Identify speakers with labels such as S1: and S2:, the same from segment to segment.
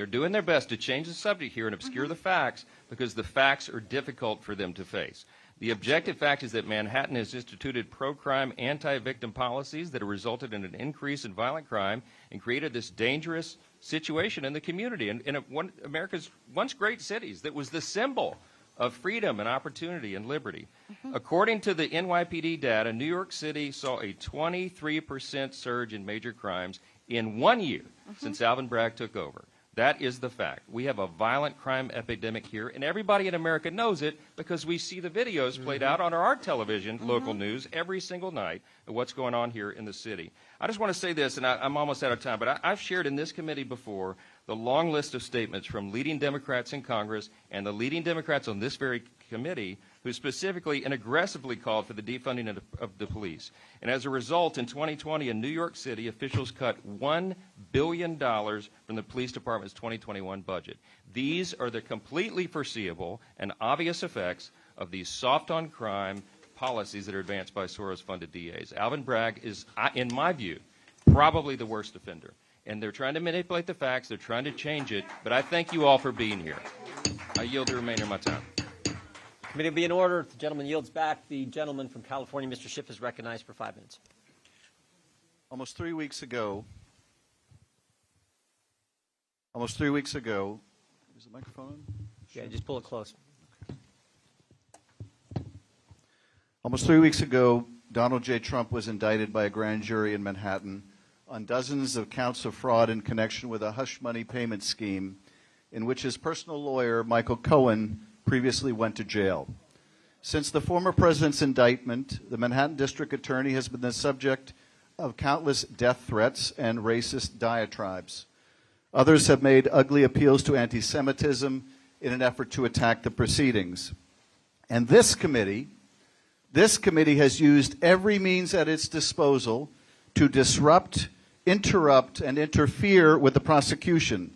S1: They're doing their best to change the subject here and obscure the facts because the facts are difficult for them to face. The objective fact is that Manhattan has instituted pro-crime, anti-victim policies that have resulted in an increase in violent crime and created this dangerous situation in the community. And in one America's once great cities that was the symbol of freedom and opportunity and liberty. According to the NYPD data, New York City saw a 23% surge in major crimes in 1 year since Alvin Bragg took over. That is the fact. We have a violent crime epidemic here, and everybody in America knows it because we see the videos played out on our television, local news, every single night of what's going on here in the city. I just want to say this, and I'm almost out of time, but I've shared in this committee before the long list of statements from leading Democrats in Congress and the leading Democrats on this very committee who specifically and aggressively called for the defunding of the police. And as a result, in 2020 in New York City, officials cut $1 billion from the police department's 2021 budget. These are the completely foreseeable and obvious effects of these soft-on-crime policies that are advanced by Soros-funded DAs. Alvin Bragg is, in my view, probably the worst offender. And they're trying to manipulate the facts. They're trying to change it. But I thank you all for being here. I yield the remainder of my time.
S2: Committee will be in order. The gentleman yields back. The gentleman from California, Mr. Schiff, is recognized for 5 minutes.
S3: Almost 3 weeks ago, is the microphone on?
S2: Yeah, just pull it close.
S3: Almost 3 weeks ago, Donald J. Trump was indicted by a grand jury in Manhattan on dozens of counts of fraud in connection with a hush money payment scheme in which his personal lawyer, Michael Cohen, previously went to jail. Since the former president's indictment, the Manhattan District Attorney has been the subject of countless death threats and racist diatribes. Others have made ugly appeals to anti-Semitism in an effort to attack the proceedings. And this committee has used every means at its disposal to disrupt, interrupt, and interfere with the prosecution,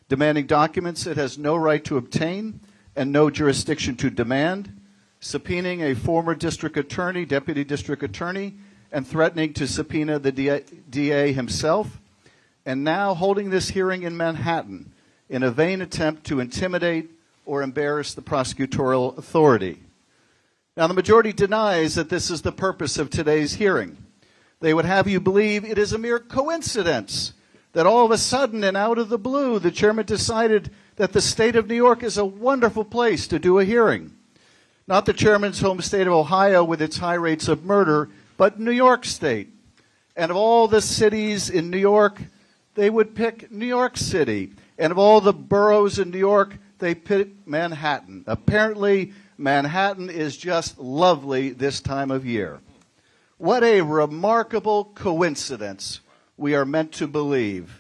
S3: demanding documents it has no right to obtain and no jurisdiction to demand, subpoenaing a former district attorney, deputy district attorney, and threatening to subpoena the DA himself, and now holding this hearing in Manhattan in a vain attempt to intimidate or embarrass the prosecutorial authority. Now, the majority denies that this is the purpose of today's hearing. They would have you believe it is a mere coincidence that all of a sudden and out of the blue, the chairman decided that the state of New York is a wonderful place to do a hearing. Not the chairman's home state of Ohio with its high rates of murder, but New York State. And of all the cities in New York, they would pick New York City. And of all the boroughs in New York, they pick Manhattan. Apparently, Manhattan is just lovely this time of year. What a remarkable coincidence, we are meant to believe.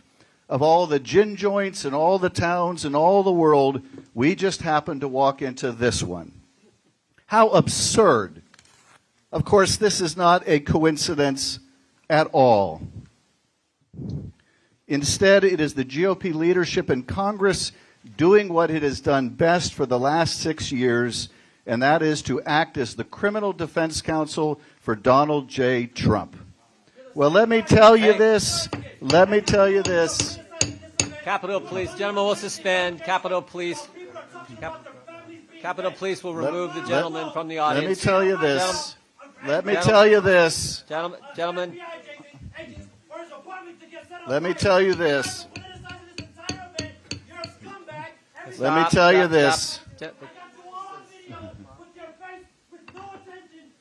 S3: Of all the gin joints and all the towns in all the world, we just happened to walk into this one. How absurd. Of course, this is not a coincidence at all. Instead, it is the GOP leadership in Congress doing what it has done best for the last 6 years, and that is to act as the criminal defense counsel for Donald J. Trump. Well, let me tell you this.
S2: Capitol Police, gentlemen will suspend. Capitol Police will remove the gentleman from the audience.
S3: Let me tell you this.
S2: Gentlemen.
S3: Let me tell you this.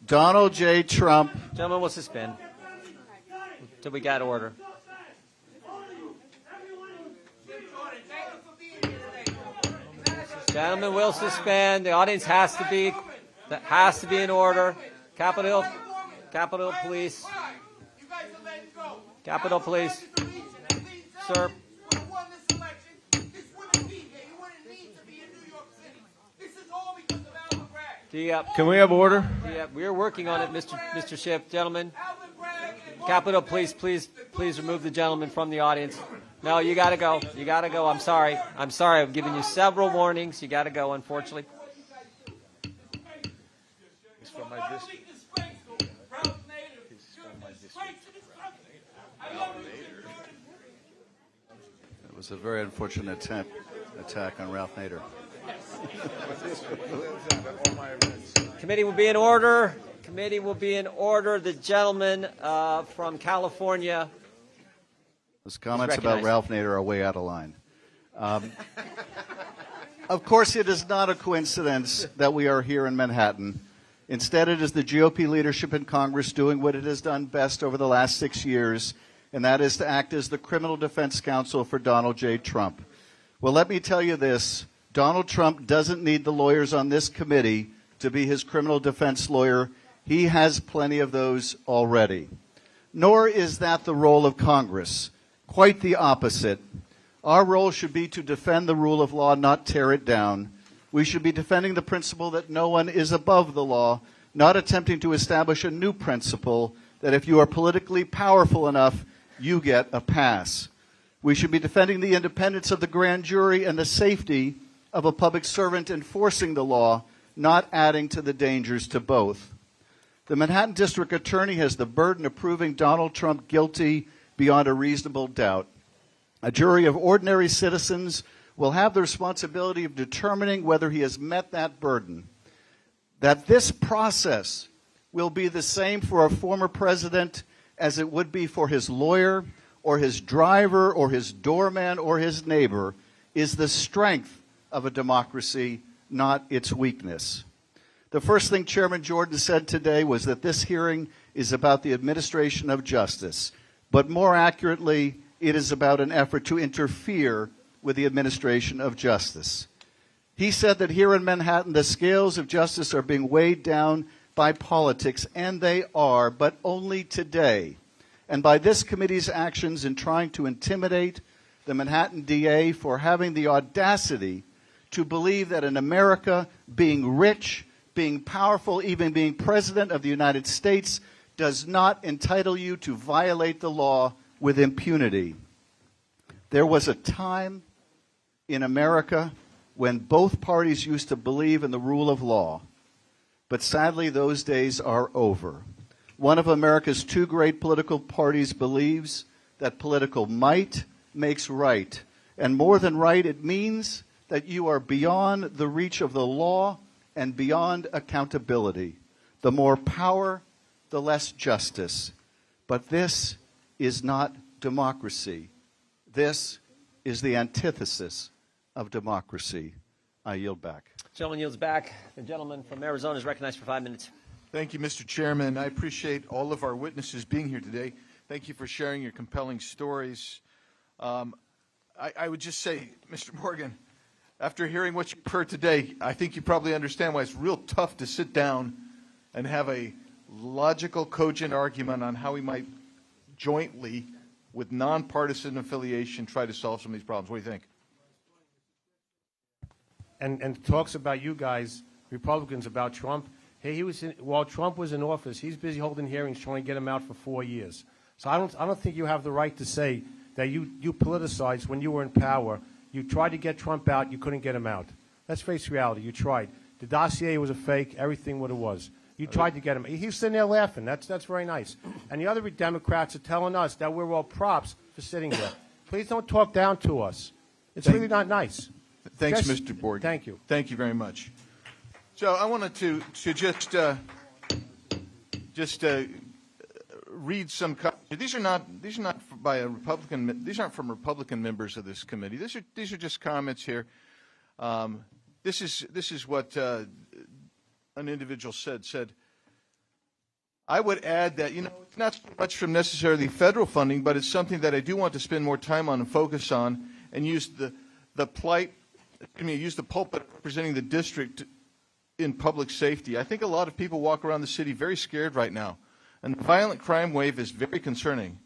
S3: Donald J. Trump.
S2: Gentlemen will suspend until we got order. Gentlemen will suspend. The audience has to be in order. Capitol Police. Capitol Police. Sir.
S4: Can we have order?
S2: We are working on it, Mr. Schiff. Gentlemen, Capitol Police, please remove the gentleman from the audience. No, you got to go. You got to go. I'm sorry. I've given you several warnings. You got to go, unfortunately.
S4: He's from my district.
S3: It's a very unfortunate attack on Ralph Nader.
S2: Committee will be in order. Committee will be in order. The gentleman from California.
S3: Those comments about
S2: recognized.
S3: Ralph Nader are way out of line. Of course, it is not a coincidence that we are here in Manhattan. Instead, it is the GOP leadership in Congress doing what it has done best over the last 6 years, and that is to act as the criminal defense counsel for Donald J. Trump. Well, let me tell you this. Donald Trump doesn't need the lawyers on this committee to be his criminal defense lawyer. He has plenty of those already. Nor is that the role of Congress. Quite the opposite. Our role should be to defend the rule of law, not tear it down. We should be defending the principle that no one is above the law, not attempting to establish a new principle that if you are politically powerful enough, you get a pass. We should be defending the independence of the grand jury and the safety of a public servant enforcing the law, not adding to the dangers to both. The Manhattan District Attorney has the burden of proving Donald Trump guilty beyond a reasonable doubt. A jury of ordinary citizens will have the responsibility of determining whether he has met that burden. That this process will be the same for a former president as it would be for his lawyer or his driver or his doorman or his neighbor is the strength of a democracy, not its weakness. The first thing Chairman Jordan said today was that this hearing is about the administration of justice, but more accurately, it is about an effort to interfere with the administration of justice. He said that here in Manhattan, the scales of justice are being weighed down by politics, and they are, but only today. And by this committee's actions in trying to intimidate the Manhattan DA for having the audacity to believe that in America, being rich, being powerful, even being president of the United States, does not entitle you to violate the law with impunity. There was a time in America when both parties used to believe in the rule of law, but sadly those days are over. One of America's two great political parties believes that political might makes right, and more than right, it means that you are beyond the reach of the law and beyond accountability. The more power, the less justice. But this is not democracy. This is the antithesis of democracy. I yield back.
S2: Gentleman yields back. The gentleman from Arizona is recognized for 5 minutes.
S5: Thank you, Mr. Chairman. I appreciate all of our witnesses being here today. Thank you for sharing your compelling stories. I would just say, Mr. Morgan, after hearing what you've heard today, I think you probably understand why it's real tough to sit down and have a logical, cogent argument on how we might jointly, with nonpartisan affiliation, try to solve some of these problems. What do you think?
S4: And talks about you guys, Republicans, about Trump. Hey, while Trump was in office, he's busy holding hearings trying to get him out for 4 years. So I don't think you have the right to say that you politicized when you were in power. You tried to get Trump out, you couldn't get him out. Let's face reality, you tried. The dossier was a fake, everything what it was. You tried to get him. He's sitting there laughing. That's very nice. And the other Democrats are telling us that we're all props for sitting there. Please don't talk down to us. It's really not nice.
S5: Thanks, Mr. Borg.
S4: Thank you.
S5: Thank you very much. So I wanted to just read some. These are not by a Republican. These aren't from Republican members of this committee. These are just comments here. This is what an individual said. I would add that, it's not so much from necessarily federal funding, but it's something that I do want to spend more time on and focus on, and use the pulpit representing the district in public safety. I think a lot of people walk around the city very scared right now, and the violent crime wave is very concerning.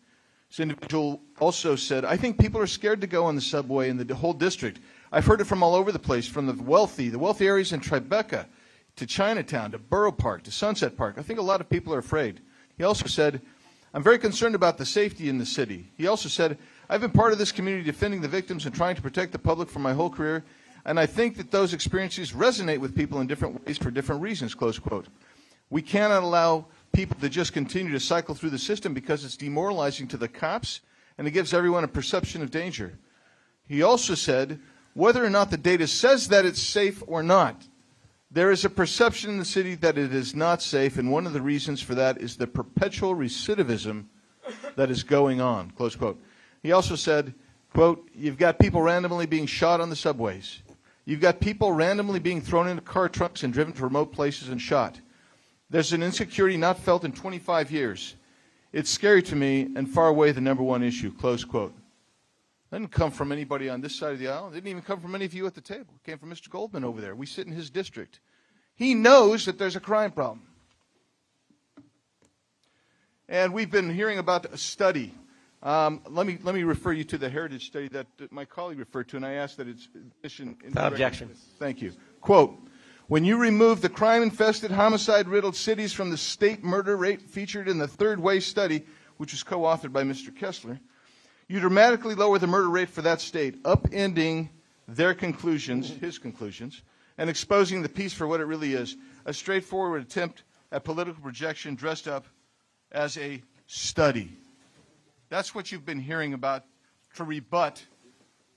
S5: This individual also said, I think people are scared to go on the subway in the whole district. I've heard it from all over the place, from the wealthy areas in Tribeca, to Chinatown, to Borough Park, to Sunset Park. I think a lot of people are afraid. He also said, I'm very concerned about the safety in the city. He also said, I've been part of this community defending the victims and trying to protect the public for my whole career, and I think that those experiences resonate with people in different ways for different reasons, close quote. We cannot allow people to just continue to cycle through the system because it's demoralizing to the cops and it gives everyone a perception of danger. He also said, whether or not the data says that it's safe or not, there is a perception in the city that it is not safe, and one of the reasons for that is the perpetual recidivism that is going on, close quote. He also said, quote, you've got people randomly being shot on the subways. You've got people randomly being thrown into car trunks and driven to remote places and shot. There's an insecurity not felt in 25 years. It's scary to me and far away the number one issue, close quote. That didn't come from anybody on this side of the aisle. It didn't even come from any of you at the table. It came from Mr. Goldman over there. We sit in his district. He knows that there's a crime problem. And we've been hearing about a study. Let me refer you to the heritage study that my colleague referred to, and I ask that it's admission.
S2: Without objection.
S5: Thank you. Quote, when you remove the crime-infested, homicide-riddled cities from the state murder rate featured in the Third Way study, which was co-authored by Mr. Kessler, you dramatically lower the murder rate for that state, upending their conclusions, his conclusions, and exposing the piece for what it really is, a straightforward attempt at political projection dressed up as a study. That's what you've been hearing about to rebut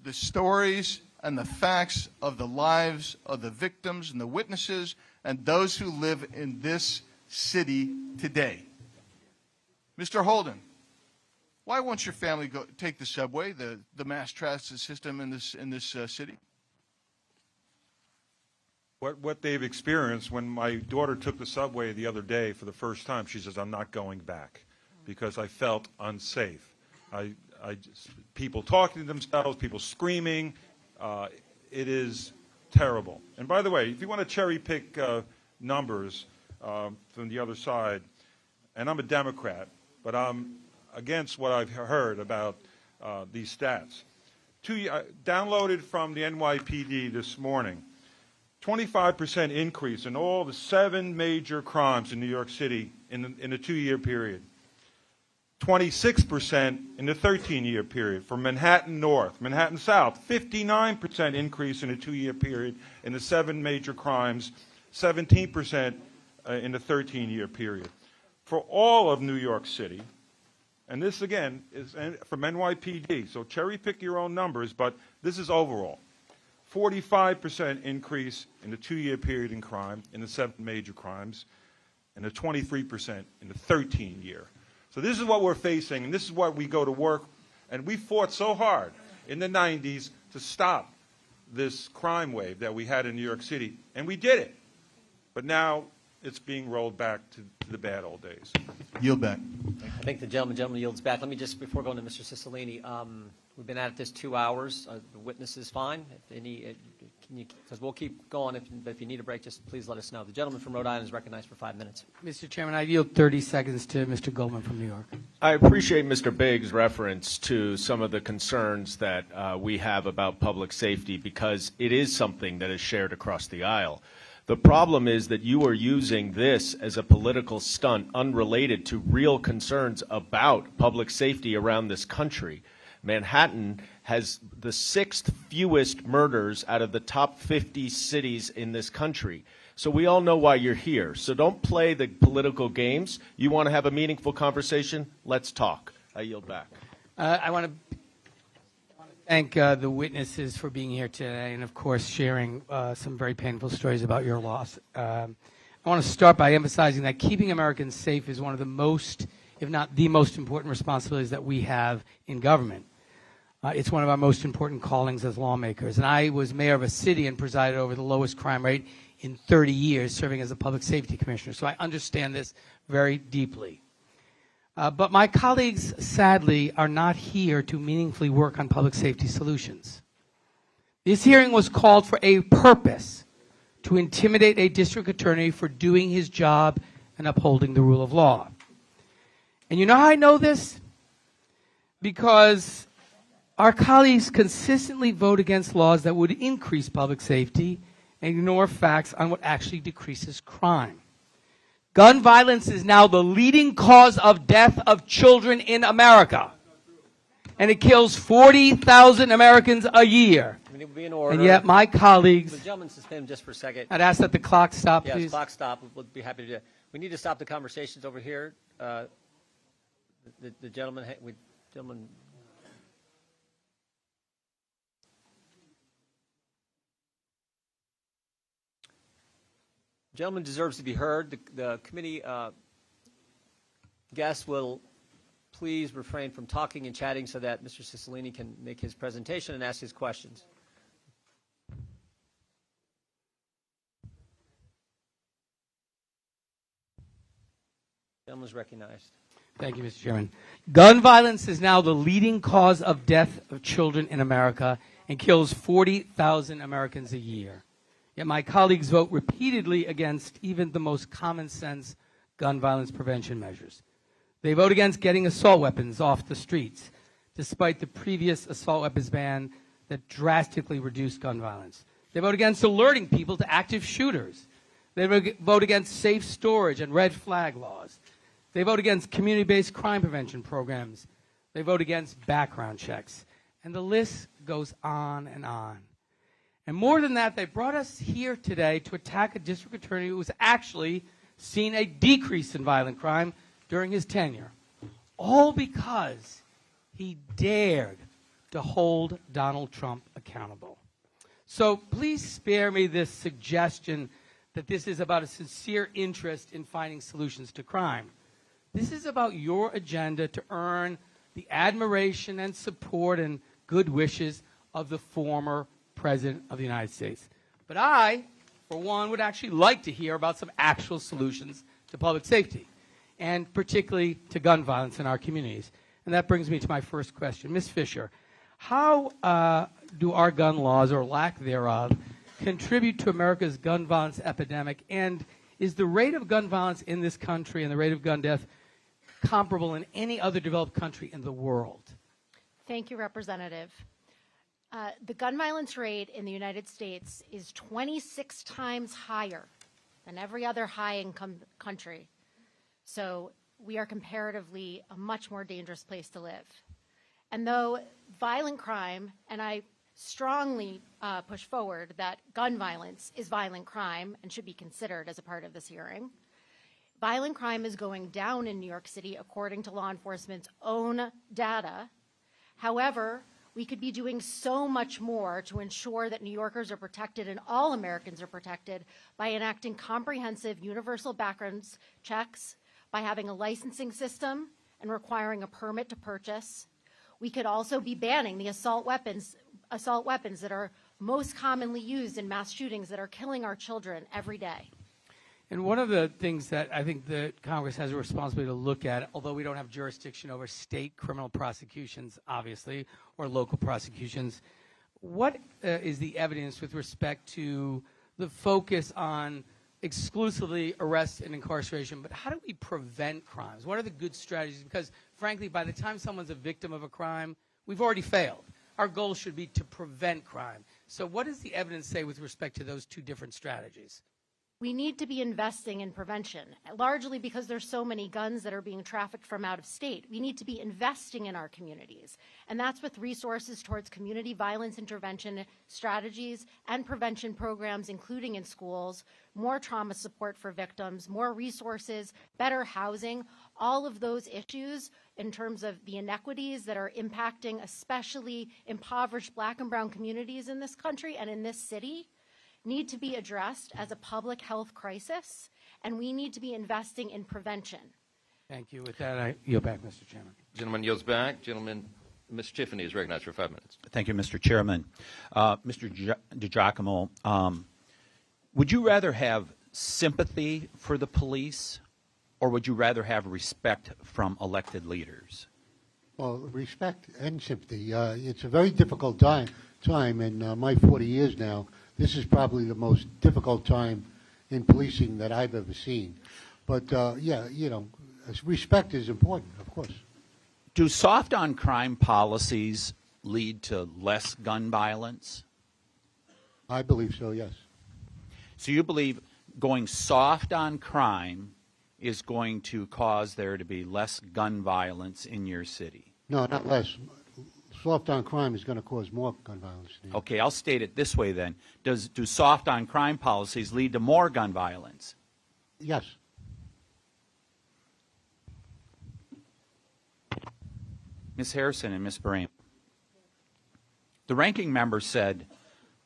S5: the stories and the facts of the lives of the victims and the witnesses and those who live in this city today. Mr. Holden, why won't your family go take the subway, the mass transit system in this city?
S6: What they've experienced, when my daughter took the subway the other day for the first time, she says, I'm not going back because I felt unsafe. People talking to themselves, people screaming. It is terrible. And by the way, if you want to cherry pick numbers from the other side, and I'm a Democrat, but I'm against what I've heard about these stats. Downloaded from the NYPD this morning, 25% increase in all the 7 major crimes in New York City in a 2-year period. 26% in the 13-year period. For Manhattan North, Manhattan South, 59% increase in a 2-year period in the 7 major crimes, 17% in the 13-year period. For all of New York City, and this again is from NYPD, so cherry pick your own numbers, but this is overall. 45% increase in the 2-year period in crime, in the 7 major crimes, and a 23% in the 13-year. So this is what we're facing, and this is what we go to work, and we fought so hard in the 90s to stop this crime wave that we had in New York City, and we did it. But now it's being rolled back to the bad old days.
S5: Yield back.
S2: I think the gentleman yields back. Let me just, before going to Mr. Cicilline, we've been at this 2 hours. The witness is fine. If any, because we'll keep going. But if you need a break, just please let us know. The gentleman from Rhode Island is recognized for 5 minutes.
S7: Mr. Chairman, I yield 30 seconds to Mr. Goldman from New York.
S1: I appreciate Mr. Bigg's reference to some of the concerns that we have about public safety, because it is something that is shared across the aisle. The problem is that you are using this as a political stunt unrelated to real concerns about public safety around this country. Manhattan has the 6th fewest murders out of the top 50 cities in this country. So we all know why you're here. So don't play the political games. You want to have a meaningful conversation? Let's talk. I yield back.
S7: I want to thank the witnesses for being here today and, of course, sharing some very painful stories about your loss. I want to start by emphasizing that keeping Americans safe is one of the most, if not the most important responsibilities that we have in government. It's one of our most important callings as lawmakers. And I was mayor of a city and presided over the lowest crime rate in 30 years, serving as a public safety commissioner. So I understand this very deeply. But my colleagues, sadly, are not here to meaningfully work on public safety solutions. This hearing was called for a purpose: to intimidate a district attorney for doing his job and upholding the rule of law. And you know how I know this? Because our colleagues consistently vote against laws that would increase public safety and ignore facts on what actually decreases crime. Gun violence is now the leading cause of death of children in America. And it kills 40,000 Americans a year.
S2: I mean, it would be in order.
S7: And yet my colleagues...
S2: The gentleman suspend just for a second.
S7: I'd ask that the clock stop, please.
S2: Yes, clock stop. We'll be happy to do that. We need to stop the conversations over here. The gentleman... gentleman... Gentleman deserves to be heard. The committee guests will please refrain from talking and chatting so that Mr. Cicilline can make his presentation and ask his questions. Gentleman is recognized.
S7: Thank you, Mr. Chairman. Gun violence is now the leading cause of death of children in America and kills 40,000 Americans a year. Yet my colleagues vote repeatedly against even the most common sense gun violence prevention measures. They vote against getting assault weapons off the streets, despite the previous assault weapons ban that drastically reduced gun violence. They vote against alerting people to active shooters. They vote against safe storage and red flag laws. They vote against community-based crime prevention programs. They vote against background checks. And the list goes on and on. And more than that, they brought us here today to attack a district attorney who has actually seen a decrease in violent crime during his tenure, all because he dared to hold Donald Trump accountable. So please spare me this suggestion that this is about a sincere interest in finding solutions to crime. This is about your agenda to earn the admiration and support and good wishes of the former President of the United States. But I, for one, would actually like to hear about some actual solutions to public safety, and particularly to gun violence in our communities. And that brings me to my first question. Ms. Fisher, how do our gun laws, or lack thereof, contribute to America's gun violence epidemic? And is the rate of gun violence in this country and the rate of gun death comparable in any other developed country in the world?
S8: Thank you, Representative. The gun violence rate in the United States is 26 times higher than every other high-income country. So we are comparatively a much more dangerous place to live. And though violent crime, and I strongly push forward that gun violence is violent crime and should be considered as a part of this hearing, violent crime is going down in New York City according to law enforcement's own data. However, we could be doing so much more to ensure that New Yorkers are protected and all Americans are protected by enacting comprehensive universal background checks, by having a licensing system and requiring a permit to purchase. We could also be banning the assault weapons that are most commonly used in mass shootings that are killing our children every day.
S7: And one of the things that I think that Congress has a responsibility to look at, although we don't have jurisdiction over state criminal prosecutions, obviously, or local prosecutions, what is the evidence with respect to the focus on exclusively arrest and incarceration, but how do we prevent crimes? What are the good strategies? Because, frankly, by the time someone's a victim of a crime, we've already failed. Our goal should be to prevent crime. So what does the evidence say with respect to those two different strategies?
S8: We need to be investing in prevention, largely because there's so many guns that are being trafficked from out of state. We need to be investing in our communities, and that's with resources towards community violence intervention strategies and prevention programs, including in schools, more trauma support for victims, more resources, better housing, all of those issues in terms of the inequities that are impacting especially impoverished Black and brown communities in this country and in this city need to be addressed as a public health crisis, and we need to be investing in prevention.
S7: Thank you. With that, I yield back, Mr. Chairman.
S1: Gentleman yields back. Gentleman, Ms. Tiffany is recognized for 5 minutes.
S9: Thank you, Mr. Chairman. Mr. DiGiacomo, would you rather have sympathy for the police, or would you rather have respect from elected leaders?
S10: Well, respect and sympathy. It's a very difficult time. In my 40 years now, this is probably the most difficult time in policing that I've ever seen. But, yeah, you know, respect is important, of course.
S9: Do soft on crime policies lead to less gun violence?
S10: I believe so, yes.
S9: So you believe going soft on crime is going to cause there to be less gun violence in your city?
S10: No, not less. Soft on crime is going to cause more gun violence.
S9: Okay, I'll state it this way then. Do soft on crime policies lead to more gun violence?
S10: Yes.
S9: Ms. Harrison and Ms. Brame, the ranking member said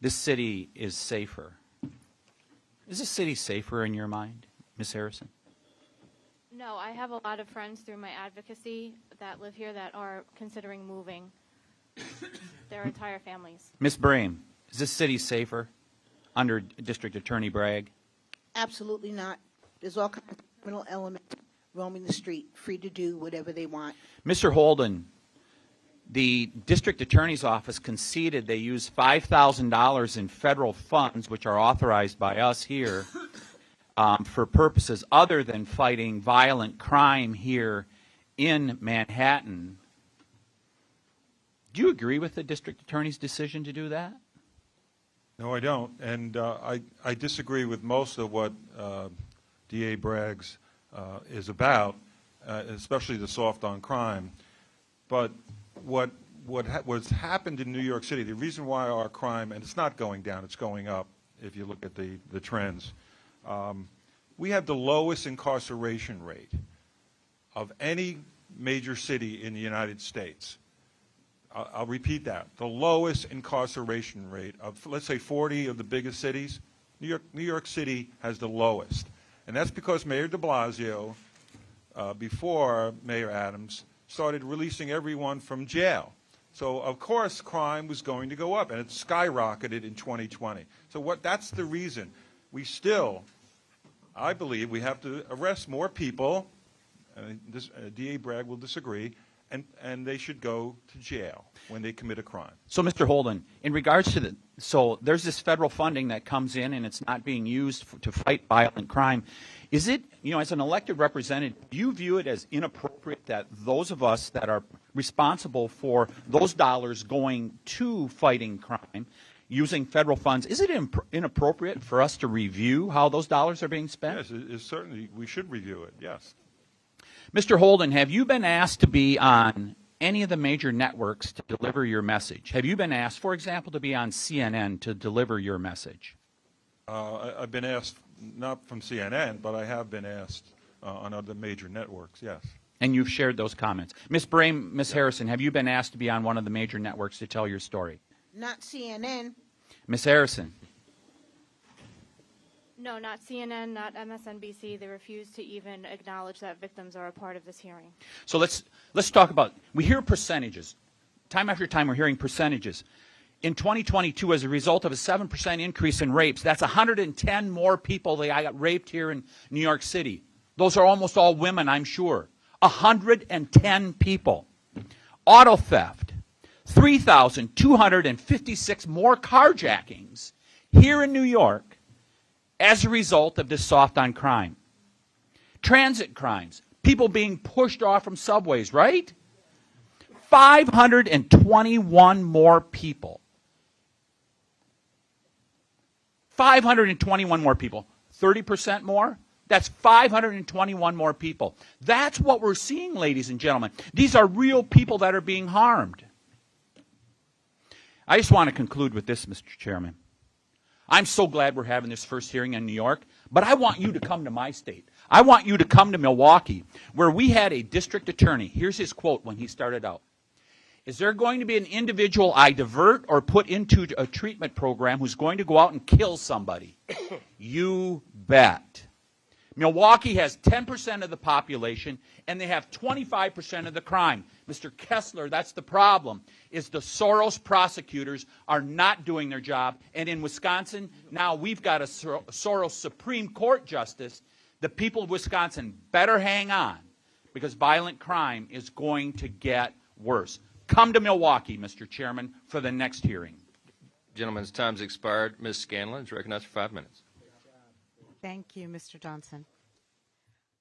S9: this city is safer. Is the city safer in your mind, Ms. Harrison?
S11: No, I have a lot of friends through my advocacy that live here that are considering moving their entire families.
S9: Ms. Brame, is this city safer under District Attorney Bragg?
S12: Absolutely not. There's all kinds of criminal elements roaming the street, free to do whatever they want.
S9: Mr. Holden, the district attorney's office conceded they used $5,000 in federal funds, which are authorized by us here, for purposes other than fighting violent crime here in Manhattan. Do you agree with the district attorney's decision to do that?
S6: No, I don't. And I disagree with most of what DA Bragg's is about, especially the soft on crime. But what's happened in New York City, the reason why our crime, and it's not going down, it's going up if you look at the trends. We have the lowest incarceration rate of any major city in the United States. I'll repeat that. The lowest incarceration rate of, let's say, 40 of the biggest cities, New York City has the lowest. And that's because Mayor de Blasio, before Mayor Adams, started releasing everyone from jail. So, of course, crime was going to go up, and it skyrocketed in 2020. So that's the reason. We still, I believe, we have to arrest more people. DA Bragg will disagree. And they should go to jail when they commit a crime.
S9: So, Mr. Holden, in regards to so there's this federal funding that comes in and it's not being used to fight violent crime. Is it, as an elected representative, do you view it as inappropriate that those of us that are responsible for those dollars going to fighting crime, using federal funds, is it inappropriate for us to review how those dollars are being spent?
S6: Yes, it's certainly, we should review it, yes.
S9: Mr. Holden, have you been asked to be on any of the major networks to deliver your message? Have you been asked, for example, to be on CNN to deliver your message?
S6: I've been asked, not from CNN, but I have been asked on other major networks, yes.
S9: And you've shared those comments. Ms. Brame, Ms. Harrison, have you been asked to be on one of the major networks to tell your story?
S12: Not CNN.
S9: Ms. Harrison?
S11: No, not CNN, not MSNBC. They refuse to even acknowledge that victims are a part of this hearing.
S9: So let's talk about, we hear percentages. Time after time we're hearing percentages. In 2022, as a result of a 7% increase in rapes, that's 110 more people that got raped here in New York City. Those are almost all women, I'm sure. 110 people. Auto theft, 3,256 more carjackings here in New York as a result of this soft on crime. Transit crimes, people being pushed off from subways, right? 521 more people. 521 more people. 30% more? That's 521 more people. That's what we're seeing, ladies and gentlemen. These are real people that are being harmed. I just want to conclude with this, Mr. Chairman. I'm so glad we're having this first hearing in New York, but I want you to come to my state. I want you to come to Milwaukee, where we had a district attorney. Here's his quote when he started out. Is there going to be an individual I divert or put into a treatment program who's going to go out and kill somebody? You bet. Milwaukee has 10% of the population, and they have 25% of the crime. Mr. Kessler, that's the problem, is the Soros prosecutors are not doing their job. And in Wisconsin, now we've got a Soros Supreme Court justice. The people of Wisconsin better hang on, because violent crime is going to get worse. Come to Milwaukee, Mr. Chairman, for the next hearing.
S1: Gentleman's time's expired. Ms. Scanlon is recognized for 5 minutes.
S13: Thank you, Mr. Johnson.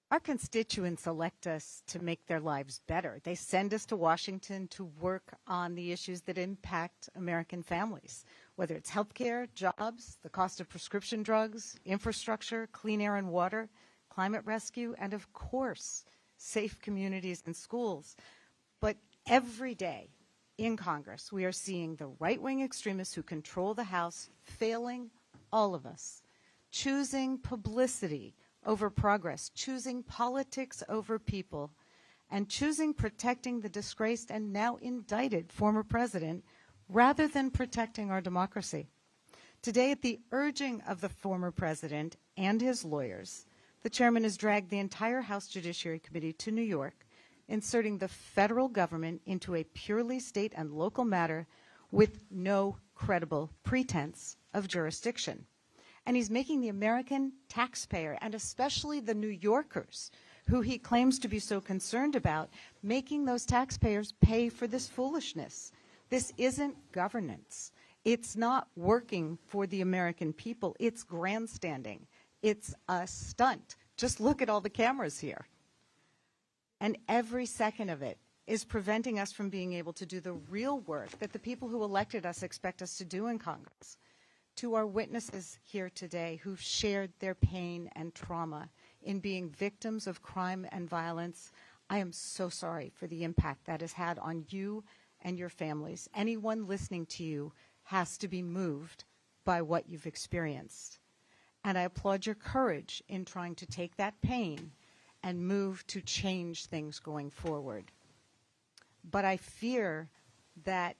S13: Our constituents elect us to make their lives better. They send us to Washington to work on the issues that impact American families, whether it's health care, jobs, the cost of prescription drugs, infrastructure, clean air and water, climate rescue, and of course, safe communities and schools. But every day in Congress, we are seeing the right-wing extremists who control the House failing all of us, choosing publicity over progress, choosing politics over people, and choosing protecting the disgraced and now indicted former president rather than protecting our democracy. Today, at the urging of the former president and his lawyers, the chairman has dragged the entire House Judiciary Committee to New York, inserting the federal government into a purely state and local matter with no credible pretense of jurisdiction. And he's making the American taxpayer, and especially the New Yorkers, who he claims to be so concerned about, making those taxpayers pay for this foolishness. This isn't governance. It's not working for the American people. It's grandstanding. It's a stunt. Just look at all the cameras here. And every second of it is preventing us from being able to do the real work that the people who elected us expect us to do in Congress. To our witnesses here today who've shared their pain and trauma in being victims of crime and violence, I am so sorry for the impact that has had on you and your families. Anyone listening to you has to be moved by what you've experienced. And I applaud your courage in trying to take that pain and move to change things going forward. But I fear that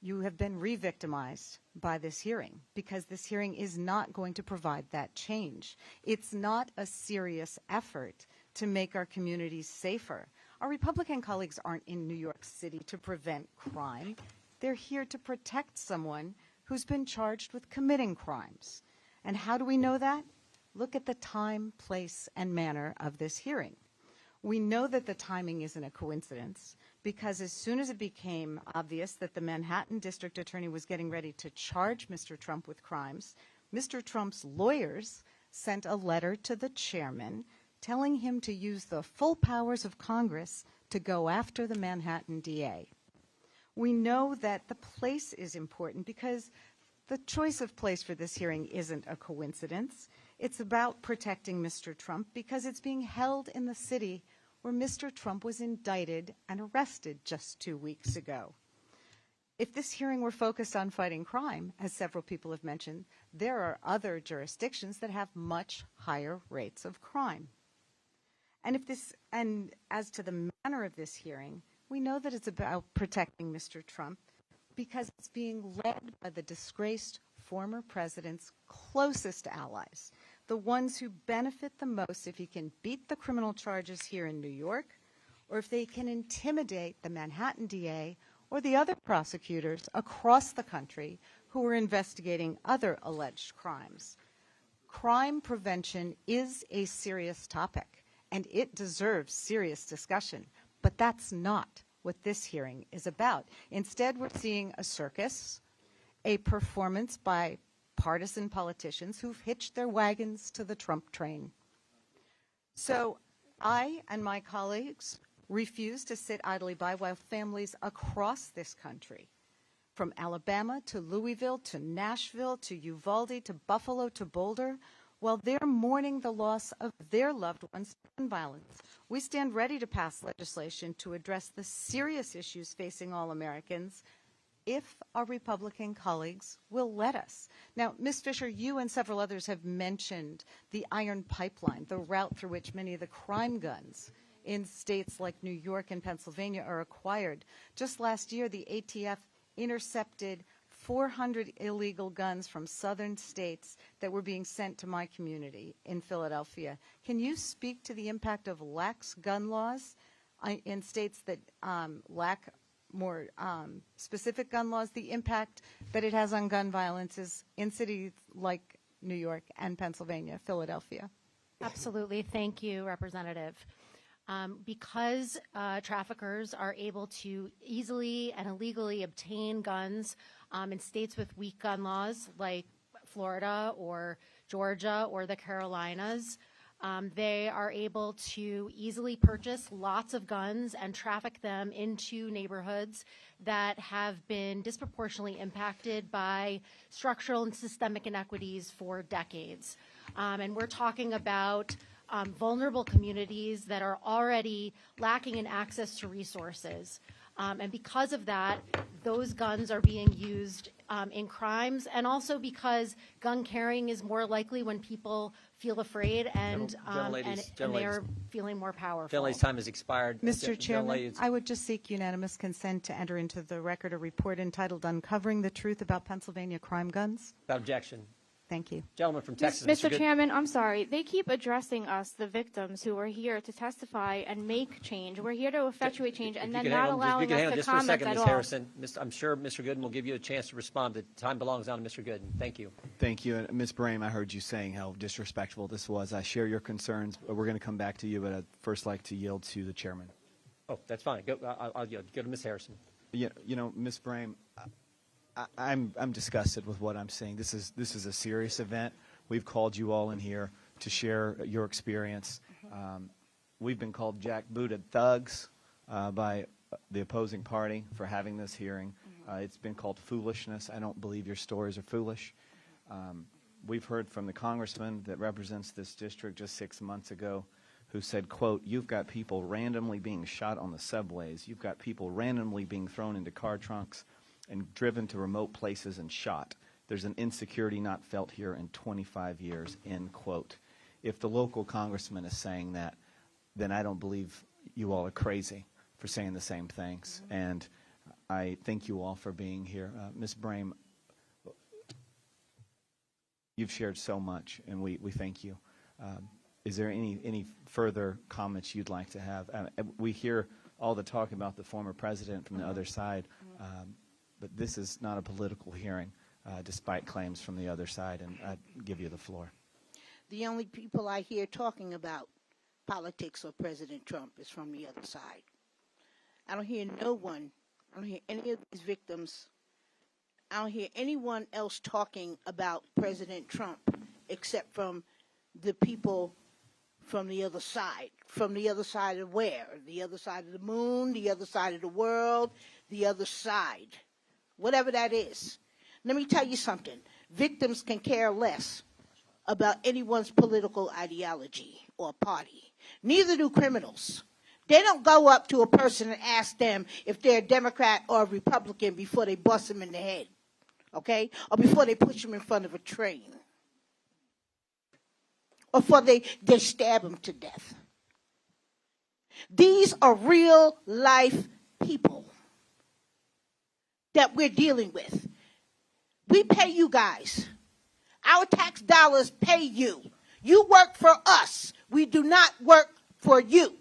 S13: you have been re-victimized by this hearing, because this hearing is not going to provide that change. It's not a serious effort to make our communities safer. Our Republican colleagues aren't in New York City to prevent crime. They're here to protect someone who's been charged with committing crimes. And how do we know that? Look at the time, place, and manner of this hearing. We know that the timing isn't a coincidence, because as soon as it became obvious that the Manhattan district attorney was getting ready to charge Mr. Trump with crimes, Mr. Trump's lawyers sent a letter to the chairman telling him to use the full powers of Congress to go after the Manhattan DA. We know that the place is important because the choice of place for this hearing isn't a coincidence. It's about protecting Mr. Trump because it's being held in the city where Mr. Trump was indicted and arrested just 2 weeks ago. If this hearing were focused on fighting crime, as several people have mentioned, there are other jurisdictions that have much higher rates of crime. And as to the manner of this hearing, we know that it's about protecting Mr. Trump because it's being led by the disgraced former president's closest allies, the ones who benefit the most if he can beat the criminal charges here in New York, or if they can intimidate the Manhattan DA or the other prosecutors across the country who are investigating other alleged crimes. Crime prevention is a serious topic, and it deserves serious discussion, but that's not what this hearing is about. Instead, we're seeing a circus, a performance by partisan politicians who've hitched their wagons to the Trump train. So I and my colleagues refuse to sit idly by while families across this country, from Alabama to Louisville to Nashville to Uvalde to Buffalo to Boulder, while they're mourning the loss of their loved ones to gun violence. We stand ready to pass legislation to address the serious issues facing all Americans if our Republican colleagues will let us. Now, Ms. Fisher, you and several others have mentioned the iron pipeline, the route through which many of the crime guns in states like New York and Pennsylvania are acquired. Just last year, the ATF intercepted 400 illegal guns from southern states that were being sent to my community in Philadelphia. Can you speak to the impact of lax gun laws in states that lack more specific gun laws, the impact that it has on gun violence is in cities like New York and Pennsylvania, Philadelphia?
S8: Absolutely. Thank you, Representative. Because traffickers are able to easily and illegally obtain guns in states with weak gun laws like Florida or Georgia or the Carolinas, they are able to easily purchase lots of guns and traffic them into neighborhoods that have been disproportionately impacted by structural and systemic inequities for decades. And we're talking about vulnerable communities that are already lacking in access to resources. And because of that, those guns are being used in crimes, and also because gun carrying is more likely when people feel afraid and they're feeling more powerful.
S2: Gentlelady's time has expired.
S13: Mr. Chairman,
S2: Gentlelady,
S13: I would just seek unanimous consent to enter into the record a report entitled Uncovering the Truth About Pennsylvania Crime Guns.
S2: without objection.
S13: Thank you.
S2: Gentleman from Texas,
S11: Mr.
S2: Good.
S11: Chairman, I'm sorry. They keep addressing us, the victims, who are here to testify and make change. We're here to effectuate change, and then not allowing us to
S2: just for a
S11: comment
S2: second,
S11: at
S2: Ms.
S11: all.
S2: Harrison. I'm sure Mr. Gooden will give you a chance to respond. The time belongs now to Mr. Gooden. Thank you.
S14: Thank you. And Ms. Brame, I heard you saying how disrespectful this was. I share your concerns. We're going to come back to you, but I'd first like to yield to the chairman.
S2: Oh, that's fine. I'll yield. Go to Ms. Harrison.
S14: You know, Ms. Brame, I'm disgusted with what I'm seeing. This is a serious event. We've called you all in here to share your experience. We've been called jackbooted thugs by the opposing party for having this hearing. It's been called foolishness. I don't believe your stories are foolish. We've heard from the congressman that represents this district just 6 months ago who said, quote, "You've got people randomly being shot on the subways. You've got people randomly being thrown into car trunks and driven to remote places and shot. There's an insecurity not felt here in 25 years," end quote. If the local congressman is saying that, then I don't believe you all are crazy for saying the same things. And I thank you all for being here. Ms. Brame, you've shared so much, and we thank you. Is there any further comments you'd like to have? We hear all the talk about the former president from the other side, but this is not a political hearing. Despite claims from the other side, and I'd give you the floor.
S12: The only people I hear talking about politics or President Trump is from the other side. I don't hear no one, I don't hear any of these victims, I don't hear anyone else talking about President Trump except from the people from the other side. From the other side of where? The other side of the moon, the other side of the world, the other side. Whatever that is. Let me tell you something. Victims can care less about anyone's political ideology or party. Neither do criminals. They don't go up to a person and ask them if they're a Democrat or a Republican before they bust them in the head, okay? Or before they push them in front of a train. Or before they stab them to death. These are real life people that we're dealing with. We pay you guys. Our tax dollars pay you. You work for us. We do not work for you.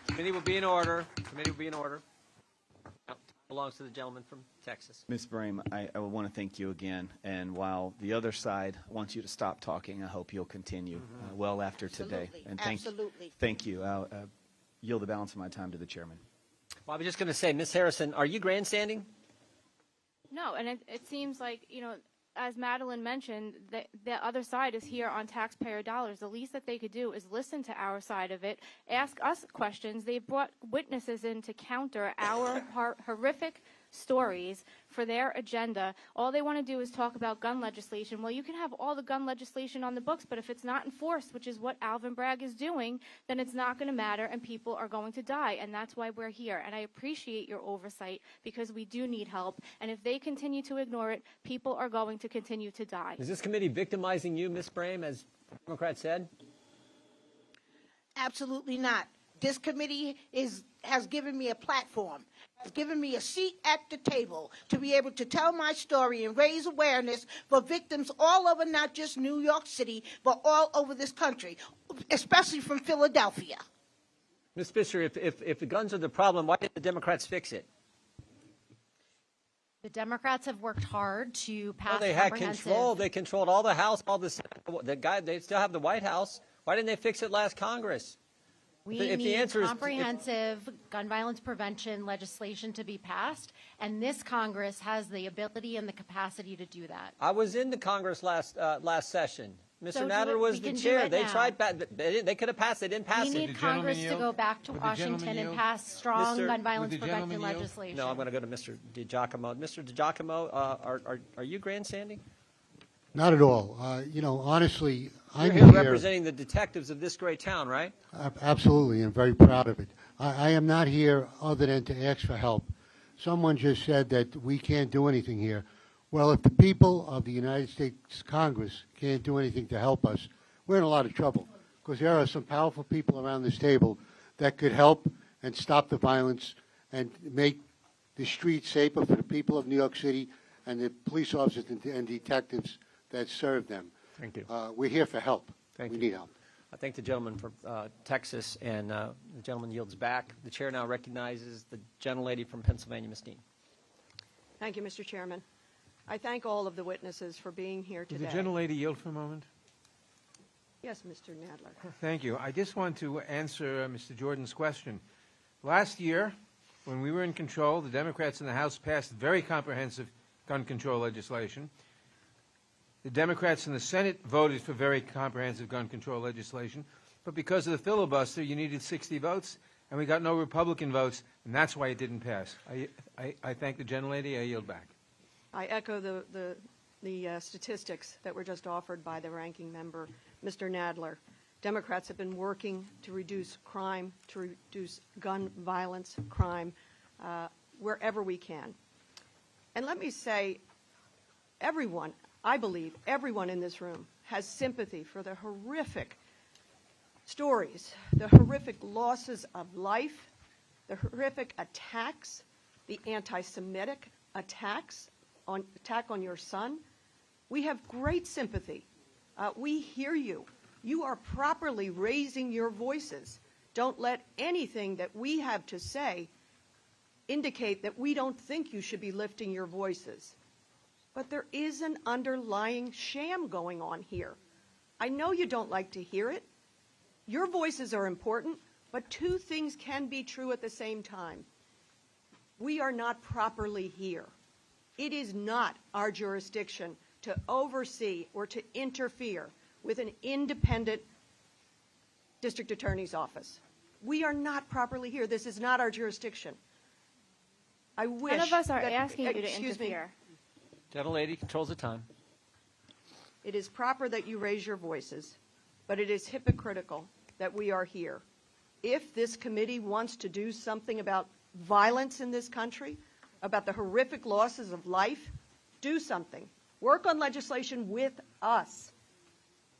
S2: Committee will be in order. Committee will be in order. Now, belongs to the gentleman from Texas.
S14: Ms. Brame, I want to thank you again. And while the other side wants you to stop talking, I hope you'll continue well after today.
S12: Absolutely.
S14: And
S12: Absolutely.
S14: Thank you. I'll yield the balance of my time to the chairman.
S2: Well, I was just going to say, Ms. Harrison, are you grandstanding?
S11: No, and it seems like, as Madeline mentioned, the other side is here on taxpayer dollars. The least that they could do is listen to our side of it, ask us questions. They brought witnesses in to counter our horrific stories for their agenda. All they want to do is talk about gun legislation. Well, you can have all the gun legislation on the books, but if it's not enforced, which is what Alvin Bragg is doing, then it's not going to matter and people are going to die. And that's why we're here. And I appreciate your oversight because we do need help. And if they continue to ignore it, people are going to continue to die.
S2: Is this committee victimizing you, Ms. Brame, as Democrats said?
S12: Absolutely not. This committee has given me a platform, has given me a seat at the table to be able to tell my story and raise awareness for victims all over, not just New York City, but all over this country, especially from Philadelphia.
S2: Ms. Fisher, if the guns are the problem, why didn't the Democrats fix it?
S8: The Democrats have worked hard to pass
S2: Well, they had
S8: comprehensive...
S2: control. They controlled all the House, all the Senate. They still have the White House. Why didn't they fix it last Congress?
S8: We
S2: If the
S8: need
S2: answer is-
S8: comprehensive gun violence prevention legislation to be passed, and this Congress has the ability and the capacity to do that.
S2: I was in the Congress last session.
S8: So
S2: Mr. Natter was
S8: we
S2: the
S8: can do
S2: chair.
S8: it
S2: They
S8: now.
S2: tried. They could have passed. They didn't pass
S8: We
S2: it.
S8: need Congress to go back to
S6: Would the gentleman
S8: Washington and
S6: yield?
S8: pass strong
S2: Mr.
S8: gun violence
S6: Would the
S8: prevention
S6: gentleman yield?
S8: legislation.
S2: No, I'm going to go to Mr. DiGiacomo. Mr. DiGiacomo, are you grandstanding?
S10: Not at all. Honestly, I'm
S2: You're here representing the detectives of this great town, right?
S10: Absolutely, and very proud of it. I am not here other than to ask for help. Someone just said that we can't do anything here. Well, if the people of the United States Congress can't do anything to help us, we're in a lot of trouble, because there are some powerful people around this table that could help and stop the violence and make the streets safer for the people of New York City and the police officers and detectives that serve them.
S2: Thank you.
S10: We're here for help.
S2: Thank
S10: we
S2: you.
S10: need help.
S2: I thank the gentleman from Texas, and the gentleman yields back. The chair now recognizes the gentlelady from Pennsylvania, Ms. Dean.
S15: Thank you, Mr. Chairman. I thank all of the witnesses for being here
S16: Would
S15: today.
S16: the gentlelady yield for a moment?
S15: Yes, Mr. Nadler.
S16: Thank you. I just want to answer Mr. Jordan's question. Last year, when we were in control, the Democrats in the House passed very comprehensive gun control legislation. The Democrats in the Senate voted for very comprehensive gun control legislation, but because of the filibuster, you needed 60 votes, and we got no Republican votes, and that's why it didn't pass. I thank the gentlelady. I yield back.
S15: I echo the statistics that were just offered by the ranking member, Mr. Nadler. Democrats have been working to reduce crime, to reduce gun violence, crime, wherever we can. And let me say, everyone, I believe everyone in this room has sympathy for the horrific stories, the horrific losses of life, the horrific attacks, the anti-Semitic attack on your son. We have great sympathy. We hear you. You are properly raising your voices. Don't let anything that we have to say indicate that we don't think you should be lifting your voices. But there is an underlying sham going on here. I know you don't like to hear it. Your voices are important, but two things can be true at the same time. We are not properly here. It is not our jurisdiction to oversee or to interfere with an independent district attorney's office. We are not properly here. This is not our jurisdiction. I wish
S11: None of us are
S15: that,
S11: asking you to
S15: excuse me,
S11: interfere.
S2: Gentlelady controls the time.
S15: it is proper that you raise your voices, but it is hypocritical that we are here. If this committee wants to do something about violence in this country, about the horrific losses of life, do something. Work on legislation with us.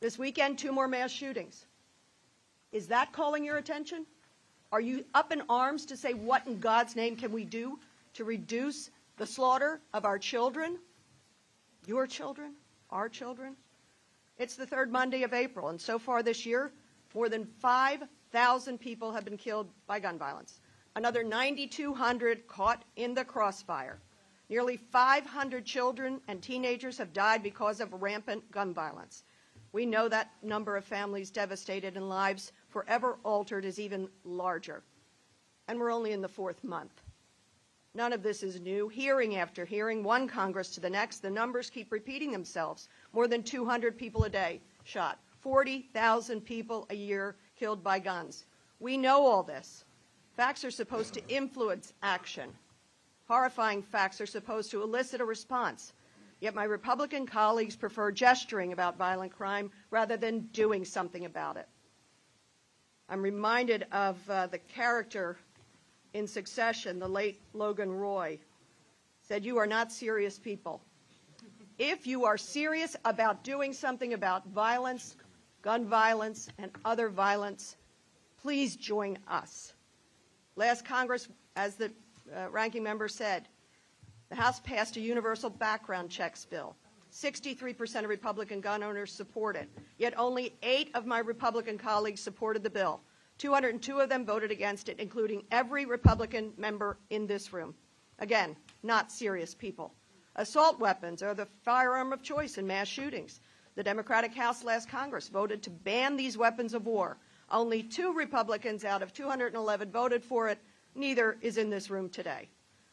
S15: This weekend, 2 more mass shootings. Is that calling your attention? Are you up in arms to say, what in God's name can we do to reduce the slaughter of our children, your children, our children? It's the 3rd Monday of April, and so far this year, more than 5,000 people have been killed by gun violence. Another 9,200 caught in the crossfire. Nearly 500 children and teenagers have died because of rampant gun violence. We know that number of families devastated and lives forever altered is even larger. And we're only in the 4th month. None of this is new. Hearing after hearing, one Congress to the next, the numbers keep repeating themselves. More than 200 people a day shot. 40,000 people a year killed by guns. We know all this. Facts are supposed to influence action. Horrifying facts are supposed to elicit a response. Yet my Republican colleagues prefer gesturing about violent crime rather than doing something about it. I'm reminded of the character in Succession, the late Logan Roy, said, "You are not serious people. If you are serious about doing something about violence, gun violence, and other violence, please join us." Last Congress, as the ranking member said, the House passed a universal background checks bill. 63% of Republican gun owners support it, yet only 8 of my Republican colleagues supported the bill. 202 of them voted against it, including every Republican member in this room. Again, not serious people. Assault weapons are the firearm of choice in mass shootings. The Democratic House last Congress voted to ban these weapons of war. Only 2 Republicans out of 211 voted for it. Neither is in this room today.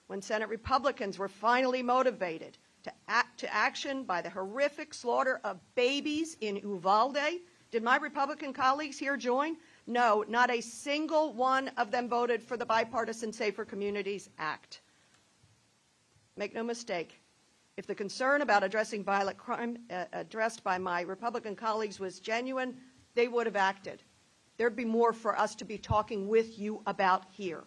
S15: When Senate Republicans were finally motivated to action by the horrific slaughter of babies in Uvalde, did my Republican colleagues here join? No, not a single one of them voted for the Bipartisan Safer Communities Act. Make no mistake, If the concern about addressing violent crime addressed by my Republican colleagues was genuine, they would have acted. There'd be more for us to be talking with you about here.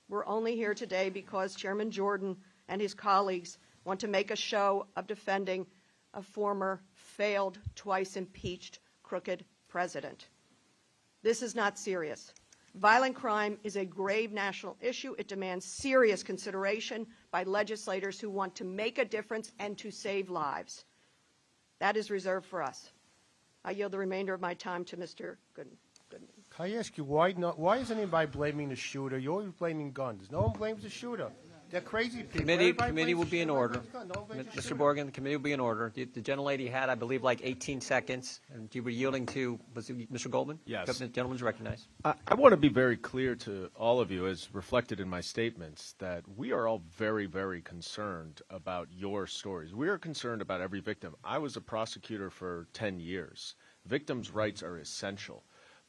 S15: We're only here today because Chairman Jordan and his colleagues want to make a show of defending a former, failed, twice impeached, crooked president. This is not serious. Violent crime is a grave national issue. It demands serious consideration by legislators who want to make a difference and to save lives. That is reserved for us. I yield the remainder of my time to Mr. Goodman.
S4: Can I ask you, why is anybody blaming the shooter? You're always blaming guns. No one blames the shooter. They're crazy people.
S2: Committee will be in order. Mr. Borgen, the committee will be in order. The gentlelady had, I believe, like 18 seconds, and you were yielding to, was it Mr. Goldman?
S17: Yes.
S2: The gentleman's recognized.
S17: I want to be very clear to all of you, as reflected in my statements, that we are all very, very concerned about your stories. We are concerned about every victim. I was a prosecutor for 10 years. Victims' rights are essential.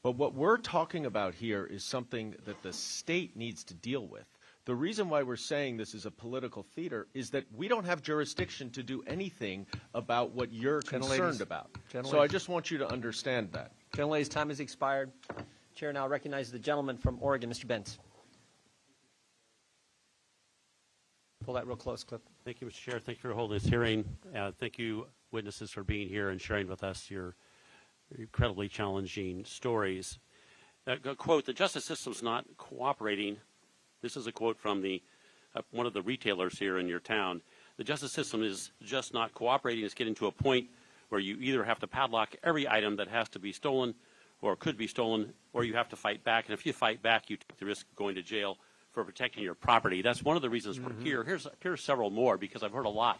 S17: But what we're talking about here is something that the state needs to deal with. The reason why we're saying this is a political theater is that we don't have jurisdiction to do anything about what you're concerned about. So I just want you to understand that.
S2: Gentlelady's time has expired. Chair now recognizes the gentleman from Oregon, Mr. Bentz. Pull that real close, Cliff.
S18: Thank you, Mr. Chair. Thank you for holding this hearing. Thank you, witnesses, for being here and sharing with us your incredibly challenging stories. Quote, "The justice system's not cooperating." This is a quote from one of the retailers here in your town. "The justice system is just not cooperating. It's getting to a point where you either have to padlock every item that has to be stolen or could be stolen, or you have to fight back. And if you fight back, you take the risk of going to jail for protecting your property." That's one of the reasons we're here. Here's several more, because I've heard a lot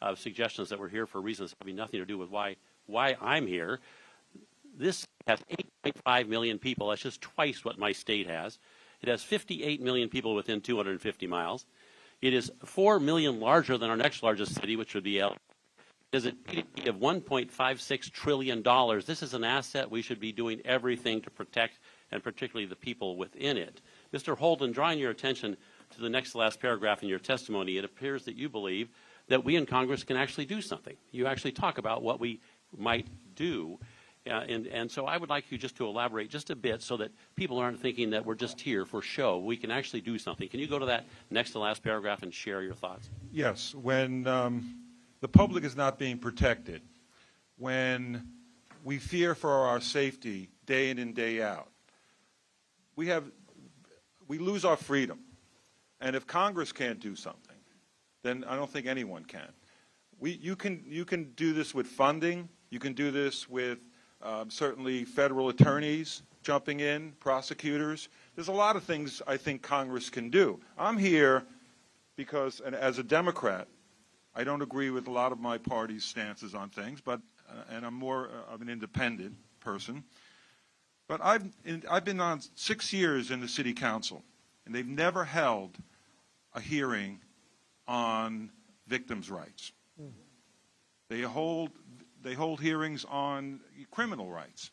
S18: of suggestions that we're here for reasons having nothing to do with why I'm here. This has 8.5 million people. That's just twice what my state has. It has 58 million people within 250 miles. It is 4 million larger than our next largest city, which would be LA. It has a GDP of $1.56 trillion. This is an asset we should be doing everything to protect, and particularly the people within it. Mr. Holden, drawing your attention to the next to last paragraph in your testimony, it appears that you believe that we in Congress can actually do something. You actually talk about what we might do. And so I would like you just to elaborate just a bit so that people aren't thinking that we're just here for show. We can actually do something. Can you go to that next to last paragraph and share your thoughts?
S6: Yes. When the public is not being protected, when we fear for our safety day in and day out, we lose our freedom. And if Congress can't do something, then I don't think anyone can. You can do this with funding. You can do this with certainly federal attorneys jumping in, prosecutors. There's a lot of things I think Congress can do. I'm here because, and as a Democrat, I don't agree with a lot of my party's stances on things, but and I'm more of an independent person. But I've been on 6 years in the city council, and they've never held a hearing on victims' rights. They hold hearings on criminal rights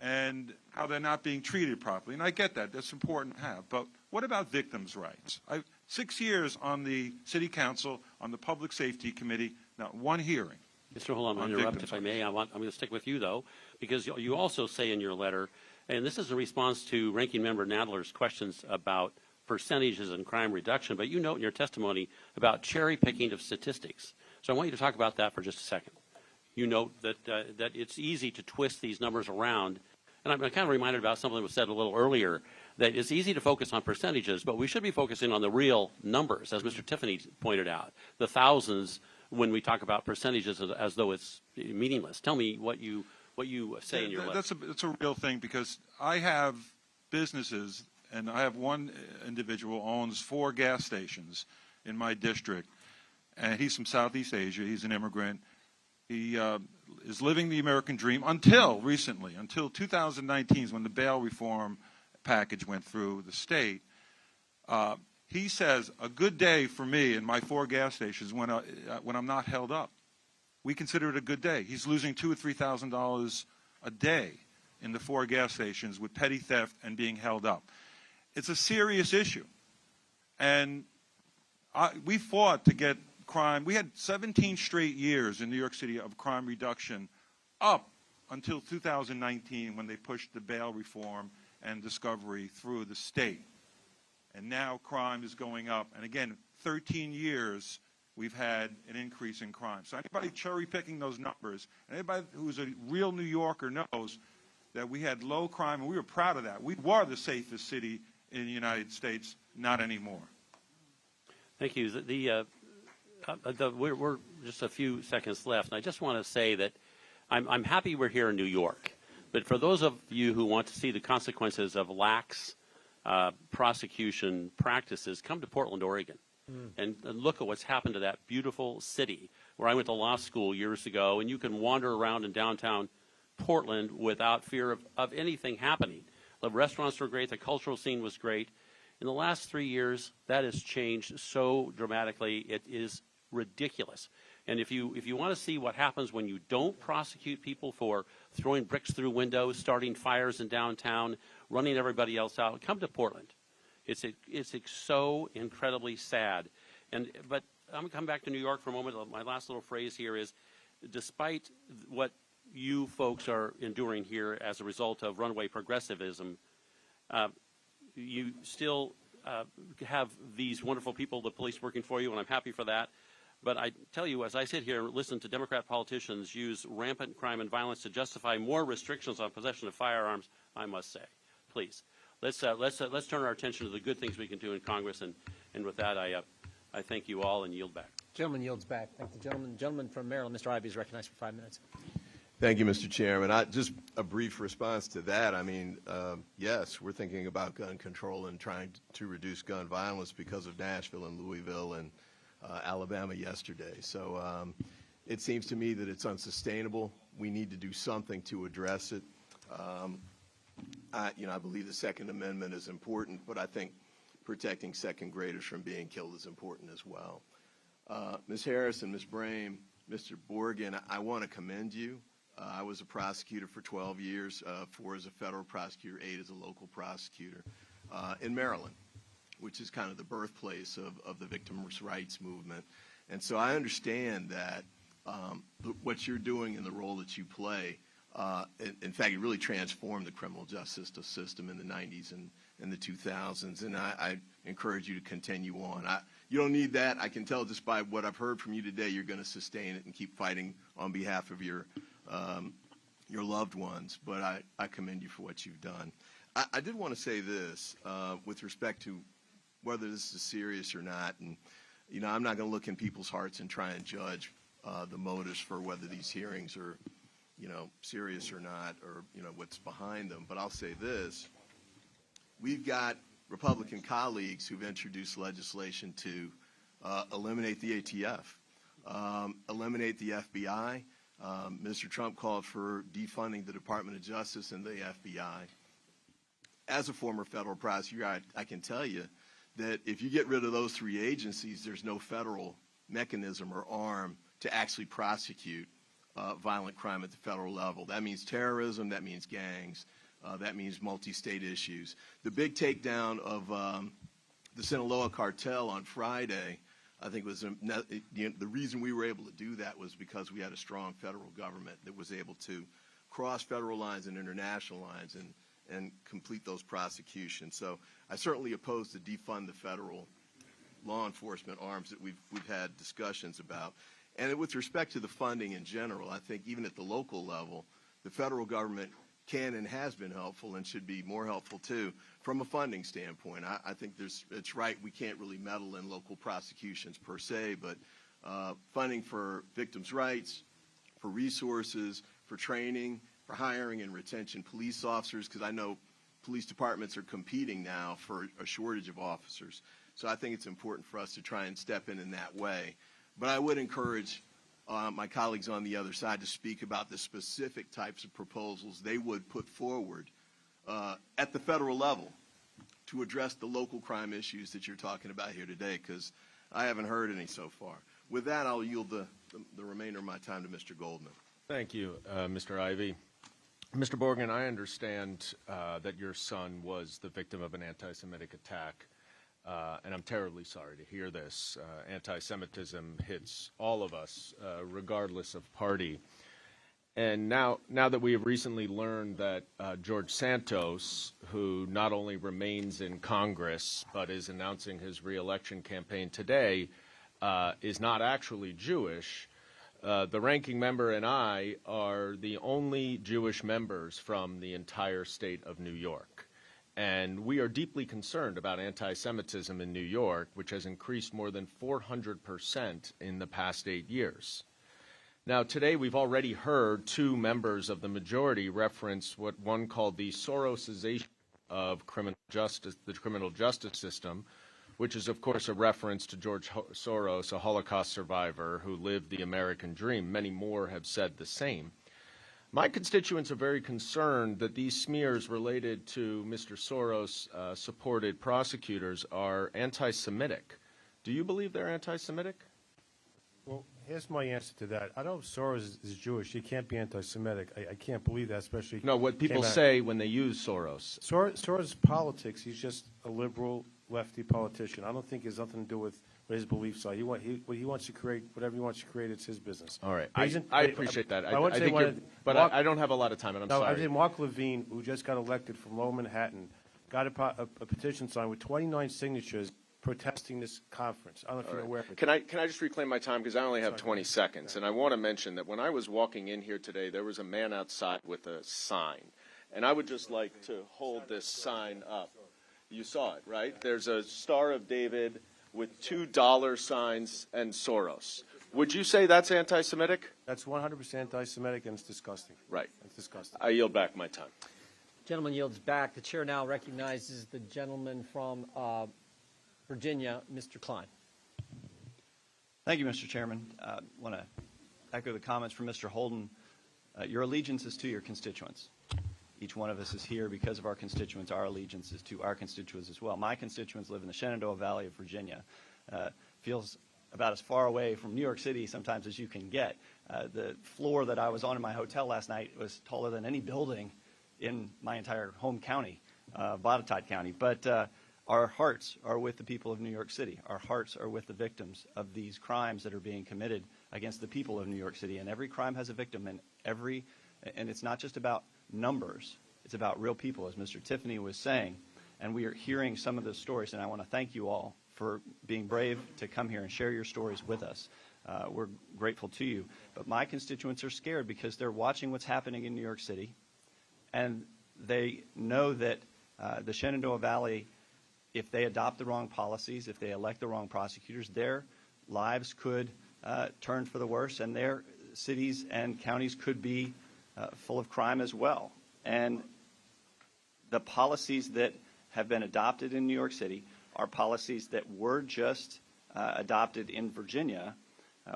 S6: and how they're not being treated properly. And I get that. That's important to have. But what about victims' rights? 6 years on the City Council, on the Public Safety Committee, not one hearing.
S18: Mr. Hull, I'm going to interrupt if I may. I'm going to stick with you, though, because you also say in your letter, and this is in response to Ranking Member Nadler's questions about percentages in crime reduction, but you note in your testimony about cherry picking of statistics. So I want you to talk about that for just a second. You note that it's easy to twist these numbers around. And I'm kind of reminded about something that was said a little earlier, that it's easy to focus on percentages, but we should be focusing on the real numbers, as Mr. Tiffany pointed out, the thousands when we talk about percentages as though it's meaningless. Tell me what you say in your letter.
S6: That's a real thing, because I have businesses, and I have one individual owns 4 gas stations in my district, and he's from Southeast Asia. He's an immigrant. He is living the American dream until recently, until 2019, is when the bail reform package went through the state. He says a good day for me and my 4 gas stations when I'm not held up. We consider it a good day. He's losing $2,000 or $3,000 a day in the 4 gas stations with petty theft and being held up. It's a serious issue, and we fought to get crime. We had 17 straight years in New York City of crime reduction up until 2019 when they pushed the bail reform and discovery through the state. And now crime is going up. And again, 13 years we've had an increase in crime. So anybody cherry picking those numbers, anybody who's a real New Yorker knows that we had low crime, and we were proud of that. We were the safest city in the United States, not anymore.
S18: Thank you. We're just a few seconds left, and I just want to say that I'm happy we're here in New York. But for those of you who want to see the consequences of lax prosecution practices, come to Portland, Oregon, and look at what's happened to that beautiful city where I went to law school years ago, and you can wander around in downtown Portland without fear of anything happening. The restaurants were great. The cultural scene was great. In the last 3 years, that has changed so dramatically. It is ridiculous. And if you want to see what happens when you don't prosecute people for throwing bricks through windows, starting fires in downtown, running everybody else out, come to Portland. It's so incredibly sad. But I'm going to come back to New York for a moment. My last little phrase here is, despite what you folks are enduring here as a result of runaway progressivism, you still have these wonderful people, the police, working for you, and I'm happy for that. But I tell you, as I sit here and listen to Democrat politicians use rampant crime and violence to justify more restrictions on possession of firearms, I must say, please, let's turn our attention to the good things we can do in Congress. And with that, I thank you all and yield back.
S2: Gentleman yields back. Thank the gentleman. Gentleman from Maryland, Mr. Ivey, is recognized for 5 minutes.
S19: Thank you, Mr. Chairman. Just a brief response to that. I mean, yes, we're thinking about gun control and trying to reduce gun violence because of Nashville and Louisville and Alabama yesterday. So it seems to me that it's unsustainable. We need to do something to address it. I believe the Second Amendment is important, but I think protecting second graders from being killed is important as well. Ms. Harris and Ms. Brame, Mr. Borgen, I want to commend you. I was a prosecutor for 12 years, 4 as a federal prosecutor, 8 as a local prosecutor in Maryland, which is kind of the birthplace of the victims' rights movement. And so I understand that what you're doing and the role that you play, in fact, it really transformed the criminal justice system in the 90s and the 2000s, and I encourage you to continue on. You don't need that. I can tell just by what I've heard from you today, you're going to sustain it and keep fighting on behalf of your loved ones, but I commend you for what you've done. I did want to say this with respect to whether this is serious or not, and I'm not going to look in people's hearts and try and judge the motives for whether these hearings are serious or not, or what's behind them. But I'll say this: we've got Republican colleagues who've introduced legislation to eliminate the ATF, eliminate the FBI. Mr. Trump called for defunding the Department of Justice and the FBI. As a former federal prosecutor, I can tell you that if you get rid of those 3 agencies, there's no federal mechanism or arm to actually prosecute violent crime at the federal level. That means terrorism, that means gangs, that means multi-state issues. The big takedown of the Sinaloa cartel on Friday, I think was the reason we were able to do that was because we had a strong federal government that was able to cross federal lines and international lines and complete those prosecutions. So I certainly oppose to defund the federal law enforcement arms that we've had discussions about. And with respect to the funding in general, I think even at the local level, the federal government can and has been helpful and should be more helpful too from a funding standpoint. I think it's right, we can't really meddle in local prosecutions per se, but funding for victims' rights, for resources, for training, for hiring and retention police officers, because I know police departments are competing now for a shortage of officers. So I think it's important for us to try and step in that way. But I would encourage my colleagues on the other side to speak about the specific types of proposals they would put forward at the federal level to address the local crime issues that you're talking about here today, because I haven't heard any so far. With that, I'll yield the remainder of my time to Mr. Goldman.
S17: Thank you, Mr. Ivey. Mr. Borgen, I understand that your son was the victim of an anti-Semitic attack and I'm terribly sorry to hear this. Anti-Semitism hits all of us, regardless of party. And now that we have recently learned that George Santos, who not only remains in Congress but is announcing his re-election campaign today, is not actually Jewish, the ranking member and I are the only Jewish members from the entire state of New York. And we are deeply concerned about anti-Semitism in New York, which has increased more than 400% in the past 8 years. Now, today we've already heard two members of the majority reference what one called the Sorosization of the criminal justice system, which is, of course, a reference to George Soros, a Holocaust survivor who lived the American dream. Many more have said the same. My constituents are very concerned that these smears related to Mr. Soros-supported prosecutors are anti-Semitic. Do you believe they're anti-Semitic?
S4: Well, here's my answer to that. I know Soros is Jewish. He can't be anti-Semitic. I can't believe that, especially...
S17: No, what people say when they use Soros.
S4: Soros' politics, he's just a liberal, lefty politician. I don't think it has nothing to do with what his beliefs are. What he wants to create, whatever he wants to create, it's his business.
S17: All right. I appreciate that. But I don't have a lot of time, and I'm sorry.
S4: I think Mark Levine, who just got elected from Lower Manhattan, got a petition signed with 29 signatures protesting this conference. I don't know if you're aware of it.
S17: Can I just reclaim my time, because I only have 20 seconds, and I want to mention that when I was walking in here today, there was a man outside with a sign, and I would just like to hold this sign up. You saw it, right? There's a Star of David with $2 signs and Soros. Would you say that's anti-Semitic?
S4: That's 100% anti-Semitic, and it's disgusting.
S17: Right.
S4: It's disgusting.
S17: I yield back my time.
S2: Gentleman yields back. The chair now recognizes the gentleman from Virginia, Mr. Klein.
S20: Thank you, Mr. Chairman. I want to echo the comments from Mr. Holden. Your allegiance is to your constituents. Each one of us is here because of our constituents. Our allegiance is to our constituents as well. My constituents live in the Shenandoah Valley of Virginia. Feels about as far away from New York City sometimes as you can get. The floor that I was on in my hotel last night was taller than any building in my entire home county, Botetourt County. But our hearts are with the people of New York City. Our hearts are with the victims of these crimes that are being committed against the people of New York City. And every crime has a victim, and it's not just about numbers. It's about real people, as Mr. Tiffany was saying. And we are hearing some of those stories, and I want to thank you all for being brave to come here and share your stories with us. We're grateful to you. But my constituents are scared because they're watching what's happening in New York City, and they know that the Shenandoah Valley, if they adopt the wrong policies, if they elect the wrong prosecutors, their lives could turn for the worse, and their cities and counties could be full of crime as well. And the policies that have been adopted in New York City are policies that were just adopted in Virginia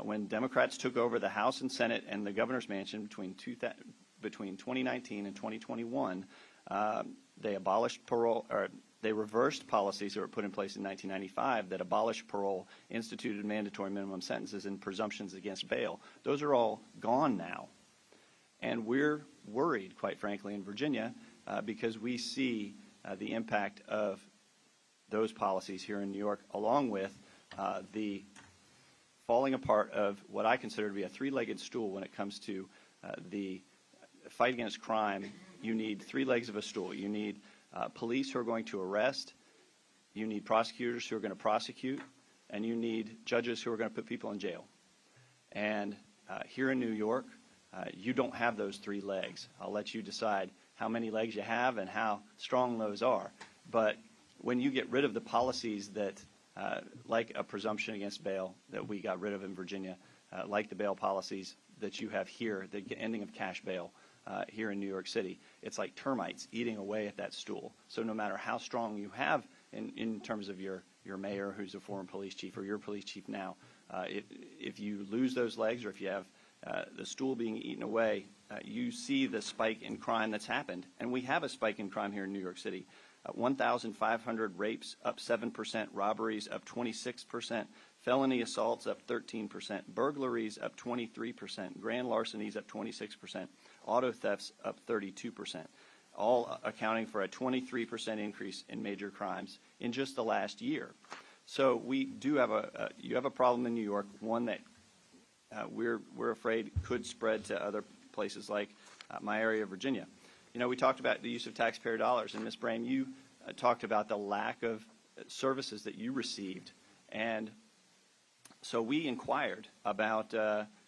S20: when Democrats took over the House and Senate and the governor's mansion between 2019 and 2021. They abolished parole, or they reversed policies that were put in place in 1995 that abolished parole, instituted mandatory minimum sentences, and presumptions against bail. Those are all gone now. And we're worried, quite frankly, in Virginia because we see the impact of those policies here in New York, along with the falling apart of what I consider to be a three-legged stool when it comes to the fight against crime. You need three legs of a stool. You need police who are going to arrest, you need prosecutors who are going to prosecute, and you need judges who are going to put people in jail. And here in New York, you don't have those three legs. I'll let you decide how many legs you have and how strong those are. But when you get rid of the policies that, like a presumption against bail that we got rid of in Virginia, like the bail policies that you have here, the ending of cash bail here in New York City, it's like termites eating away at that stool. So no matter how strong you have in terms of your mayor who's a former police chief or your police chief now, if you lose those legs or if you have the stool being eaten away, you see the spike in crime that's happened. And we have a spike in crime here in New York City. 1,500 rapes, up 7%, robberies up 26%, felony assaults up 13%, burglaries up 23%, grand larcenies up 26%, auto thefts up 32%. all accounting for a 23% increase in major crimes in just the last year. So we do have you have a problem in New York, one that we're afraid could spread to other places like my area of Virginia. You know, we talked about the use of taxpayer dollars, and Ms. Brame, you talked about the lack of services that you received. And so we inquired about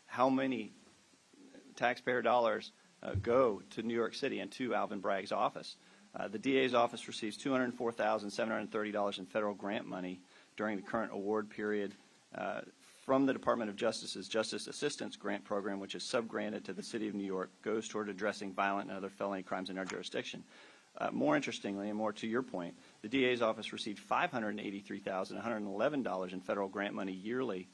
S20: how many taxpayer dollars go to New York City and to Alvin Bragg's office. The DA's office receives $204,730 in federal grant money during the current award period from the Department of Justice's Justice Assistance Grant Program, which is subgranted to the City of New York, goes toward addressing violent and other felony crimes in our jurisdiction. More interestingly, and more to your point, the DA's office received $583,111 in federal grant money yearly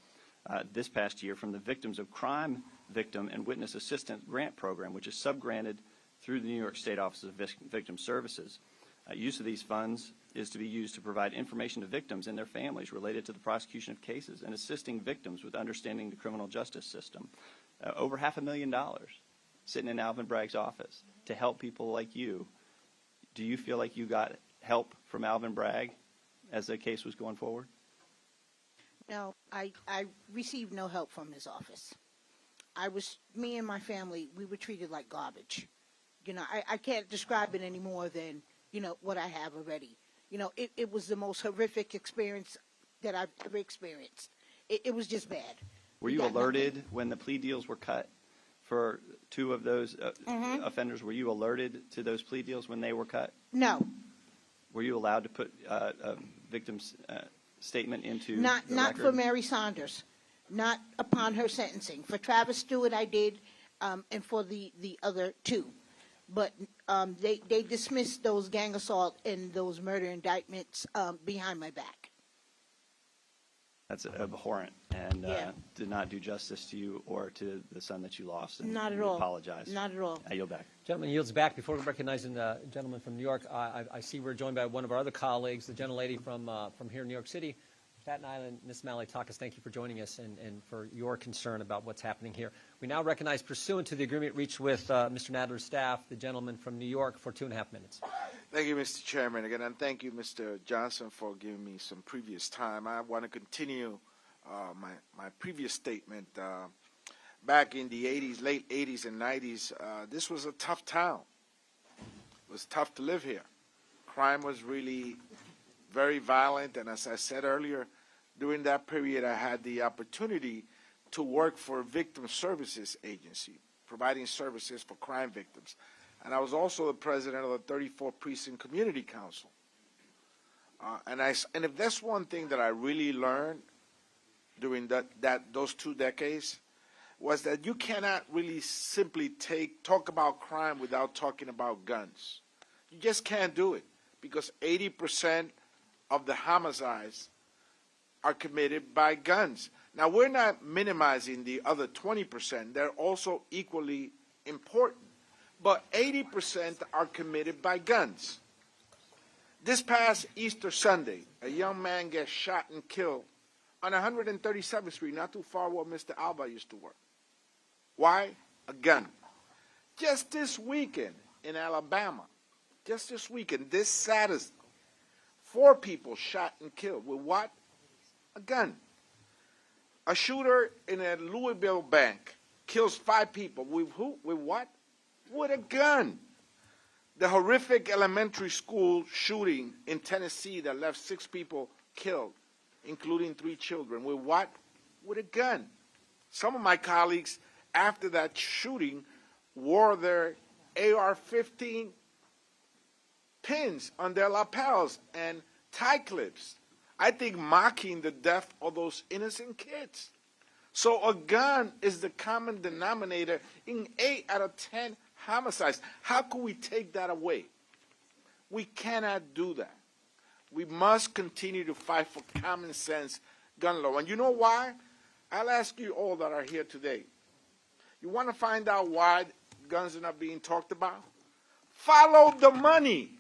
S20: this past year from the Victims of Crime Victim and Witness Assistance Grant Program, which is subgranted through the New York State Office of Victim Services. Use of these funds is to be used to provide information to victims and their families related to the prosecution of cases and assisting victims with understanding the criminal justice system. Over $500,000 sitting in Alvin Bragg's office to help people like you. Do you feel like you got help from Alvin Bragg as the case was going forward?
S12: No, I received no help from his office. Me and my family, we were treated like garbage. You know, I can't describe it any more than, you know, what I have already. You know, it was the most horrific experience that I've ever experienced. It was just bad.
S20: Were you alerted when the plea deals were cut for two of those offenders? Were you alerted to those plea deals when they were cut?
S12: No.
S20: Were you allowed to put a victim's statement into
S12: Not
S20: record?
S12: for Mary Saunders. Not upon her sentencing. For Travis Stewart, I did, and for the other two. But they dismissed those gang assault and those murder indictments behind my back.
S20: That's abhorrent and did not do justice to you or to the son that you lost. And
S12: Not at
S20: we
S12: all.
S20: apologize.
S12: Not at all.
S20: I yield back.
S2: Gentleman yields back. Before recognizing the gentleman from New York, I see we're joined by one of our other colleagues, the gentlelady from here in New York City, Staten Island, Ms. Malley-Takis. Thank you for joining us and for your concern about what's happening here. We now recognize, pursuant to the agreement reached with Mr. Nadler's staff, the gentleman from New York for 2.5 minutes.
S21: Thank you, Mr. Chairman. Again, and thank you, Mr. Johnson, for giving me some previous time. I want to continue my previous statement. Back in the 80s, late 80s and 90s, this was a tough town. It was tough to live here. Crime was really very violent, and as I said earlier, during that period I had the opportunity to work for a victim services agency, providing services for crime victims. And I was also the president of the 34th Precinct Community Council. And if that's one thing that I really learned during those 2 decades, was that you cannot really simply talk about crime without talking about guns. You just can't do it, because 80% of the homicides are committed by guns. Now, we're not minimizing the other 20%. They're also equally important. But 80% are committed by guns. This past Easter Sunday, a young man gets shot and killed on 137th Street, not too far where Mr. Alba used to work. Why? A gun. Just this weekend in Alabama, this Saturday, 4 people shot and killed with what? A gun. A shooter in a Louisville bank kills 5 people with who? With what? With a gun. The horrific elementary school shooting in Tennessee that left 6 people killed, including 3 children, with what? With a gun. Some of my colleagues, after that shooting, wore their AR-15 pins on their lapels and tie clips, I think mocking the death of those innocent kids. So a gun is the common denominator in 8 out of 10 homicides. How can we take that away? We cannot do that. We must continue to fight for common sense gun law. And you know why? I'll ask you all that are here today. You want to find out why guns are not being talked about? Follow the money.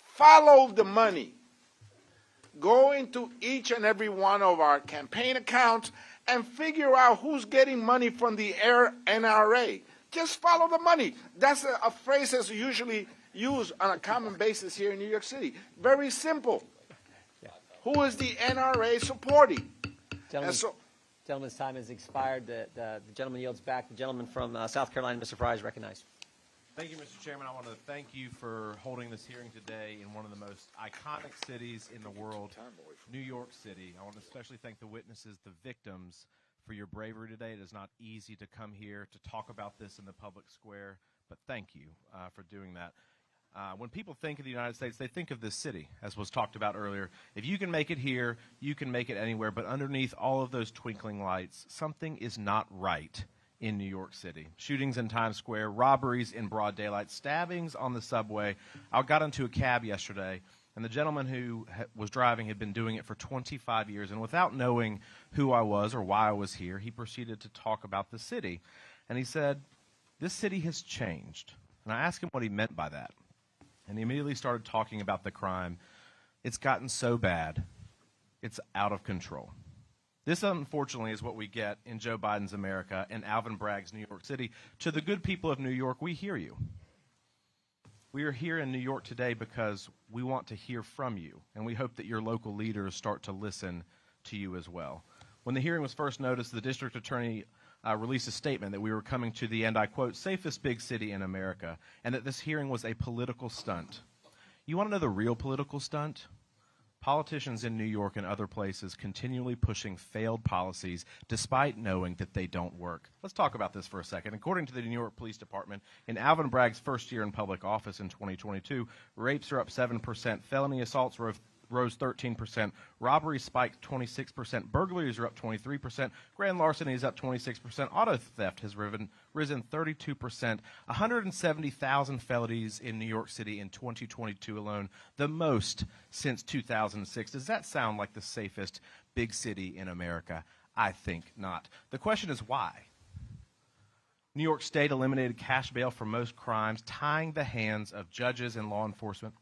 S21: Follow the money. Go into each and every one of our campaign accounts and figure out who's getting money from the NRA. Just follow the money. That's a phrase that's usually used on a common basis here in New York City. Very simple. Who is the NRA supporting?
S2: Gentleman's time has expired. The gentleman yields back. The gentleman from South Carolina, Mr. Fry, is recognized.
S3: Thank you, Mr. Chairman. I want to thank you for holding this hearing today in one of the most iconic cities in the world, New York City. I want to especially thank the witnesses, the victims, for your bravery today. It is not easy to come here to talk about this in the public square, but thank you for doing that. When people think of the United States, they think of this city, as was talked about earlier. If you can make it here, you can make it anywhere, but underneath all of those twinkling lights, something is not right in New York City. Shootings in Times Square, robberies in broad daylight, stabbings on the subway. I got into a cab yesterday, and the gentleman who was driving had been doing it for 25 years, and without knowing who I was or why I was here, he proceeded to talk about the city. And he said, "This city has changed." And I asked him what he meant by that. And he immediately started talking about the crime. It's gotten so bad, it's out of control. This, unfortunately, is what we get in Joe Biden's America and Alvin Bragg's New York City. To the good people of New York, we hear you. We are here in New York today because we want to hear from you, and we hope that your local leaders start to listen to you as well. When the hearing was first noticed, the district attorney released a statement that we were coming to the, and I quote, safest big city in America, and that this hearing was a political stunt. You want to know the real political stunt? Politicians in New York and other places continually pushing failed policies despite knowing that they don't work. Let's talk about this for a second. According to the New York Police Department, in Alvin Bragg's first year in public office in 2022, rapes are up 7%, felony assaults rose 13%, robberies spiked 26%, burglaries are up 23%, grand larceny is up 26%, auto theft has risen 32%, 170,000 felonies in New York City in 2022 alone, the most since 2006. Does that sound like the safest big city in America? I think not. The question is why? New York State eliminated cash bail for most crimes, tying the hands of judges and law enforcement.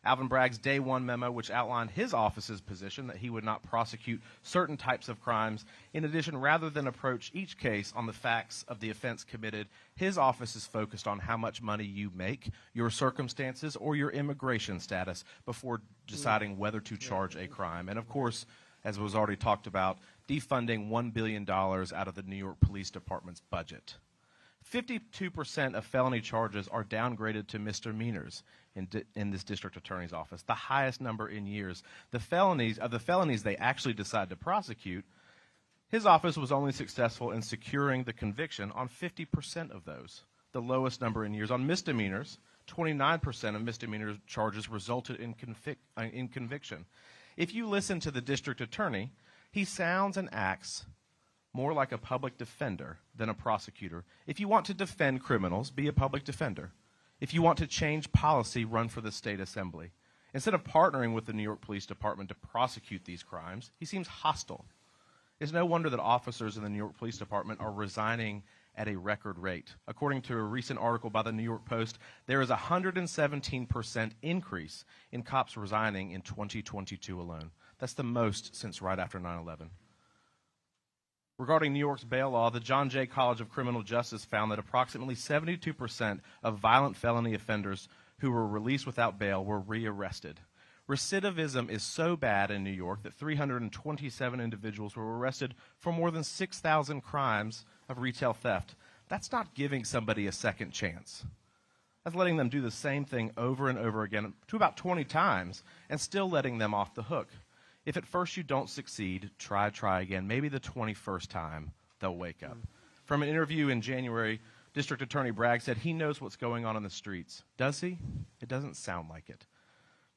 S3: Alvin Bragg's Day 1 memo, which outlined his office's position that he would not prosecute certain types of crimes. In addition, rather than approach each case on the facts of the offense committed, his office is focused on how much money you make, your circumstances, or your immigration status before deciding whether to charge a crime. And of course, as was already talked about, defunding $1 billion out of the New York Police Department's budget. 52% of felony charges are downgraded to misdemeanors in this district attorney's office, the highest number in years. The felonies they actually decide to prosecute, his office was only successful in securing the conviction on 50% of those, the lowest number in years. On misdemeanors, 29% of misdemeanor charges resulted in conviction. If you listen to the district attorney, he sounds and acts more like a public defender than a prosecutor. If you want to defend criminals, be a public defender. If you want to change policy, run for the state assembly. Instead of partnering with the New York Police Department to prosecute these crimes, he seems hostile. It's no wonder that officers in the New York Police Department are resigning at a record rate. According to a recent article by the New York Post, there is a 117% increase in cops resigning in 2022 alone. That's the most since right after 9/11. Regarding New York's bail law, the John Jay College of Criminal Justice found that approximately 72% of violent felony offenders who were released without bail were rearrested. Recidivism is so bad in New York that 327 individuals were arrested for more than 6,000 crimes of retail theft. That's not giving somebody a second chance. That's letting them do the same thing over and over again to about 20 times and still letting them off the hook. If at first you don't succeed, try again. Maybe the 21st time they'll wake up. From an interview in January, District Attorney Bragg said he knows what's going on in the streets. Does he? It doesn't sound like it.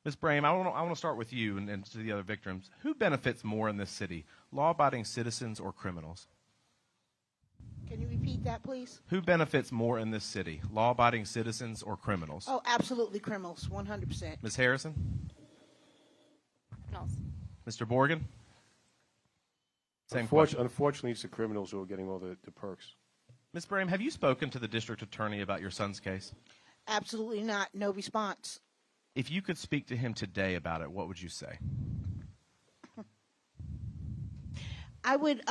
S3: Ms. Brame, I want to start with you and to the other victims. Who benefits more in this city, law-abiding citizens or criminals?
S12: Can you repeat that, please?
S3: Who benefits more in this city, law-abiding citizens or criminals?
S12: Oh, absolutely criminals, 100%.
S3: Ms. Harrison?
S11: Criminals.
S3: Mr. Borgen? Same question.
S4: Unfortunately, it's the criminals who are getting all the perks.
S3: Ms. Brame, have you spoken to the district attorney about your son's case?
S12: Absolutely not. No response.
S3: If you could speak to him today about it, what would you say?
S12: I would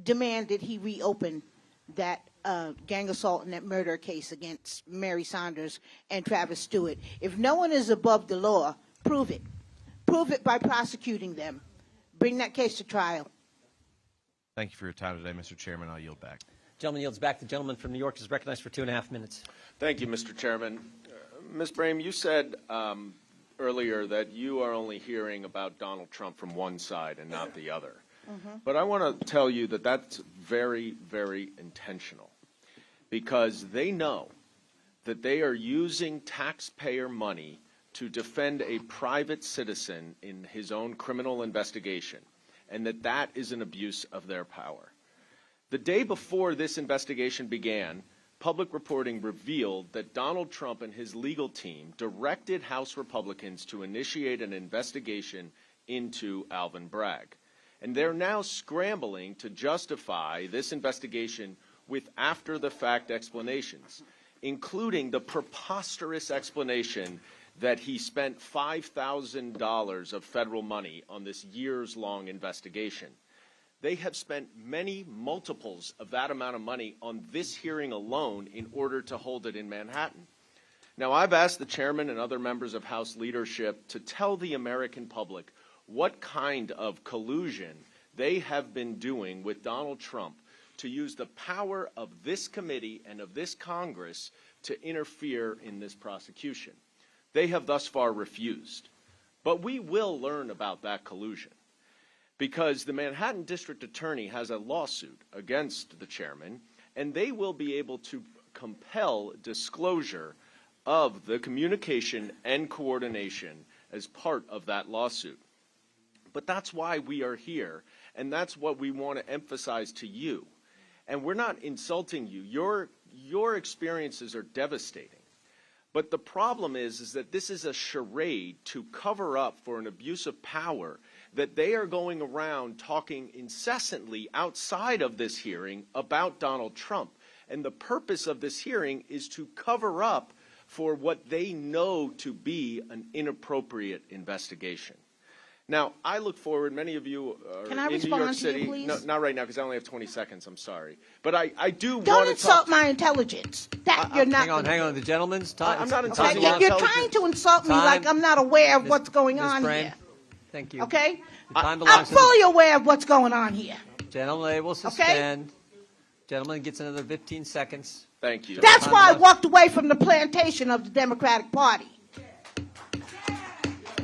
S12: demand that he reopen that gang assault and that murder case against Mary Saunders and Travis Stewart. If no one is above the law, prove it. Prove it by prosecuting them. Bring that case to trial.
S3: Thank you for your time today, Mr. Chairman. I'll yield back.
S2: Gentleman yields back. The gentleman from New York is recognized for 2.5 minutes.
S5: Thank you, Mr. Chairman. Ms. Brame, you said earlier that you are only hearing about Donald Trump from one side and not the other. But I want to tell you that that's very, very intentional, because they know that they are using taxpayer money to defend a private citizen in his own criminal investigation, and that that is an abuse of their power. The day before this investigation began, public reporting revealed that Donald Trump and his legal team directed House Republicans to initiate an investigation into Alvin Bragg. And they're now scrambling to justify this investigation with after-the-fact explanations, including the preposterous explanation that he spent $5,000 of federal money on this years-long investigation. They have spent many multiples of that amount of money on this hearing alone in order to hold it in Manhattan. Now, I've asked the chairman and other members of House leadership to tell the American public what kind of collusion they have been doing with Donald Trump to use the power of this committee and of this Congress to interfere in this prosecution. They have thus far refused. But we will learn about that collusion, because the Manhattan District Attorney has a lawsuit against the chairman, and they will be able to compel disclosure of the communication and coordination as part of that lawsuit. But that's why we are here, and that's what we want to emphasize to you. And we're not insulting you. Your experiences are devastating. But the problem is that this is a charade to cover up for an abuse of power, that they are going around talking incessantly outside of this hearing about Donald Trump. And the purpose of this hearing is to cover up for what they know to be an inappropriate investigation. Now, I look forward, many of you are in New York City.
S12: Please?
S5: No, not right now, because I only have 20 seconds. I'm sorry. But I do want to
S12: Don't insult my intelligence. That you're not.
S2: Hang on. The gentleman's time.
S5: I'm not
S12: Okay,
S5: insulting your
S12: you're
S5: intelligence.
S12: trying to insult me
S2: Time.
S12: like I'm not aware of what's going
S2: Ms.
S12: on
S2: Brame,
S12: here.
S2: thank you.
S12: Okay?
S2: The time
S12: I'm
S2: belongs to
S12: fully aware of what's going on here.
S2: Gentleman, they will suspend. Gentleman gets another 15 seconds.
S5: Thank you.
S12: That's why I walked away from the plantation of the Democratic Party.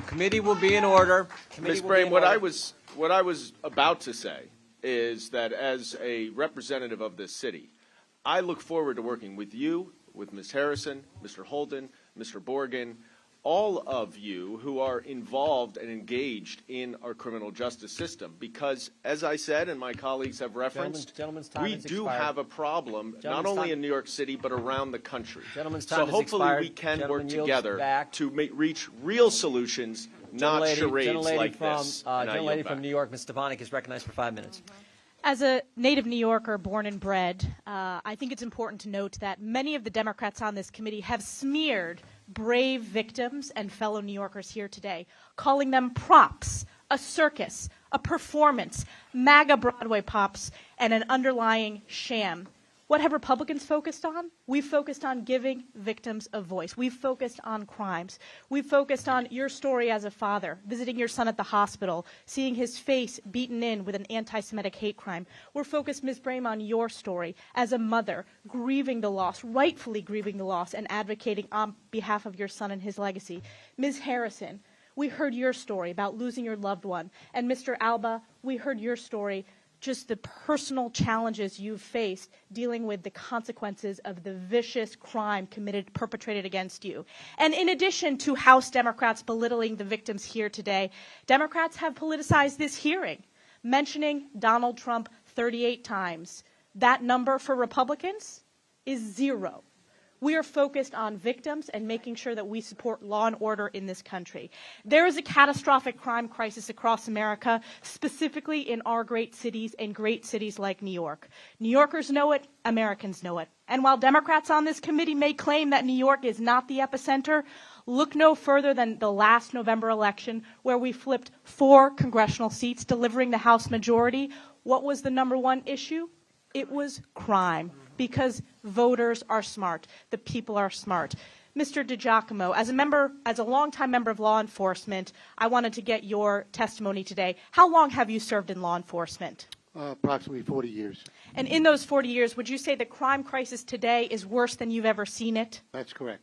S2: Committee will be in order.
S5: Ms. Brame, what I was about to say is that as a representative of this city, I look forward to working with you, with Ms. Harrison, Mr. Holden, Mr. Borgen, all of you who are involved and engaged in our criminal justice system. Because, as I said, and my colleagues have referenced,
S2: Gentleman's time
S5: we
S2: has
S5: do
S2: expired.
S5: have a problem, not
S2: Gentleman's
S5: only
S2: time-
S5: in New York City, but around the country.
S2: Gentleman's time
S5: So
S2: has
S5: hopefully
S2: expired.
S5: we can
S2: Gentleman
S5: work
S2: yields
S5: together
S2: back.
S5: to reach real solutions, not charades like this. And I
S2: Gentlelady
S5: yield
S2: from
S5: back.
S2: New York, Ms. Stefanik, is recognized for 5 minutes.
S22: As a native New Yorker, born and bred, I think it's important to note that many of the Democrats on this committee have smeared brave victims and fellow New Yorkers here today, calling them props, a circus, a performance, MAGA Broadway pops, and an underlying sham. What have Republicans focused on? We've focused on giving victims a voice. We've focused on crimes. We've focused on your story as a father, visiting your son at the hospital, seeing his face beaten in with an anti-Semitic hate crime. We're focused, Ms. Brame, on your story as a mother, grieving the loss, rightfully grieving the loss, and advocating on behalf of your son and his legacy. Ms. Harrison, we heard your story about losing your loved one. And Mr. Alba, we heard your story, just the personal challenges you've faced dealing with the consequences of the vicious crime perpetrated against you. And in addition to House Democrats belittling the victims here today, Democrats have politicized this hearing, mentioning Donald Trump 38 times. That number for Republicans is 0. We are focused on victims and making sure that we support law and order in this country. There is a catastrophic crime crisis across America, specifically in our great cities and great cities like New York. New Yorkers know it, Americans know it. And while Democrats on this committee may claim that New York is not the epicenter, look no further than the last November election, where we flipped 4 congressional seats, delivering the House majority. What was the #1 issue? It was crime, because voters are smart. The people are smart. Mr. DiGiacomo, as a longtime member of law enforcement, I wanted to get your testimony today. How long have you served in law enforcement?
S10: Approximately 40 years.
S22: And in those 40 years, would you say the crime crisis today is worse than you've ever seen it?
S10: That's correct.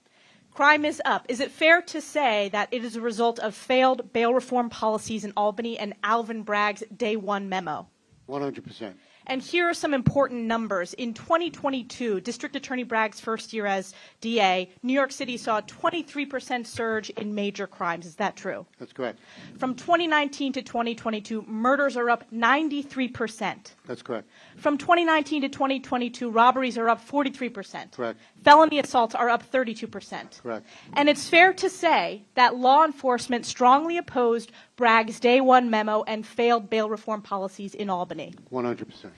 S22: Crime is up. Is it fair to say that it is a result of failed bail reform policies in Albany and Alvin Bragg's Day One memo?
S10: 100%.
S22: And here are some important numbers. In 2022, District Attorney Bragg's first year as DA, New York City saw a 23% surge in major crimes. Is that true?
S10: That's correct.
S22: From 2019 to 2022, murders are up 93%.
S10: That's correct.
S22: From 2019 to 2022, robberies are up 43%.
S10: Correct.
S22: Felony assaults are up 32%.
S10: Correct.
S22: And it's fair to say that law enforcement strongly opposed Bragg's Day One memo and failed bail reform policies in Albany.
S10: 100%.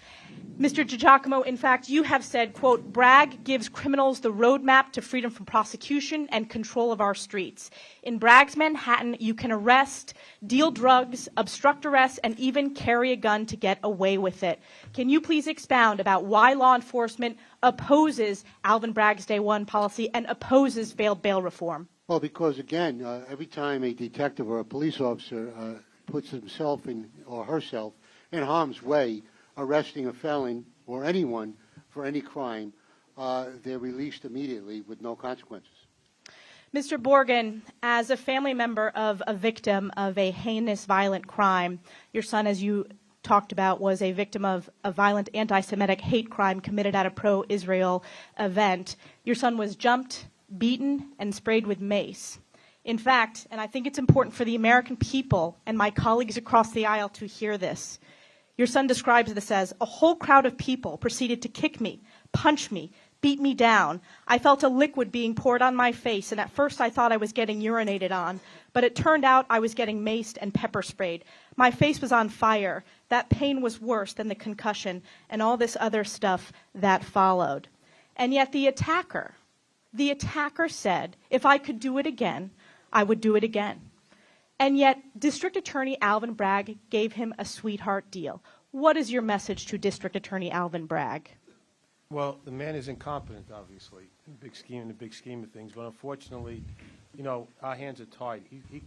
S22: Mr. DiGiacomo, in fact, you have said, quote, Bragg gives criminals the roadmap to freedom from prosecution and control of our streets. In Bragg's Manhattan, you can arrest, deal drugs, obstruct arrest, and even carry a gun to get away with it. Can you please expound about why law enforcement opposes Alvin Bragg's Day One policy and opposes failed bail reform?
S10: Well, because, again, every time a detective or a police officer puts himself or herself in harm's way, arresting a felon or anyone for any crime, they're released immediately with no consequences.
S22: Mr. Borgen, as a family member of a victim of a heinous violent crime, your son, as you talked about, was a victim of a violent anti-Semitic hate crime committed at a pro-Israel event. Your son was jumped, beaten, and sprayed with mace. In fact, and I think it's important for the American people and my colleagues across the aisle to hear this, your son describes this as, a whole crowd of people proceeded to kick me, punch me, beat me down. I felt a liquid being poured on my face, and at first I thought I was getting urinated on, but it turned out I was getting maced and pepper sprayed. My face was on fire. That pain was worse than the concussion and all this other stuff that followed. And yet the attacker said, if I could do it again, I would do it again. And yet, District Attorney Alvin Bragg gave him a sweetheart deal. What is your message to District Attorney Alvin Bragg?
S4: Well, the man is incompetent, obviously, in the big scheme of things. But unfortunately, our hands are tied.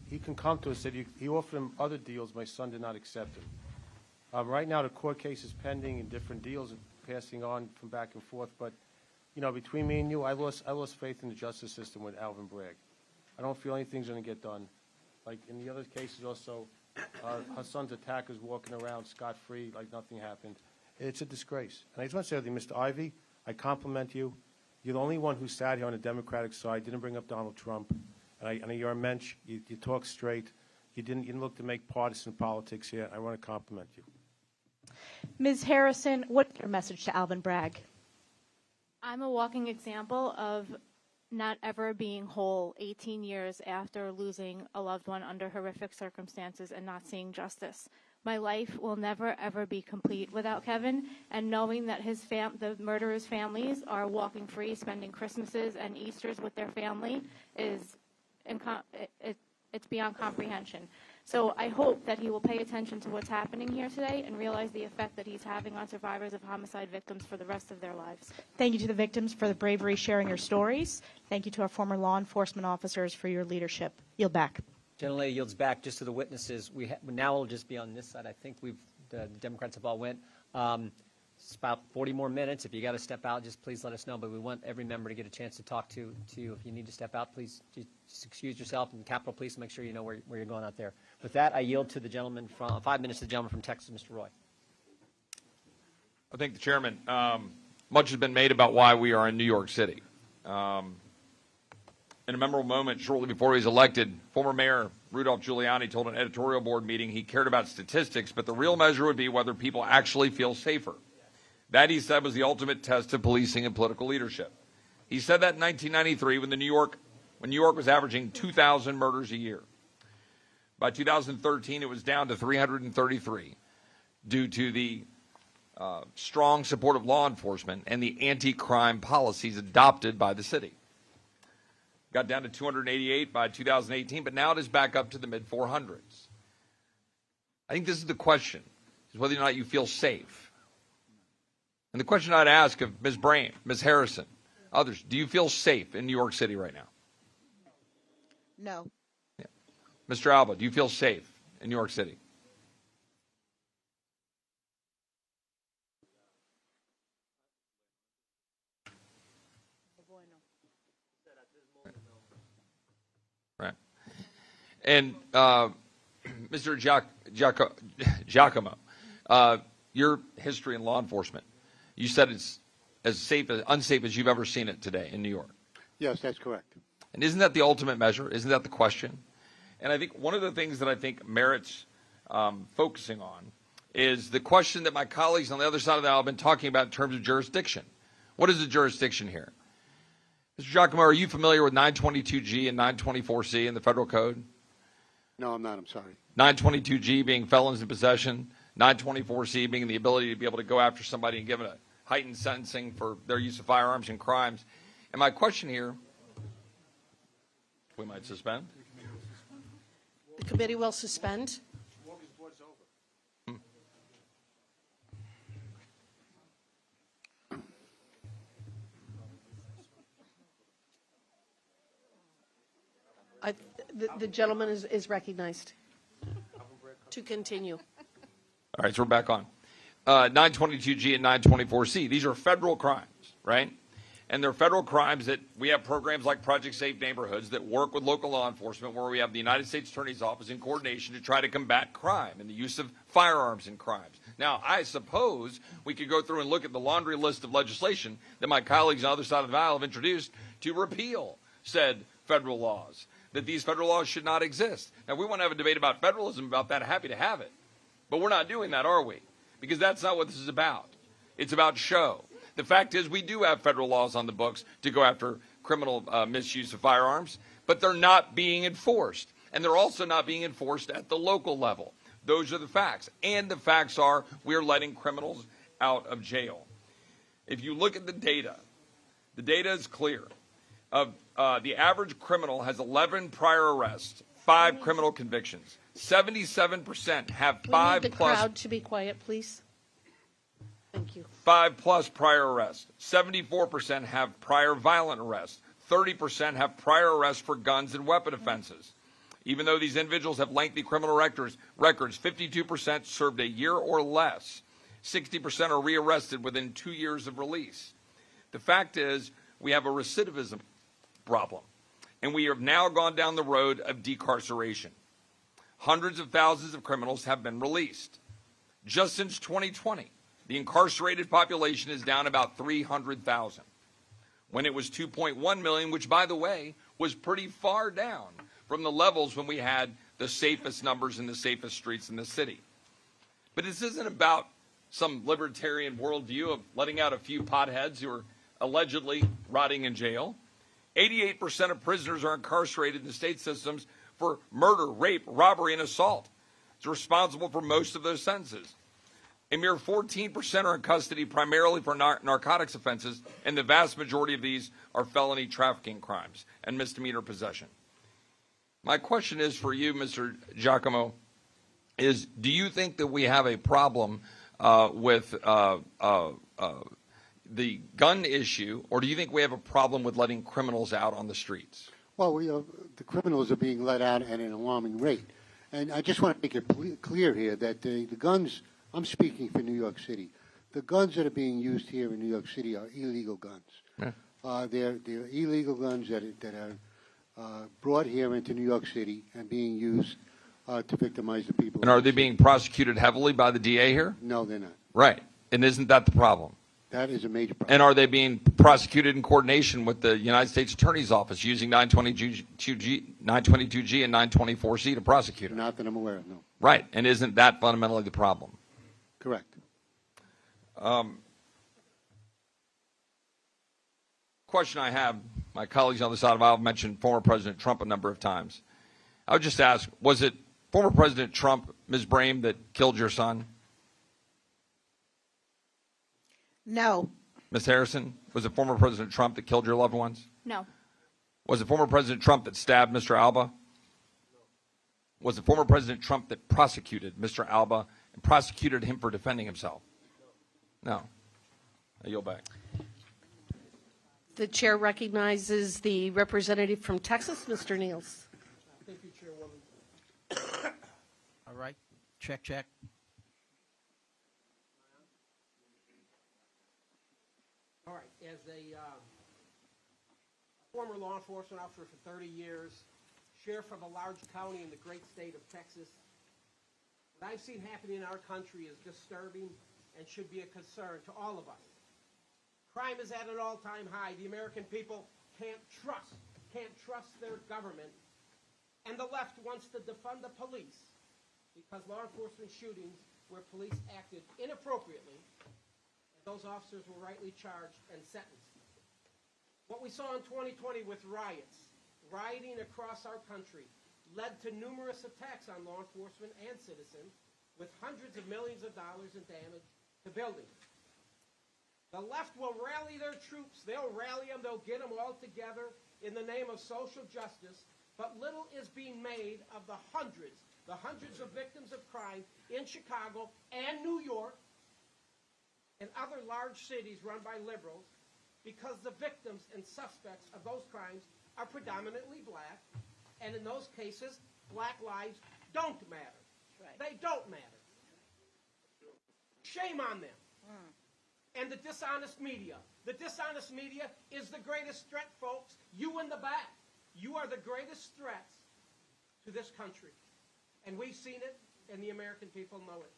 S4: He can come to us. He offered him other deals. My son did not accept them. Right now, the court case is pending, and different deals are passing on from back and forth. But between me and you, I lost faith in the justice system with Alvin Bragg. I don't feel anything's going to get done. Like in the other cases also, her son's attackers walking around scot-free like nothing happened. It's a disgrace. And I just want to say something, Mr. Ivey, I compliment you. You're the only one who sat here on the Democratic side, didn't bring up Donald Trump. And you're a mensch. You talk straight. You didn't look to make partisan politics here. I want to compliment you.
S22: Ms. Harrison, what's your message to Alvin Bragg?
S11: I'm a walking example of not ever being whole 18 years after losing a loved one under horrific circumstances and not seeing justice. My life will never, ever be complete without Kevin, and knowing that the murderers' families are walking free, spending Christmases and Easters with their family is it's beyond comprehension. So I hope that he will pay attention to what's happening here today and realize the effect that he's having on survivors of homicide victims for the rest of their lives.
S22: Thank you to the victims for the bravery sharing your stories. Thank you to our former law enforcement officers for your leadership. Yield back.
S2: Gentlelady yields back just to the witnesses. Now we'll just be on this side. I think the Democrats have all went. It's about 40 more minutes. If you got to step out, just please let us know. But we want every member to get a chance to talk to you. If you need to step out, please just excuse yourself. And Capitol Police, make sure you know where you're going out there. With that, I yield to the gentleman from 5 minutes to the gentleman from Texas, Mr. Roy.
S1: I thank the chairman. Much has been made about why we are in New York City. In a memorable moment shortly before he was elected, former Mayor Rudolph Giuliani told an editorial board meeting he cared about statistics, but the real measure would be whether people actually feel safer. That, he said, was the ultimate test of policing and political leadership. He said that in 1993 when New York was averaging 2,000 murders a year. By 2013, it was down to 333 due to the strong support of law enforcement and the anti-crime policies adopted by the city. Got down to 288 by 2018, but now it is back up to the mid-400s. I think this is the question, is whether or not you feel safe.
S7: And the question I'd ask of Ms. Brame, Ms. Harrison, others, do you feel safe in New York City right now?
S12: No.
S7: Mr. Alba, do you feel safe in New York City? Right. And Mr. Giacomo, your history in law enforcement, you said it's as safe, as unsafe as you've ever seen it today in New York.
S10: Yes, that's correct.
S7: And isn't that the ultimate measure? Isn't that the question? And I think one of the things that I think merits focusing on is the question that my colleagues on the other side of the aisle have been talking about in terms of jurisdiction. What is the jurisdiction here? Mr. Giacomo, are you familiar with 922G and 924C in the federal code?
S10: No, I'm not. I'm sorry.
S7: 922G being felons in possession, 924C being the ability to be able to go after somebody and give it a heightened sentencing for their use of firearms and crimes. And my question here, we might suspend.
S9: The committee will suspend. The gentleman is recognized to continue.
S7: All right, so we're back on. 922G and 924C, these are federal crimes, right? And they're federal crimes that we have programs like Project Safe Neighborhoods that work with local law enforcement, where we have the United States Attorney's Office in coordination to try to combat crime and the use of firearms in crimes. Now, I suppose we could go through and look at the laundry list of legislation that my colleagues on the other side of the aisle have introduced to repeal said federal laws, that these federal laws should not exist. Now, we want to have a debate about federalism about that. Happy to have it. But we're not doing that, are we? Because that's not what this is about. It's about show. The fact is we do have federal laws on the books to go after criminal misuse of firearms, but they're not being enforced. And they're also not being enforced at the local level. Those are the facts. And the facts are we're letting criminals out of jail. If you look at the data is clear. The average criminal has 11 prior arrests, 5 criminal convictions. 77% have 5
S9: We need the
S7: plus.
S9: crowd to be quiet, please. Thank you.
S7: 5+ prior arrests. 74% have prior violent arrests. 30% have prior arrests for guns and weapon offenses. Even though these individuals have lengthy criminal records, 52% served a year or less. 60% are rearrested within 2 years of release. The fact is we have a recidivism problem, and we have now gone down the road of decarceration. Hundreds of thousands of criminals have been released. Just since 2020, the incarcerated population is down about 300,000. When it was 2.1 million, which, by the way, was pretty far down from the levels when we had the safest numbers and the safest streets in the city. But this isn't about some libertarian worldview of letting out a few potheads who are allegedly rotting in jail. 88% of prisoners are incarcerated in the state systems for murder, rape, robbery, and assault. It's responsible for most of those sentences. A mere 14% are in custody primarily for narcotics offenses, and the vast majority of these are felony trafficking crimes and misdemeanor possession. My question is for you, Mr. Giacomo, is do you think that we have a problem with the gun issue, or do you think we have a problem with letting criminals out on the streets?
S10: Well, the criminals are being let out at an alarming rate. And I just want to make it clear here that the guns, I'm speaking for New York City, the guns that are being used here in New York City are illegal guns. Yeah. They're illegal guns that are brought here into New York City and being used to victimize the people.
S7: And are they being prosecuted heavily by the DA here?
S10: No, they're not.
S7: Right. And isn't that the problem?
S10: That is a major problem.
S7: And are they being prosecuted in coordination with the United States Attorney's Office using 922G and 924C to prosecute them?
S10: Not that I'm aware of, no.
S7: Right. And isn't that fundamentally the problem?
S10: Correct.
S7: Question I have, my colleagues on the side of the aisle mentioned former President Trump a number of times. I would just ask, was it former President Trump, Ms. Brame, that killed your son?
S12: No.
S7: Ms. Harrison, was it former President Trump that killed your loved ones?
S11: No.
S7: Was it former President Trump that stabbed Mr. Alba? Was it former President Trump that prosecuted Mr. Alba and prosecuted him for defending himself? No. I yield back.
S9: The chair recognizes the representative from Texas, Mr. Niels.
S13: Thank you, Chairwoman. All right. Check, check. All right. As a former law enforcement officer for 30 years, sheriff of a large county in the great state of Texas, what I've seen happening in our country is disturbing and should be a concern to all of us. Crime is at an all-time high. The American people can't trust their government. And the left wants to defund the police because law enforcement shootings where police acted inappropriately, and those officers were rightly charged and sentenced. What we saw in 2020 with rioting across our country, led to numerous attacks on law enforcement and citizens with hundreds of millions of dollars in damage to buildings. The left will rally their troops. They'll rally them. They'll get them all together in the name of social justice. But little is being made of the hundreds of victims of crime in Chicago and New York and other large cities run by liberals, because the victims and suspects of those crimes are predominantly black. And in those cases, black lives don't matter. Right. They don't matter. Shame on them. And the dishonest media. The dishonest media is the greatest threat, folks. You in the back. You are the greatest threats to this country. And we've seen it, and the American people know it.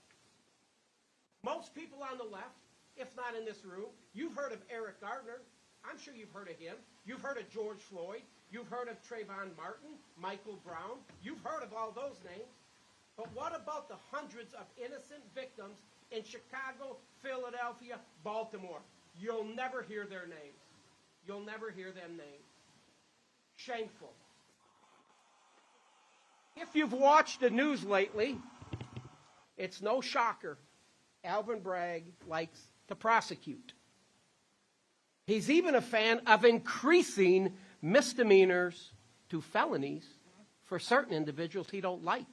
S13: Most people on the left, if not in this room, you've heard of Eric Gardner. I'm sure you've heard of him. You've heard of George Floyd. You've heard of Trayvon Martin, Michael Brown. You've heard of all those names. But what about the hundreds of innocent victims in Chicago, Philadelphia, Baltimore? You'll never hear their names. You'll never hear them named. Shameful. If you've watched the news lately, it's no shocker. Alvin Bragg likes to prosecute. He's even a fan of increasing misdemeanors to felonies for certain individuals he don't like.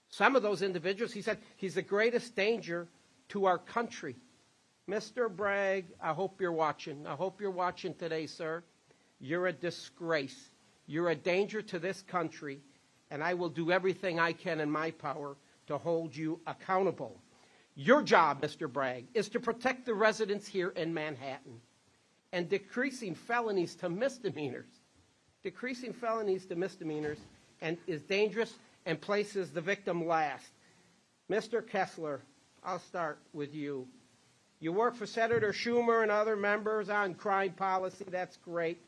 S13: Some of those individuals, he said, he's the greatest danger to our country. Mr. Bragg, I hope you're watching. I hope you're watching today, sir. You're a disgrace. You're a danger to this country, and I will do everything I can in my power to hold you accountable. Your job, Mr. Bragg, is to protect the residents here in Manhattan, and decreasing felonies to misdemeanors. Decreasing felonies to misdemeanors and is dangerous and places the victim last. Mr. Kessler, I'll start with you. You work for Senator Schumer and other members on crime policy. That's great.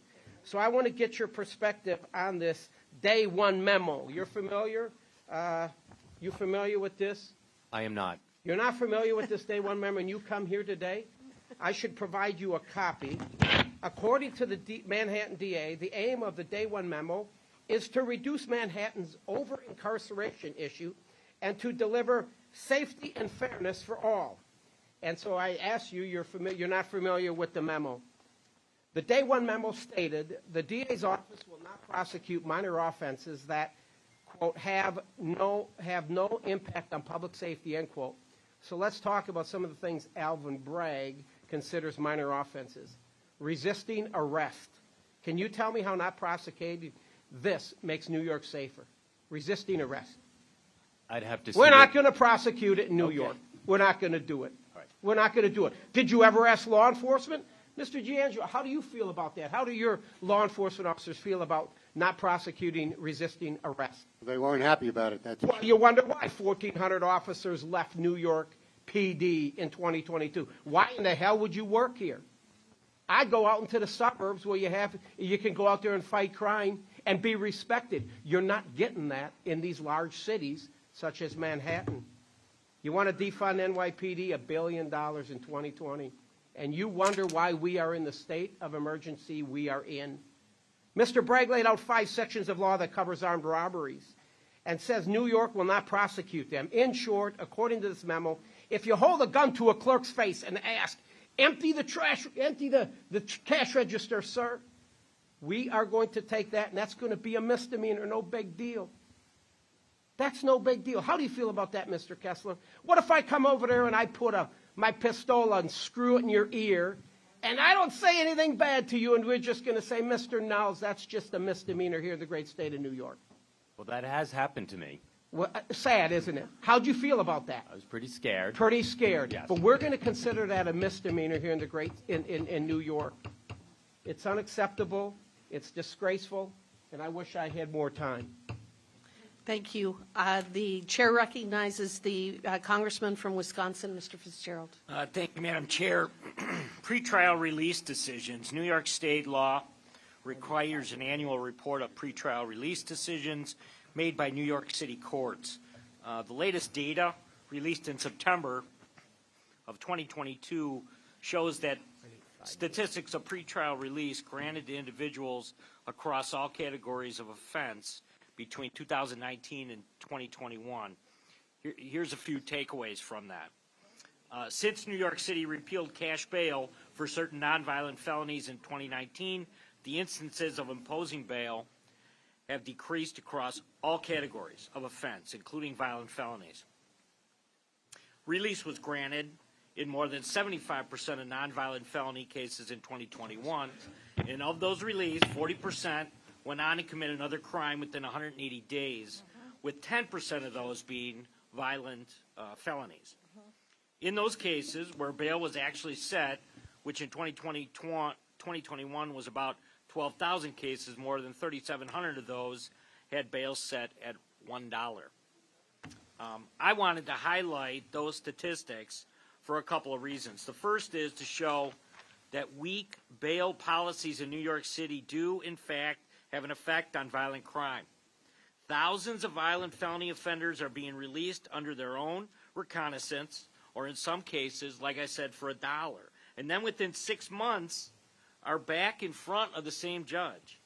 S13: So I want to get your perspective on this Day One memo. You're familiar? You familiar with this?
S14: I am not.
S13: You're not familiar with this Day One memo, and you come here today? I should provide you a copy. According to the Manhattan DA, the aim of the Day One memo is to reduce Manhattan's over-incarceration issue and to deliver safety and fairness for all. And so I ask you, you're not familiar with the memo. The Day One memo stated the DA's office will not prosecute minor offenses that, quote, have no impact on public safety, end quote. So let's talk about some of the things Alvin Bragg considers minor offenses. Resisting arrest. Can you tell me how not prosecuting this makes New York safer? Resisting arrest.
S14: I'd have to.
S13: We're not going to prosecute it in New York. We're not going to do it. Right. We're not going to do it. Did you ever ask law enforcement? Mr. Giangelo, how do you feel about that? How do your law enforcement officers feel about not prosecuting resisting arrest?
S10: They weren't happy about it. That's
S13: well, you wonder why 1,400 officers left New York PD in 2022. Why in the hell would you work here? I'd go out into the suburbs where you can go out there and fight crime and be respected. You're not getting that in these large cities such as Manhattan. You want to defund NYPD $1 billion in 2020, and you wonder why we are in the state of emergency we are in. Mr. Bragg laid out 5 sections of law that covers armed robberies and says New York will not prosecute them. In short, according to this memo, if you hold a gun to a clerk's face and ask, empty the cash register, sir, we are going to take that, and that's going to be a misdemeanor, no big deal. That's no big deal. How do you feel about that, Mr. Kessler? What if I come over there and I put a my pistola and screw it in your ear, and I don't say anything bad to you, and we're just going to say, Mr. Niles, that's just a misdemeanor here in the great state of New York.
S14: Well, that has happened to me.
S13: Well, sad, isn't it? How'd you feel about that?
S14: I was pretty scared.
S13: Pretty scared.
S14: Yes.
S13: But we're going to consider that a misdemeanor here in the in New York. It's unacceptable. It's disgraceful, and I wish I had more time.
S9: Thank you. The chair recognizes the congressman from Wisconsin, Mr. Fitzgerald.
S8: Thank you, Madam Chair. Pretrial release decisions. New York state law requires an annual report of pretrial release decisions made by New York City courts. The latest data, released in September of 2022, shows that statistics of pretrial release granted to individuals across all categories of offense between 2019 and 2021. Here's a few takeaways from that. Since New York City repealed cash bail for certain nonviolent felonies in 2019, the instances of imposing bail have decreased across all categories of offense, including violent felonies. Release was granted in more than 75% of nonviolent felony cases in 2021, and of those released, 40% went on to commit another crime within 180 days, with 10% of those being violent felonies. In those cases where bail was actually set, which in 2021 was about 12,000 cases, more than 3,700 of those had bail set at $1. I wanted to highlight those statistics for a couple of reasons. The first is to show that weak bail policies in New York City do, in fact, have an effect on violent crime. Thousands of violent felony offenders are being released under their own reconnaissance, or in some cases, like I said, for $1. And then within 6 months, are back in front of the same judge.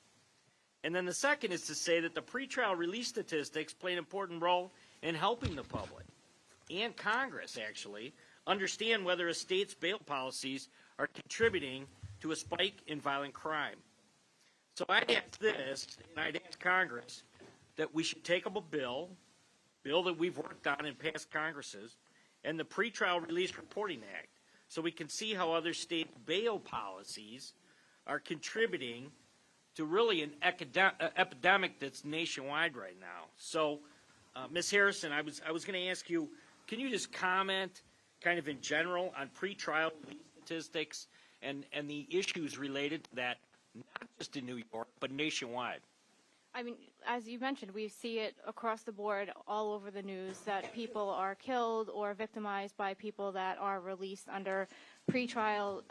S8: And then the second is to say that the pretrial release statistics play an important role in helping the public and Congress, actually, understand whether a state's bail policies are contributing to a spike in violent crime. So I'd ask this, and I'd ask Congress, that we should take up a bill that we've worked on in past Congresses, and the Pretrial Release Reporting Act, so we can see how other state bail policies are contributing to really an epidemic that's nationwide right now. So, Ms. Harrison, I was going to ask you, can you just comment kind of in general on pretrial statistics and the issues related to that, not just in New York, but nationwide?
S11: I mean, as you mentioned, we see it across the board all over the news that people are killed or victimized by people that are released under pretrial,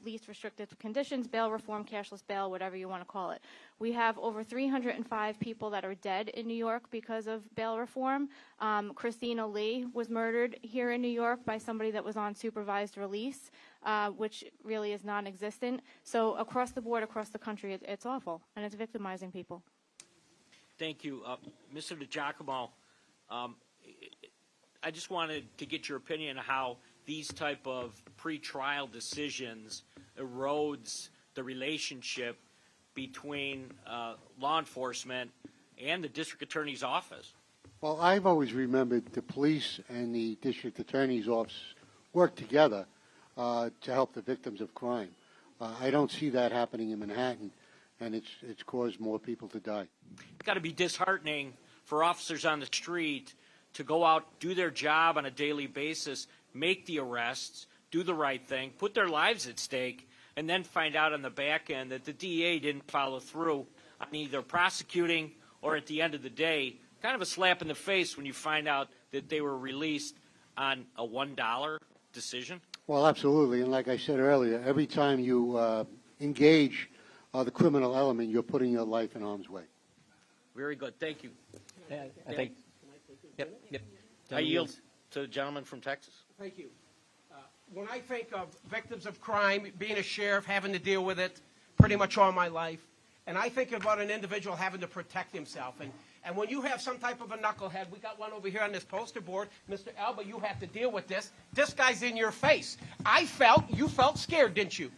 S11: least restrictive conditions, bail reform, cashless bail, whatever you want to call it. We have over 305 people that are dead in New York because of bail reform. Christina Lee was murdered here in New York by somebody that was on supervised release, which really is non-existent. So across the board, across the country, it's awful, and it's victimizing people.
S8: Thank you. Mr. DiGiacomo, I just wanted to get your opinion on how these type of pretrial decisions erodes the relationship between law enforcement and the district attorney's office.
S10: Well, I've always remembered the police and the district attorney's office work together to help the victims of crime. I don't see that happening in Manhattan, and it's caused more people to die.
S8: It's got to be disheartening for officers on the street to go out, do their job on a daily basis, make the arrests, do the right thing, put their lives at stake, and then find out on the back end that the DA didn't follow through on either prosecuting or, at the end of the day, kind of a slap in the face when you find out that they were released on a $1 decision?
S10: Well, absolutely. And like I said earlier, every time you engage the criminal element, you're putting your life in harm's way.
S8: Very good. Thank you.
S2: I think. Yep.
S8: I yield to the gentleman from Texas.
S13: Thank you. When I think of victims of crime, being a sheriff, having to deal with it pretty much all my life, and I think about an individual having to protect himself, and when you have some type of a knucklehead, we got one over here on this poster board, Mr. Alba, you have to deal with this. This guy's in your face. You felt scared, didn't you?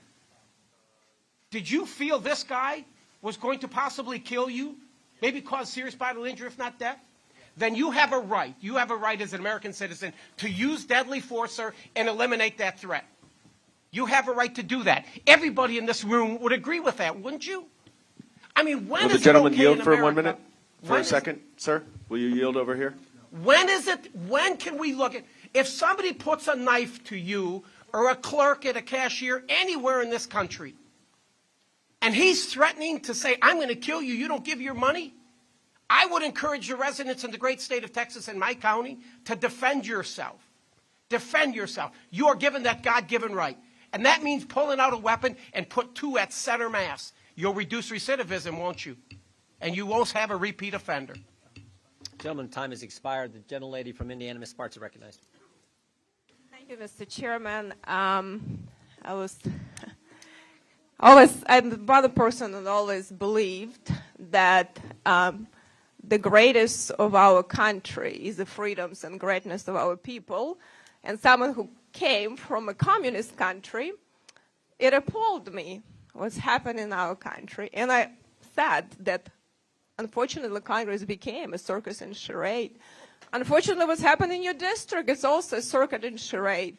S13: Did you feel this guy was going to possibly kill you, maybe cause serious bodily injury, if not death? then you have a right. You have a right as an American citizen to use deadly force, sir, and eliminate that threat. You have a right to do that. Everybody in this room would agree with that, wouldn't you? I mean, when
S5: Will the
S13: is
S5: gentleman
S13: it okay
S5: yield
S13: in
S5: for
S13: America?
S5: 1 minute? For a second, sir? Will you yield over here?
S13: When can we look at, if somebody puts a knife to you or a clerk at a cashier anywhere in this country, and he's threatening to say, I'm going to kill you, you don't give your money, I would encourage the residents in the great state of Texas and my county to defend yourself. Defend yourself. You are given that God-given right. And that means pulling out a weapon and put two at center mass. You'll reduce recidivism, won't you? And you won't have a repeat offender.
S2: Gentleman, time has expired. The gentlelady from Indiana, Ms. Sparks, is recognized.
S15: Thank you, Mr. Chairman. I'm one person who always believed that the greatest of our country is the freedoms and greatness of our people. And someone who came from a communist country, it appalled me what's happening in our country. And I said that, unfortunately, Congress became a circus and charade. Unfortunately, what's happening in your district is also a circuit and charade.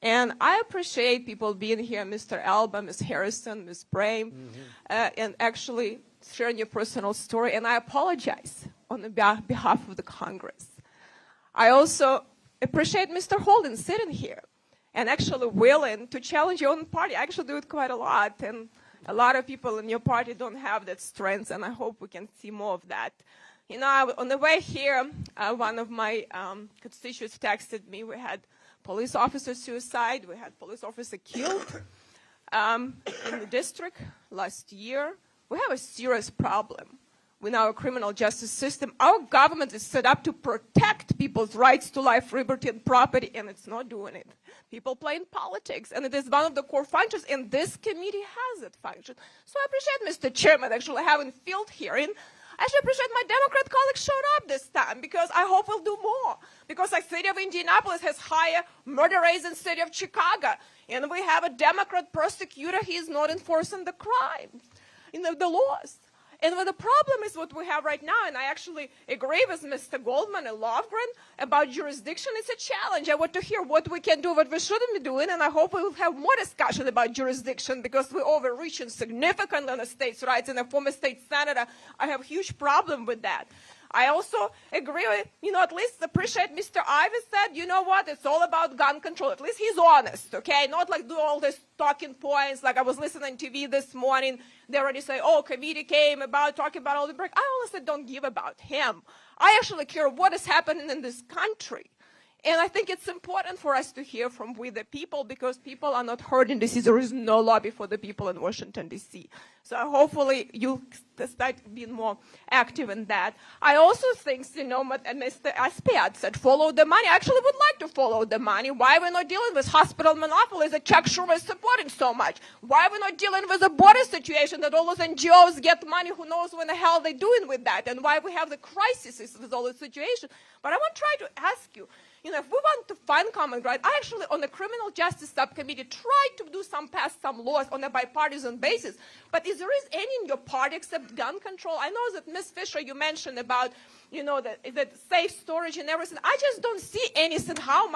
S15: And I appreciate people being here, Mr. Alba, Ms. Harrison, Ms. Brame, and actually sharing your personal story. And I apologize on the behalf of the Congress. I also appreciate Mr. Holden sitting here and actually willing to challenge your own party. I actually do it quite a lot. And a lot of people in your party don't have that strength, and I hope we can see more of that. You know, on the way here, one of my constituents texted me. We had police officer suicide. We had police officer killed in the district last year. We have a serious problem with our criminal justice system. Our government is set up to protect people's rights to life, liberty, and property, and it's not doing it. People play in politics, and it is one of the core functions, and this committee has that function. So I appreciate Mr. Chairman actually having field hearing. I actually appreciate my Democrat colleagues showed up this time, because I hope we'll do more. Because the city of Indianapolis has higher murder rates than the city of Chicago, and we have a Democrat prosecutor. He is not enforcing the crime, the laws. And the problem is what we have right now, and I actually agree with Mr. Goldman and Lofgren about jurisdiction. It's a challenge. I want to hear what we can do, what we shouldn't be doing, and I hope we will have more discussion about jurisdiction, because we're overreaching significantly on the states' rights. And a former state senator, I have a huge problem with that. I also agree with, at least appreciate Mr. Ivey said, you know what, it's all about gun control. At least he's honest, okay? Not like do all these talking points. Like I was listening to TV this morning. They already say, oh, committee came about talking about Alvin Bragg. I honestly don't give about him. I actually care what is happening in this country. And I think it's important for us to hear from we the people, because people are not heard in D.C. There is no lobby for the people in Washington, D.C. So hopefully you'll start being more active in that. I also think, what Mr. Aspiat said, follow the money. I actually would like to follow the money. Why are we not dealing with hospital monopolies that Chuck Schumer is supporting so much? Why are we not dealing with a border situation that all those NGOs get money, who knows what the hell they're doing with that, and why we have the crises with all the situation. But I want to try to ask you, if we want to find common ground, I actually, on the Criminal Justice Subcommittee, tried to pass some laws on a bipartisan basis. But is there any in your party except gun control? I know that, Ms. Fisher, you mentioned about, the safe storage and everything. I just don't see anything how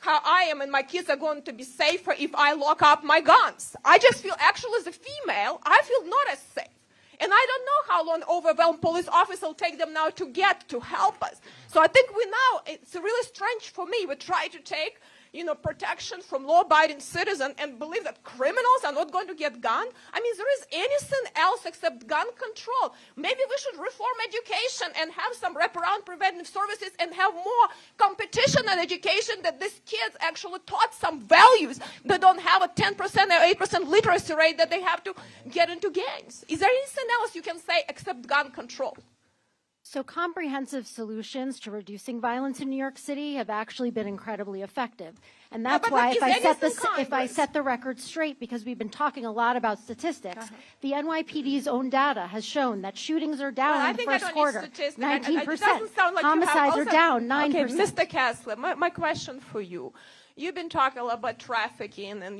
S15: I am and my kids are going to be safer if I lock up my guns. I just feel, actually, as a female, I feel not as safe. And I don't know how long overwhelmed police officers will take them now to help us. So I think it's really strange for me. We try to take, protection from law-abiding citizens and believe that criminals are not going to get guns. I mean, there is anything else except gun control. Maybe we should reform education and have some wraparound preventive services and have more competition in education, that these kids actually taught some values. They don't have a 10% or 8% literacy rate that they have to get into gangs. Is there anything else you can say except gun control?
S16: So comprehensive solutions to reducing violence in New York City have actually been incredibly effective. And that's why if I set the record straight, because we've been talking a lot about statistics, the NYPD's own data has shown that shootings are down in the first quarter, 19%. Homicides are down 9%.
S15: Okay, Mr. Kessler, my question for you. You've been talking a lot about trafficking and,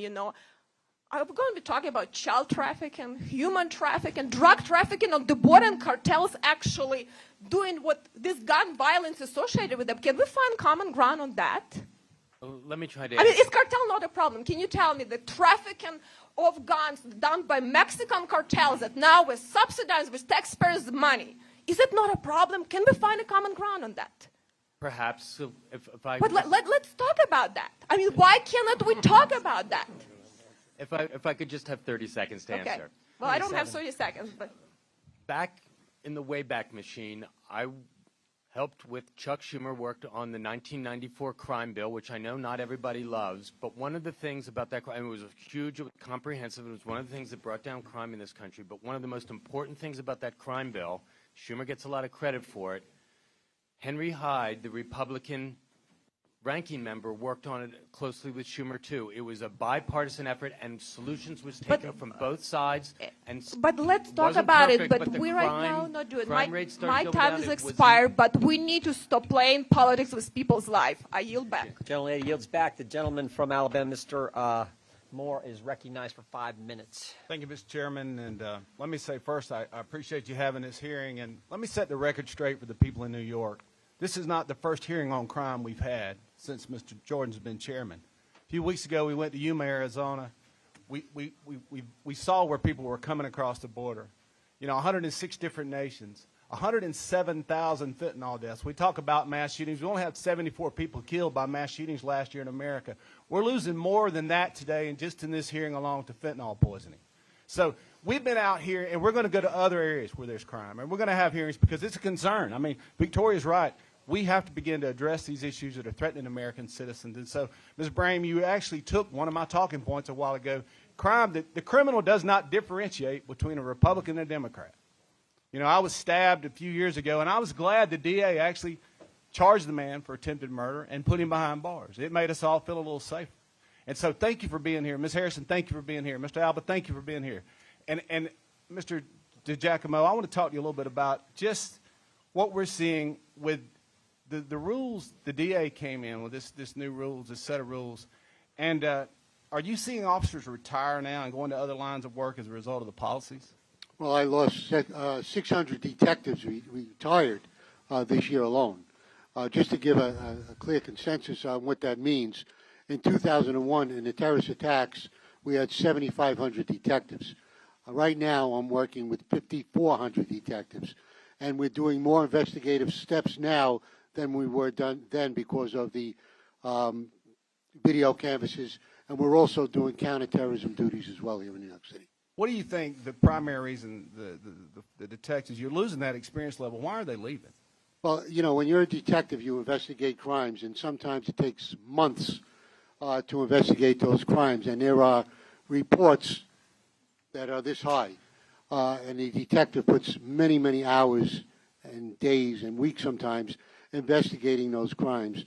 S15: Are we going to be talking about child trafficking, human trafficking, drug trafficking on the border, and cartels actually doing what this gun violence associated with them? Can we find common ground on that?
S14: Let me try to.
S15: I mean, is cartel not a problem? Can you tell me the trafficking of guns done by Mexican cartels that now is subsidized with taxpayers' money? Is it not a problem? Can we find a common ground on that?
S14: Perhaps if I.
S15: But let's talk about that. I mean, why cannot we talk about that?
S14: If I could just have 30 seconds to answer.
S15: Well, I don't have 30 seconds, but.
S14: Back in the Wayback Machine, I helped with Chuck Schumer, worked on the 1994 crime bill, which I know not everybody loves, but one of the things about that crime, it was huge, it was comprehensive, it was one of the things that brought down crime in this country, but one of the most important things about that crime bill, Schumer gets a lot of credit for it, Henry Hyde, the Republican ranking member, worked on it closely with Schumer too. It was a bipartisan effort, and solutions was taken from both sides.
S15: But let's talk about it. But we right now not do it. My time is expired. But we need to stop playing politics with people's life. I yield back.
S2: The gentlelady yields back. The gentleman from Alabama, Mr. Moore, is recognized for 5 minutes.
S6: Thank you, Mr. Chairman. And let me say first, I appreciate you having this hearing. And let me set the record straight for the people in New York. This is not the first hearing on crime we've had since Mr. Jordan's been chairman. A few weeks ago, we went to Yuma, Arizona. We saw where people were coming across the border. You know, 106 different nations, 107,000 fentanyl deaths. We talk about mass shootings. We only had 74 people killed by mass shootings last year in America. We're losing more than that today, and just in this hearing alone, to fentanyl poisoning. So we've been out here, and we're going to go to other areas where there's crime, and we're going to have hearings because it's a concern. I mean, Victoria's right. We have to begin to address these issues that are threatening American citizens. And so, Ms. Brame, you actually took one of my talking points a while ago. Crime, the criminal does not differentiate between a Republican and a Democrat. You know, I was stabbed a few years ago, and I was glad the DA actually charged the man for attempted murder and put him behind bars. It made us all feel a little safer. And so thank you for being here. Ms. Harrison, thank you for being here. Mr. Alba, thank you for being here. And Mr. DiGiacomo, I want to talk to you a little bit about just what we're seeing with the rules. The DA came in with this new rules, this set of rules. And are you seeing officers retire now and go into other lines of work as a result of the policies?
S10: Well, I lost 600 detectives retired this year alone. Just to give a clear consensus on what that means, in 2001, in the terrorist attacks, we had 7,500 detectives. Right now, I'm working with 5,400 detectives. And we're doing more investigative steps now than we were done then because of the video canvases, and we're also doing counterterrorism duties as well here in New York City.
S6: What do you think the primary reason the detectives, you're losing that experience level, why are they leaving?
S10: Well, you know, when you're a detective, you investigate crimes, and sometimes it takes months to investigate those crimes, and there are reports that are this high, and the detective puts many, many hours and days and weeks sometimes investigating those crimes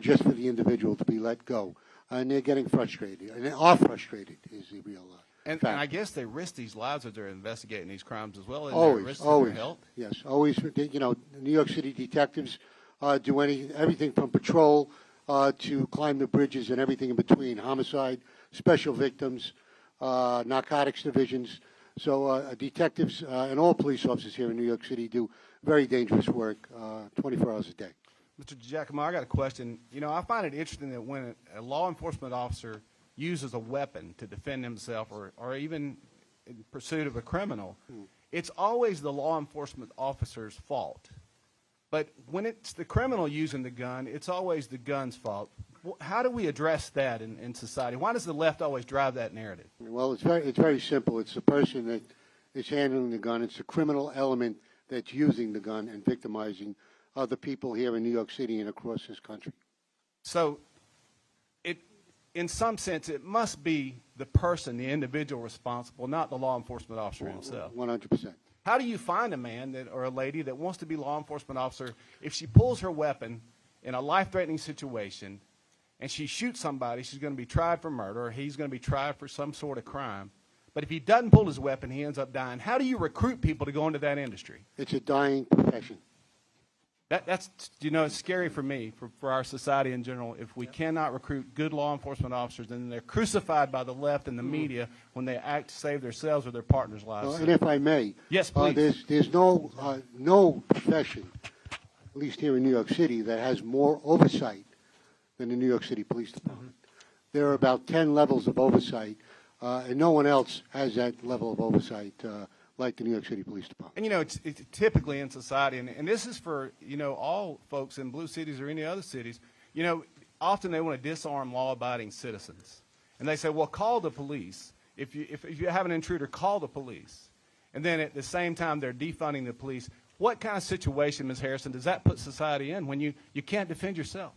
S10: just for the individual to be let go. And they're getting frustrated, and they are frustrated is the real
S6: and I guess they risk these lives as they're investigating these crimes as well.
S10: Always. Yes, always. You know, New York City detectives do everything from patrol to climb the bridges and everything in between, homicide, special victims, narcotics divisions. So detectives and all police officers here in New York City do very dangerous work 24 hours a day.
S6: Mr. DiGiacomo, I got a question. You know, I find it interesting that when a law enforcement officer uses a weapon to defend himself or even in pursuit of a criminal, it's always the law enforcement officer's fault. But when it's the criminal using the gun, it's always the gun's fault. How do we address that in society? Why does the left always drive that narrative?
S10: Well, it's very simple. It's the person that is handling the gun. It's the criminal element that's using the gun and victimizing other people here in New York City and across this country.
S6: So, in some sense, it must be the person, the individual responsible, not the law enforcement officer himself.
S10: 100%.
S6: How do you find a man or a lady that wants to be law enforcement officer if she pulls her weapon in a life-threatening situation and she shoots somebody? She's going to be tried for murder, or he's going to be tried for some sort of crime. But if he doesn't pull his weapon, he ends up dying. How do you recruit people to go into that industry?
S10: It's a dying profession.
S6: That's, you know, it's scary for me, for our society in general, if we cannot recruit good law enforcement officers and they're crucified by the left and the media when they act to save themselves or their partners' lives.
S10: And if I may,
S6: yes, please.
S10: There's no profession, at least here in New York City, that has more oversight than the New York City Police Department. There are about 10 levels of oversight, and no one else has that level of oversight like the New York City Police Department.
S6: And, you know, it's typically in society, and this is for, you know, all folks in blue cities or any other cities, you know, often they want to disarm law-abiding citizens. And they say, well, call the police. If you have an intruder, call the police. And then at the same time, they're defunding the police. What kind of situation, Ms. Harrison, does that put society in when you can't defend yourself?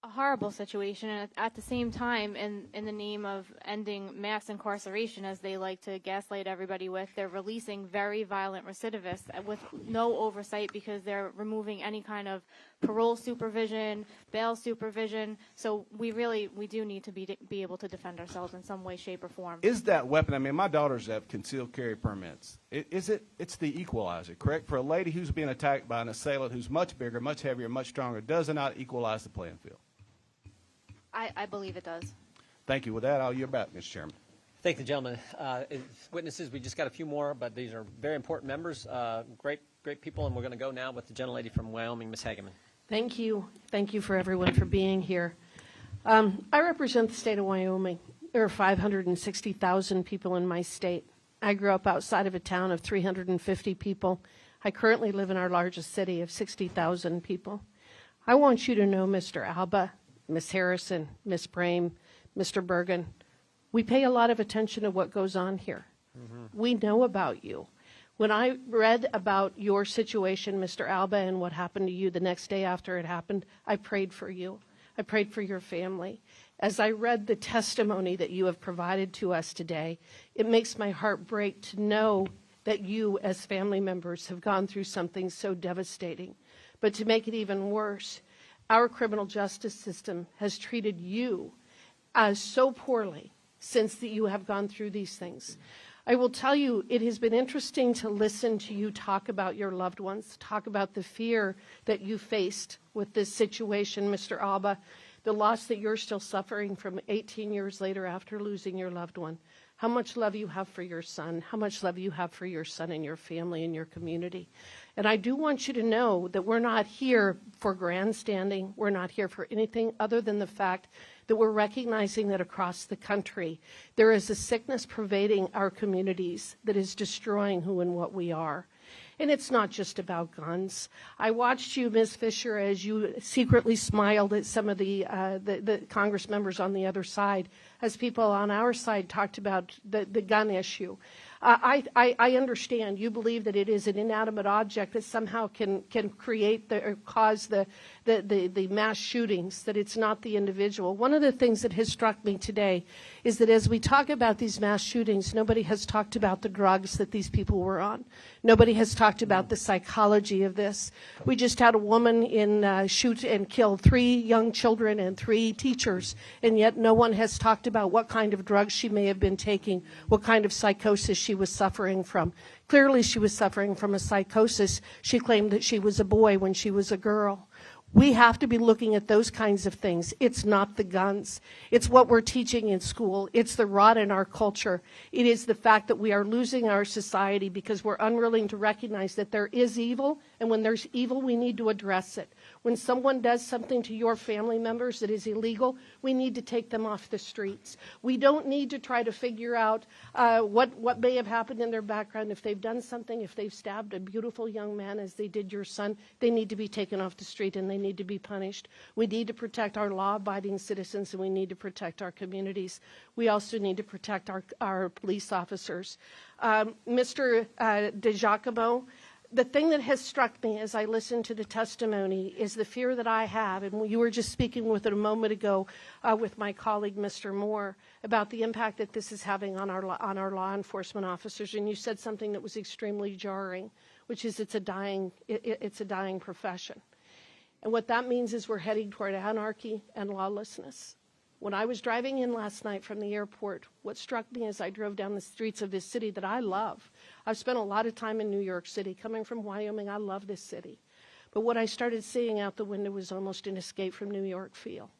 S11: A horrible situation, and at the same time, in the name of ending mass incarceration, as they like to gaslight everybody with, they're releasing very violent recidivists with no oversight because they're removing any kind of parole supervision, bail supervision. So we do need to be able to defend ourselves in some way, shape, or form.
S6: Is that weapon? I mean, my daughters have concealed carry permits. It's the equalizer, correct? For a lady who's being attacked by an assailant who's much bigger, much heavier, much stronger, does it not equalize the playing field?
S11: I believe it does.
S6: Thank you. With that, I'll yield back, Mr. Chairman.
S2: Thank the gentleman. Witnesses, we just got a few more, but these are very important members, great people, and we're going to go now with the gentlelady from Wyoming, Ms. Hageman.
S9: Thank you. Thank you for everyone for being here. I represent the state of Wyoming. There are 560,000 people in my state. I grew up outside of a town of 350 people. I currently live in our largest city of 60,000 people. I want you to know, Mr. Alba, Ms. Harrison, Ms. Brame, Mr. Bergen, we pay a lot of attention to what goes on here. We know about you. When I read about your situation, Mr. Alba, and what happened to you the next day after it happened, I prayed for you. I prayed for your family. As I read the testimony that you have provided to us today, it makes my heart break to know that you, as family members, have gone through something so devastating. But to make it even worse, our criminal justice system has treated you so poorly since you have gone through these things. I will tell you, it has been interesting to listen to you talk about your loved ones, talk about the fear that you faced with this situation, Mr. Alba, the loss that you're still suffering from 18 years later after losing your loved one, how much love you have for your son, how much love you have for your son and your family and your community. And I do want you to know that we're not here for grandstanding. We're not here for anything other than the fact that we're recognizing that across the country, there is a sickness pervading our communities that is destroying who and what we are. And it's not just about guns. I watched you, Ms. Fisher, as you secretly smiled at some of the Congress members on the other side, as people on our side talked about the gun issue. I understand you believe that it is an inanimate object that somehow can create or cause the mass shootings, that it's not the individual. One of the things that has struck me today is that as we talk about these mass shootings, nobody has talked about the drugs that these people were on. Nobody has talked about the psychology of this. We just had a woman shoot and kill 3 young children and 3 teachers, and yet no one has talked about what kind of drugs she may have been taking, what kind of psychosis she was suffering from. Clearly she was suffering from a psychosis. She claimed that she was a boy when she was a girl. We have to be looking at those kinds of things. It's not the guns. It's what we're teaching in school. It's the rot in our culture. It is the fact that we are losing our society because we're unwilling to recognize that there is evil, and when there's evil, we need to address it. When someone does something to your family members that is illegal, we need to take them off the streets. We don't need to try to figure out what may have happened in their background. If they've done something, if they've stabbed a beautiful young man as they did your son, they need to be taken off the street and they need to be punished. We need to protect our law-abiding citizens, and we need to protect our communities. We also need to protect our police officers. Mr. DiGiacomo, the thing that has struck me as I listened to the testimony is the fear that I have, and you were just speaking with it a moment ago with my colleague, Mr. Moore, about the impact that this is having on our law enforcement officers. And you said something that was extremely jarring, which is it's a dying profession. And what that means is we're heading toward anarchy and lawlessness. When I was driving in last night from the airport, what struck me as I drove down the streets of this city that I love, I've spent a lot of time in New York City. Coming from Wyoming, I love this city. But what I started seeing out the window was almost an escape from New York feel.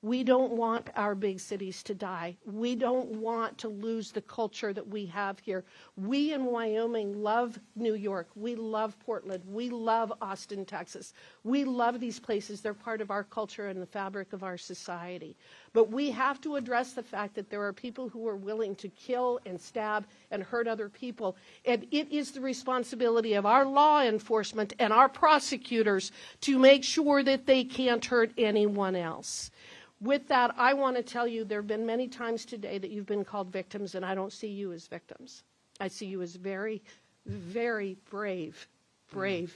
S9: We don't want our big cities to die. We don't want to lose the culture that we have here. We in Wyoming love New York. We love Portland. We love Austin, Texas. We love these places. They're part of our culture and the fabric of our society. But we have to address the fact that there are people who are willing to kill and stab and hurt other people. And it is the responsibility of our law enforcement and our prosecutors to make sure that they can't hurt anyone else. With that, I want to tell you there have been many times today that you've been called victims, and I don't see you as victims. I see you as very, very brave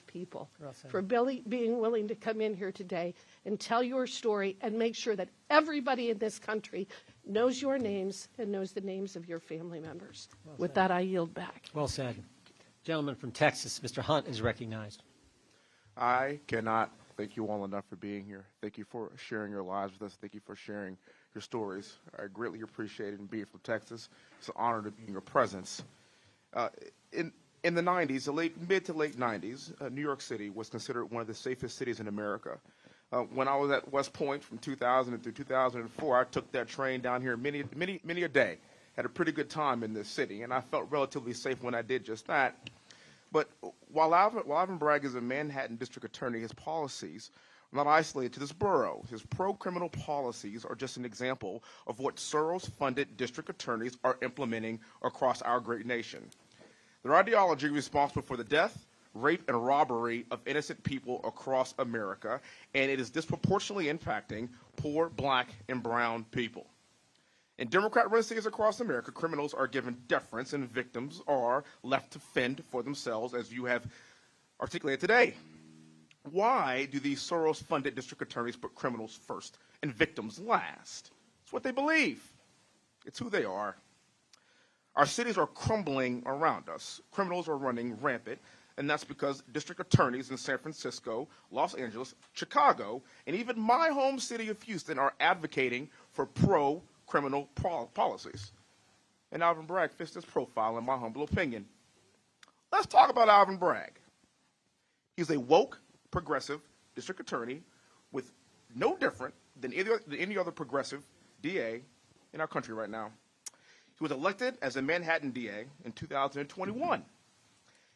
S9: people for being willing to come in here today and tell your story and make sure that everybody in this country knows your names and knows the names of your family members. With that, I yield back.
S2: Well said. Gentleman from Texas, Mr. Hunt, is recognized.
S18: I cannot thank you all enough for being here. Thank you for sharing your lives with us. Thank you for sharing your stories. I greatly appreciate it, and being from Texas, it's an honor to be in your presence. In the 90s, mid to late 90s, New York City was considered one of the safest cities in America. When I was at West Point from 2000 through 2004, I took that train down here many a day. Had a pretty good time in this city, and I felt relatively safe when I did just that. But while Alvin Bragg is a Manhattan district attorney, his policies are not isolated to this borough. His pro-criminal policies are just an example of what Soros-funded district attorneys are implementing across our great nation. Their ideology is responsible for the death, rape, and robbery of innocent people across America, and it is disproportionately impacting poor black and brown people. In Democrat-run cities across America, criminals are given deference and victims are left to fend for themselves, as you have articulated today. Why do these Soros-funded district attorneys put criminals first and victims last? It's what they believe. It's who they are. Our cities are crumbling around us. Criminals are running rampant, and that's because district attorneys in San Francisco, Los Angeles, Chicago, and even my home city of Houston are advocating for pro-criminal policies. And Alvin Bragg fits this profile, in my humble opinion. Let's talk about Alvin Bragg. He's a woke, progressive district attorney with no different than any other progressive DA in our country right now. He was elected as a Manhattan DA in 2021.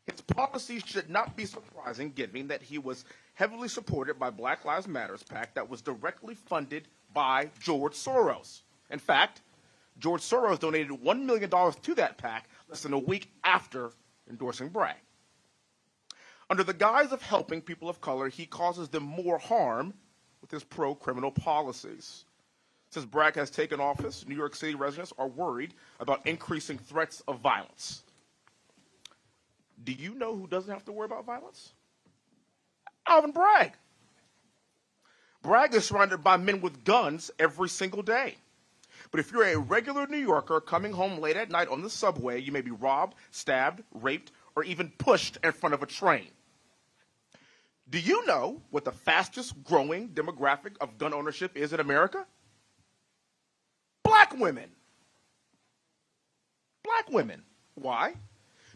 S18: His policies should not be surprising, given that he was heavily supported by Black Lives Matter PAC that was directly funded by George Soros. In fact, George Soros donated $1 million to that PAC less than a week after endorsing Bragg. Under the guise of helping people of color, he causes them more harm with his pro-criminal policies. Since Bragg has taken office, New York City residents are worried about increasing threats of violence. Do you know who doesn't have to worry about violence? Alvin Bragg. Bragg is surrounded by men with guns every single day. But if you're a regular New Yorker coming home late at night on the subway, you may be robbed, stabbed, raped, or even pushed in front of a train. Do you know what the fastest growing demographic of gun ownership is in America? Black women. Black women. Why?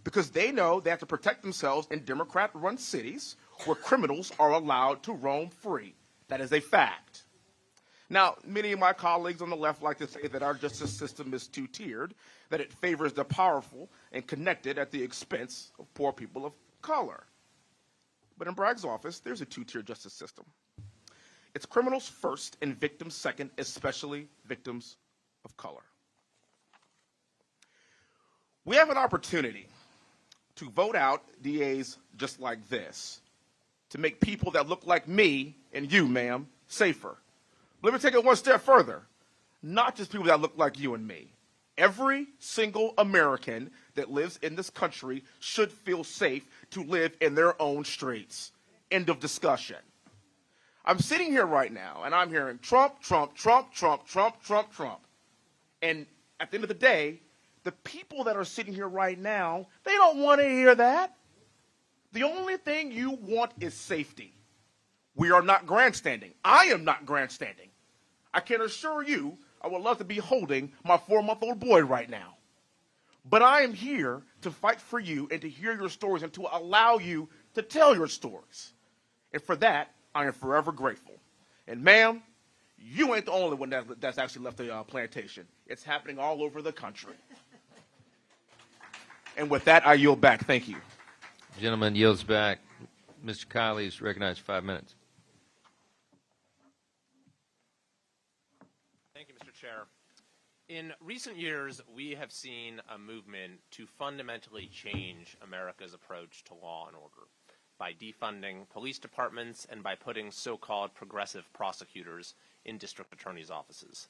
S18: Because they know they have to protect themselves in Democrat-run cities where criminals are allowed to roam free. That is a fact. Now, many of my colleagues on the left like to say that our justice system is two-tiered, that it favors the powerful and connected at the expense of poor people of color. But in Bragg's office, there's a two-tier justice system. It's criminals first and victims second, especially victims of color. We have an opportunity to vote out DAs just like this, to make people that look like me and you, ma'am, safer. Let me take it one step further. Not just people that look like you and me. Every single American that lives in this country should feel safe to live in their own streets. End of discussion. I'm sitting here right now, and I'm hearing Trump, Trump, Trump, Trump, Trump, Trump, Trump. And at the end of the day, the people that are sitting here right now, they don't want to hear that. The only thing you want is safety. We are not grandstanding. I am not grandstanding. I can assure you, I would love to be holding my 4-month-old boy right now. But I am here to fight for you and to hear your stories and to allow you to tell your stories. And for that, I am forever grateful. And ma'am, you ain't the only one that's actually left the plantation. It's happening all over the country. And with that, I yield back. Thank you.
S1: Gentleman yields back. Mr. Kiley is recognized for 5 minutes.
S17: Thank you, Mr. Chair. In recent years, we have seen a movement to fundamentally change America's approach to law and order by defunding police departments and by putting so-called progressive prosecutors in district attorneys' offices.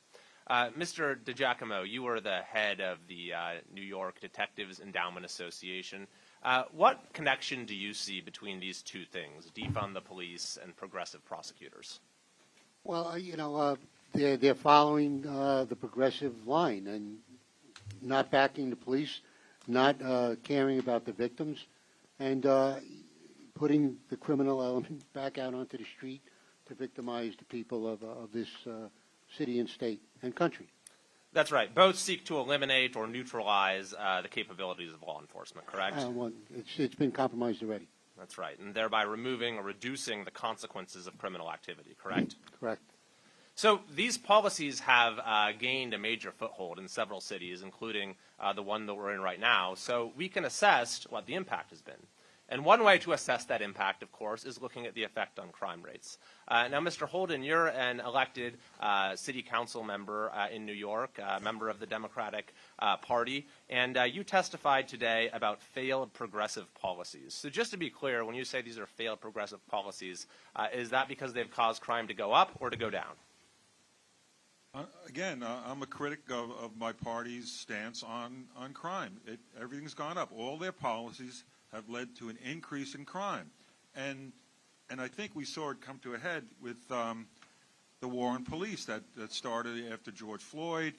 S17: Mr. DiGiacomo, you were the head of the New York Detectives Endowment Association. What connection do you see between these two things, defund the police and progressive prosecutors?
S10: Well, they're following the progressive line and not backing the police, not caring about the victims, and putting the criminal element back out onto the street to victimize the people of this city and state and country.
S17: That's right. Both seek to eliminate or neutralize the capabilities of law enforcement, correct?
S10: It's been compromised already.
S17: That's right, and thereby removing or reducing the consequences of criminal activity, correct?
S10: Correct.
S17: So these policies have gained a major foothold in several cities, including the one that we're in right now, so we can assess what the impact has been. And one way to assess that impact, of course, is looking at the effect on crime rates. Now, Mr. Holden, you're an elected city council member in New York, member of the Democratic Party, and you testified today about failed progressive policies. So just to be clear, when you say these are failed progressive policies, is that because they've caused crime to go up or to go down?
S19: Again, I'm a critic of my party's stance on crime. Everything's gone up. All their policies have led to an increase in crime. And I think we saw it come to a head with the war on police that started after George Floyd,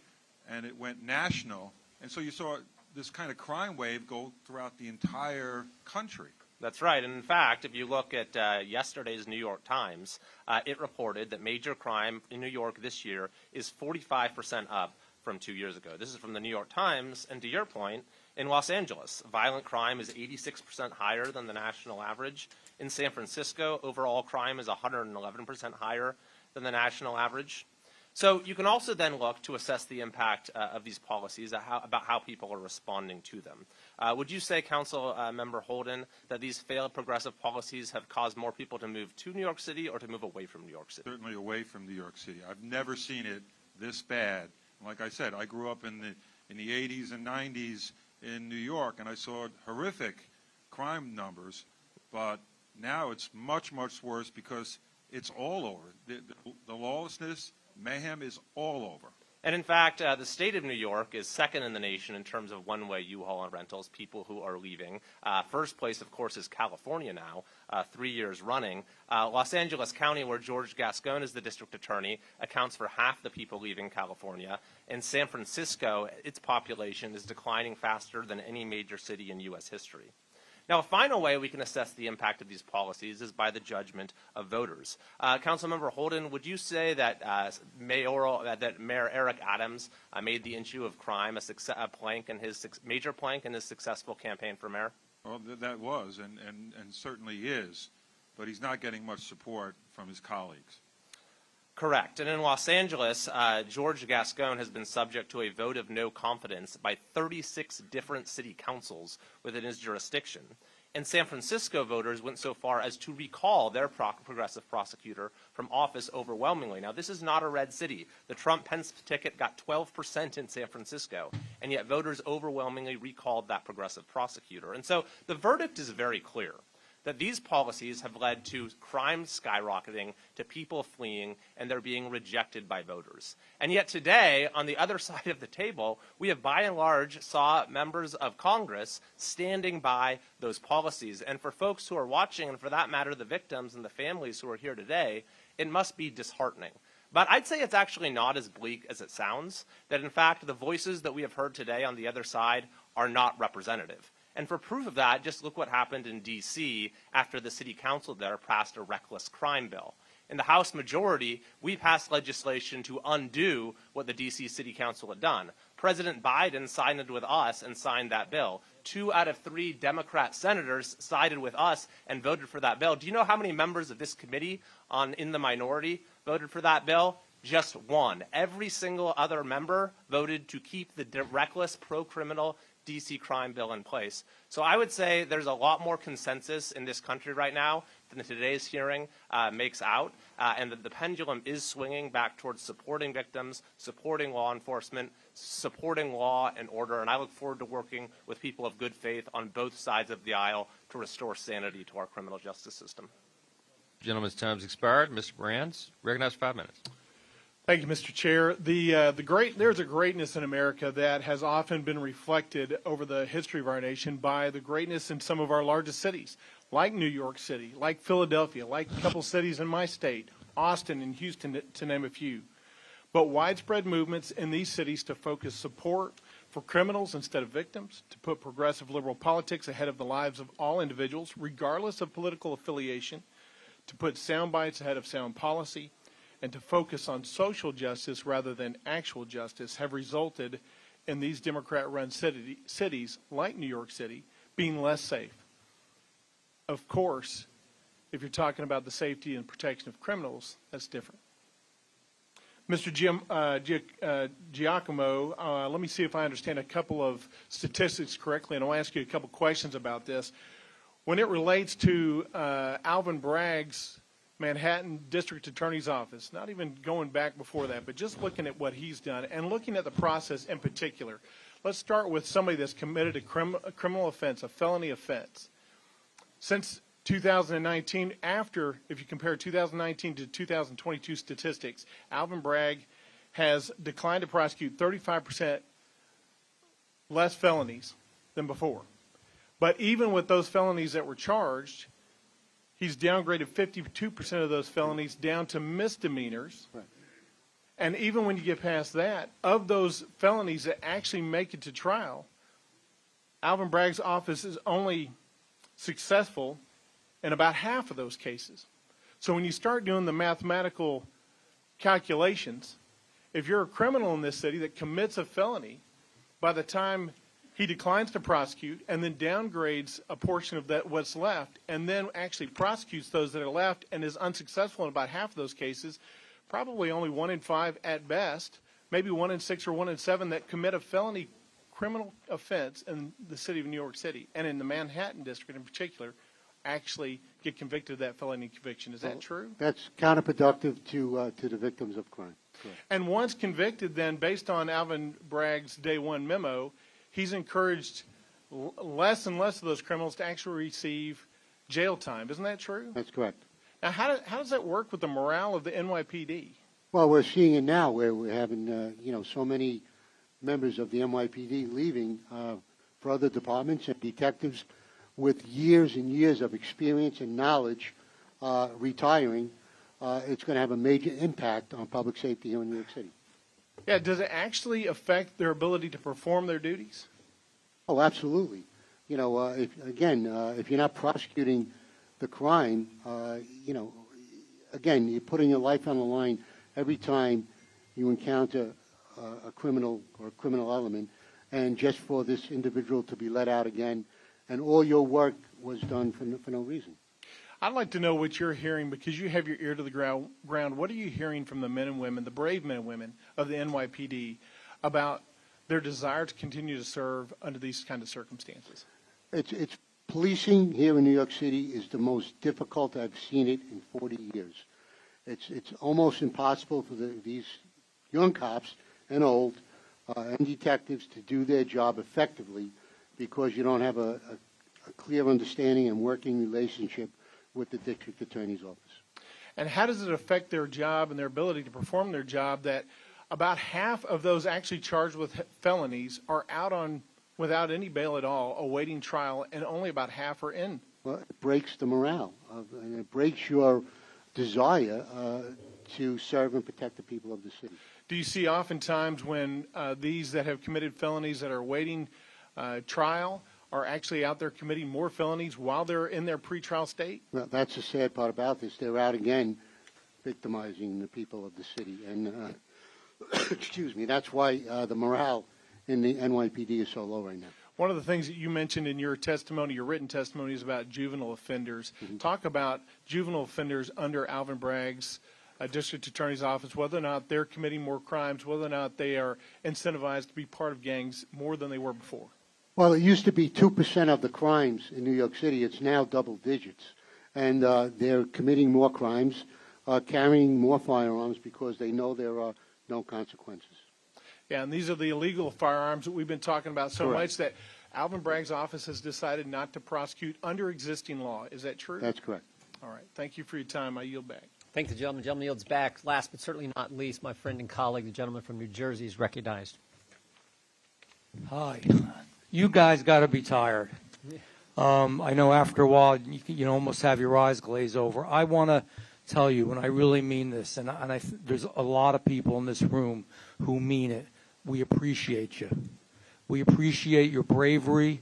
S19: and it went national. And so you saw this kind of crime wave go throughout the entire country.
S17: That's right. And in fact, if you look at yesterday's New York Times, it reported that major crime in New York this year is 45% up from 2 years ago. This is from the New York Times. And to your point, in Los Angeles, violent crime is 86% higher than the national average. In San Francisco, overall crime is 111% higher than the national average. So you can also then look to assess the impact of these policies, about how people are responding to them. Would you say, Council Member Holden, that these failed progressive policies have caused more people to move to New York City or to move away from New York City?
S19: Certainly away from New York City. I've never seen it this bad. Like I said, I grew up in the 80s and 90s in New York, and I saw horrific crime numbers, but now it's much, much worse because it's all over. The lawlessness, mayhem is all over.
S17: And in fact, the state of New York is second in the nation in terms of one-way U-Haul and rentals, people who are leaving. First place, of course, is California now, 3 years running. Los Angeles County, where George Gascon is the district attorney, accounts for half the people leaving California. And San Francisco, its population is declining faster than any major city in U.S. history. Now, a final way we can assess the impact of these policies is by the judgment of voters. Councilmember Holden, would you say that Mayor Eric Adams made the issue of crime a plank in his major plank in his successful campaign for mayor?
S19: Well, that was and certainly is, but he's not getting much support from his colleagues.
S17: Correct. And in Los Angeles, George Gascon has been subject to a vote of no confidence by 36 different city councils within his jurisdiction. And San Francisco voters went so far as to recall their progressive prosecutor from office overwhelmingly. Now, this is not a red city. The Trump-Pence ticket got 12% in San Francisco, and yet voters overwhelmingly recalled that progressive prosecutor. And so the verdict is very clear, that these policies have led to crime skyrocketing, to people fleeing, and they're being rejected by voters. And yet today, on the other side of the table, we have by and large saw members of Congress standing by those policies. And for folks who are watching, and for that matter, the victims and the families who are here today, it must be disheartening. But I'd say it's actually not as bleak as it sounds, that in fact the voices that we have heard today on the other side are not representative. And for proof of that, just look what happened in D.C. after the city council there passed a reckless crime bill. In the House majority, we passed legislation to undo what the D.C. City Council had done. President Biden sided with us and signed that bill. 2 out of 3 Democrat senators sided with us and voted for that bill. Do you know how many members of this committee in the minority voted for that bill? Just 1. Every single other member voted to keep the reckless pro-criminal D.C. crime bill in place. So I would say there's a lot more consensus in this country right now than today's hearing makes out, and that the pendulum is swinging back towards supporting victims, supporting law enforcement, supporting law and order, and I look forward to working with people of good faith on both sides of the aisle to restore sanity to our criminal justice system.
S1: Gentleman's time's expired. Mr. Brands, recognized for 5 minutes.
S20: Thank you, Mr. Chair. There's a greatness in America that has often been reflected over the history of our nation by the greatness in some of our largest cities, like New York City, like Philadelphia, like a couple cities in my state, Austin and Houston, to name a few. But widespread movements in these cities to focus support for criminals instead of victims, to put progressive liberal politics ahead of the lives of all individuals, regardless of political affiliation, to put sound bites ahead of sound policy, and to focus on social justice rather than actual justice have resulted in these Democrat-run cities, like New York City, being less safe. Of course, if you're talking about the safety and protection of criminals, that's different. Mr. Giacomo, let me see if I understand a couple of statistics correctly, and I'll ask you a couple questions about this. When it relates to Alvin Bragg's Manhattan District Attorney's Office, not even going back before that, but just looking at what he's done and looking at the process in particular. Let's start with somebody that's committed a criminal offense, a felony offense. Since 2019, if you compare 2019 to 2022 statistics, Alvin Bragg has declined to prosecute 35% less felonies than before. But even with those felonies that were charged, he's downgraded 52% of those felonies down to misdemeanors. Right. And even when you get past that, of those felonies that actually make it to trial, Alvin Bragg's office is only successful in about half of those cases. So when you start doing the mathematical calculations, if you're a criminal in this city that commits a felony, by the time he declines to prosecute and then downgrades a portion of that what's left and then actually prosecutes those that are left and is unsuccessful in about half of those cases, probably only 1 in 5 at best, maybe 1 in 6 or 1 in 7 that commit a felony criminal offense in the city of New York City and in the Manhattan district in particular actually get convicted of that felony conviction. Is that true?
S10: That's counterproductive to the victims of crime. Correct.
S20: And once convicted, then, based on Alvin Bragg's Day 1 memo, he's encouraged less and less of those criminals to actually receive jail time. Isn't that true?
S10: That's correct.
S20: Now, how does that work with the morale of the NYPD?
S10: Well, we're seeing it now where we're having, so many members of the NYPD leaving for other departments and detectives with years and years of experience and knowledge retiring. It's going to have a major impact on public safety here in New York City.
S20: Yeah, does it actually affect their ability to perform their duties?
S10: Oh, absolutely. If you're not prosecuting the crime, again, you're putting your life on the line every time you encounter a criminal or a criminal element, and just for this individual to be let out again, and all your work was done for no reason.
S20: I'd like to know what you're hearing, because you have your ear to the ground. What are you hearing from the men and women, the brave men and women of the NYPD, about their desire to continue to serve under these kind of circumstances?
S10: It's policing here in New York City is the most difficult I've seen it in 40 years. It's almost impossible for these young cops and old and detectives to do their job effectively because you don't have a clear understanding and working relationship with the district attorney's office.
S20: And how does it affect their job and their ability to perform their job that about half of those actually charged with felonies are out on without any bail at all, awaiting trial, and only about half are in?
S10: Well, it breaks the morale, and it breaks your desire to serve and protect the people of the city.
S20: Do you see oftentimes when these that have committed felonies that are awaiting trial are actually out there committing more felonies while they're in their pretrial state?
S10: Well, that's the sad part about this. They're out again victimizing the people of the city. And, excuse me, that's why the morale in the NYPD is so low right now.
S20: One of the things that you mentioned in your testimony, your written testimony, is about juvenile offenders. Talk about juvenile offenders under Alvin Bragg's district attorney's office, whether or not they're committing more crimes, whether or not they are incentivized to be part of gangs more than they were before.
S10: Well, it used to be 2% of the crimes in New York City. It's now double digits. And they're committing more crimes, carrying more firearms because they know there are no consequences.
S20: Yeah, and these are the illegal firearms that we've been talking about so
S10: Correct.
S20: much that Alvin Bragg's office has decided not to prosecute under existing law. Is that true?
S10: That's correct.
S20: All right. Thank you for your time. I yield back.
S2: Thank the gentleman. The gentleman yields back. Last but certainly not least, my friend and colleague, the gentleman from New Jersey, is recognized.
S3: Hi. You guys got to be tired. I know after a while you almost have your eyes glaze over. I want to tell you, and I really mean this, and there's a lot of people in this room who mean it. We appreciate you. We appreciate your bravery,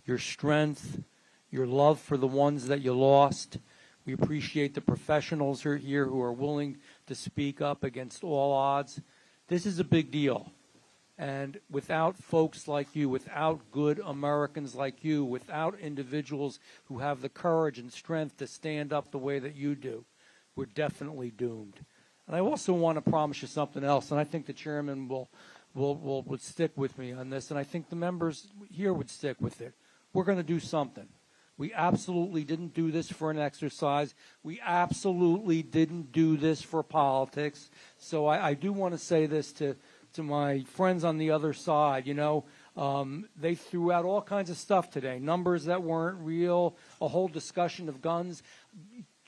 S3: your strength, your love for the ones that you lost. We appreciate the professionals who are here who are willing to speak up against all odds. This is a big deal. And without folks like you, without good Americans like you, without individuals who have the courage and strength to stand up the way that you do, we're definitely doomed. And I also want to promise you something else, and I think the chairman would stick with me on this, and I think the members here would stick with it. We're going to do something. We absolutely didn't do this for an exercise. We absolutely didn't do this for politics. So I do want to say this to my friends on the other side. They threw out all kinds of stuff today, numbers that weren't real, a whole discussion of guns.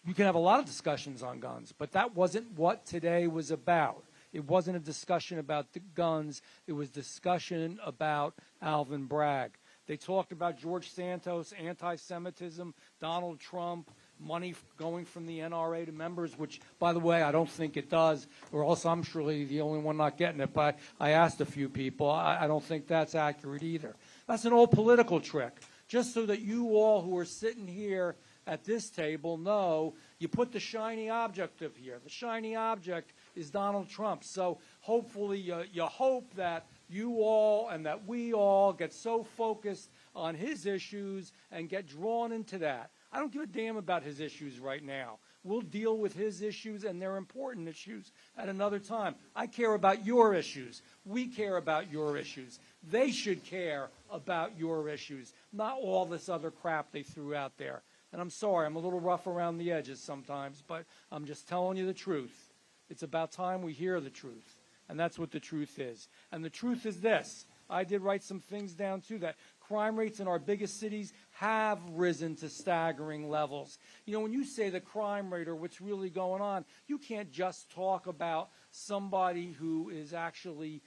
S3: You can have a lot of discussions on guns, but that wasn't what today was about. It wasn't a discussion about the guns. It was discussion about Alvin Bragg. They talked about George Santos, anti-Semitism, Donald Trump, money going from the NRA to members, which, by the way, I don't think it does, or else I'm surely the only one not getting it. But I asked a few people. I don't think that's accurate either. That's an old political trick, just so that you all who are sitting here at this table know you put the shiny object up here. The shiny object is Donald Trump. So hopefully you hope that you all and that we all get so focused on his issues and get drawn into that. I don't give a damn about his issues right now. We'll deal with his issues, and they're important issues, at another time. I care about your issues. We care about your issues. They should care about your issues, not all this other crap they threw out there. And I'm sorry, I'm a little rough around the edges sometimes, but I'm just telling you the truth. It's about time we hear the truth. And that's what the truth is. And the truth is this. I did write some things down, too, that crime rates in our biggest cities have risen to staggering levels. When you say the crime rate or what's really going on, you can't just talk about somebody who is actually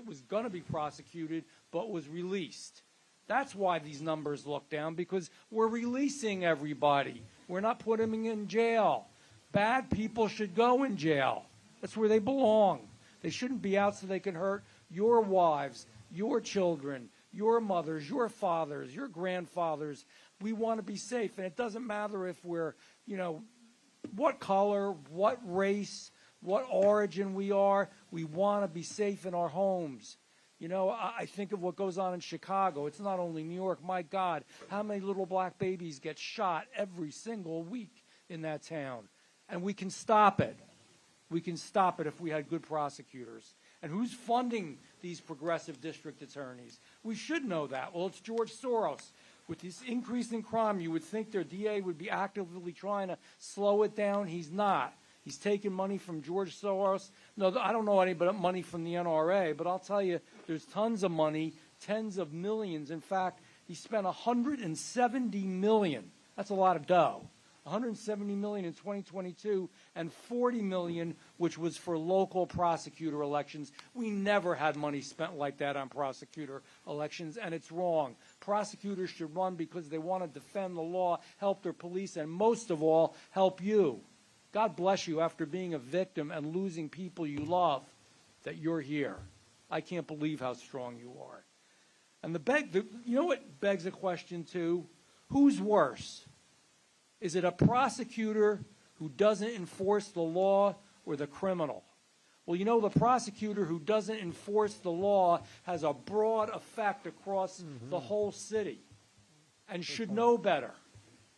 S3: was going to be prosecuted but was released. That's why these numbers look down, because we're releasing everybody. We're not putting them in jail. Bad people should go in jail. That's where they belong. They shouldn't be out so they can hurt your wives, your children, your mothers, your fathers, your grandfathers. We want to be safe, and it doesn't matter if we're, what color, what race, what origin we are. We want to be safe in our homes. I think of what goes on in Chicago. It's not only New York. My God, how many little black babies get shot every single week in that town? And we can stop it. We can stop it if we had good prosecutors. And who's funding these progressive district attorneys? We should know that. Well, it's George Soros. With this increase in crime, you would think their DA would be actively trying to slow it down. He's not. He's taking money from George Soros. No, I don't know any but money from the NRA, but I'll tell you, there's tons of money, tens of millions. In fact, he spent $170 million. That's a lot of dough. $170 million in 2022 and $40 million, which was for local prosecutor elections. We never had money spent like that on prosecutor elections, and it's wrong. Prosecutors should run because they want to defend the law, help their police, and most of all, help you. God bless you after being a victim and losing people you love, that you're here. I can't believe how strong you are. And you know what begs a question, too? Who's worse? Is it a prosecutor who doesn't enforce the law or the criminal? Well, you know, the prosecutor who doesn't enforce the law has a broad effect across the whole city and should know better,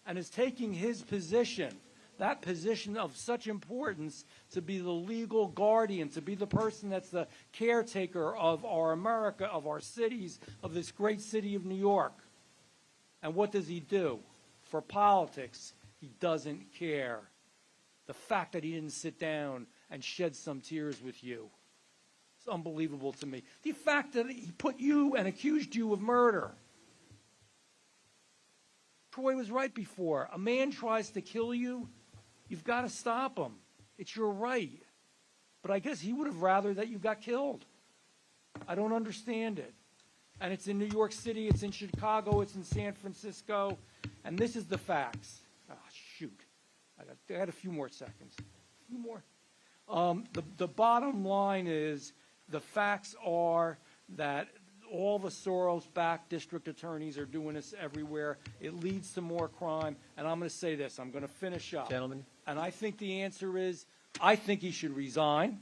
S3: and is taking his position, that position of such importance, to be the legal guardian, to be the person that's the caretaker of our America, of our cities, of this great city of New York. And what does he do? For politics, he doesn't care. The fact that he didn't sit down and shed some tears with you, it's unbelievable to me. The fact that he put you and accused you of murder. Troy was right before. A man tries to kill you, you've got to stop him. It's your right. But I guess he would have rather that you got killed. I don't understand it. And it's in New York City, it's in Chicago, it's in San Francisco, and this is the facts. Ah, shoot. I got a few more seconds. A few more. The bottom line is, the facts are that all the Soros-backed district attorneys are doing this everywhere. It leads to more crime. And I'm going to say this. I'm going to finish up.
S2: Gentlemen.
S3: And I think the answer is, I think he should resign.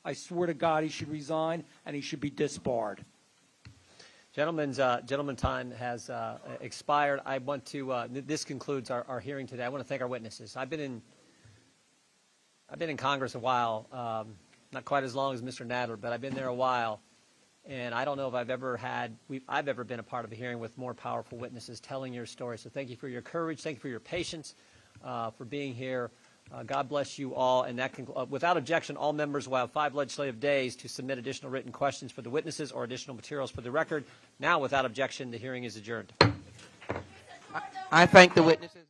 S3: I swear to God he should resign, and he should be disbarred.
S2: Gentlemen, time has expired. I want to, this concludes our hearing today. I want to thank our witnesses. I've been in Congress a while, not quite as long as Mr. Nadler, but I've been there a while. And I don't know if I've ever been a part of a hearing with more powerful witnesses telling your story. So thank you for your courage. Thank you for your patience, for being here. God bless you all. And that without objection, all members will have 5 legislative days to submit additional written questions for the witnesses or additional materials for the record. Now, without objection, the hearing is adjourned.
S4: I thank the witnesses.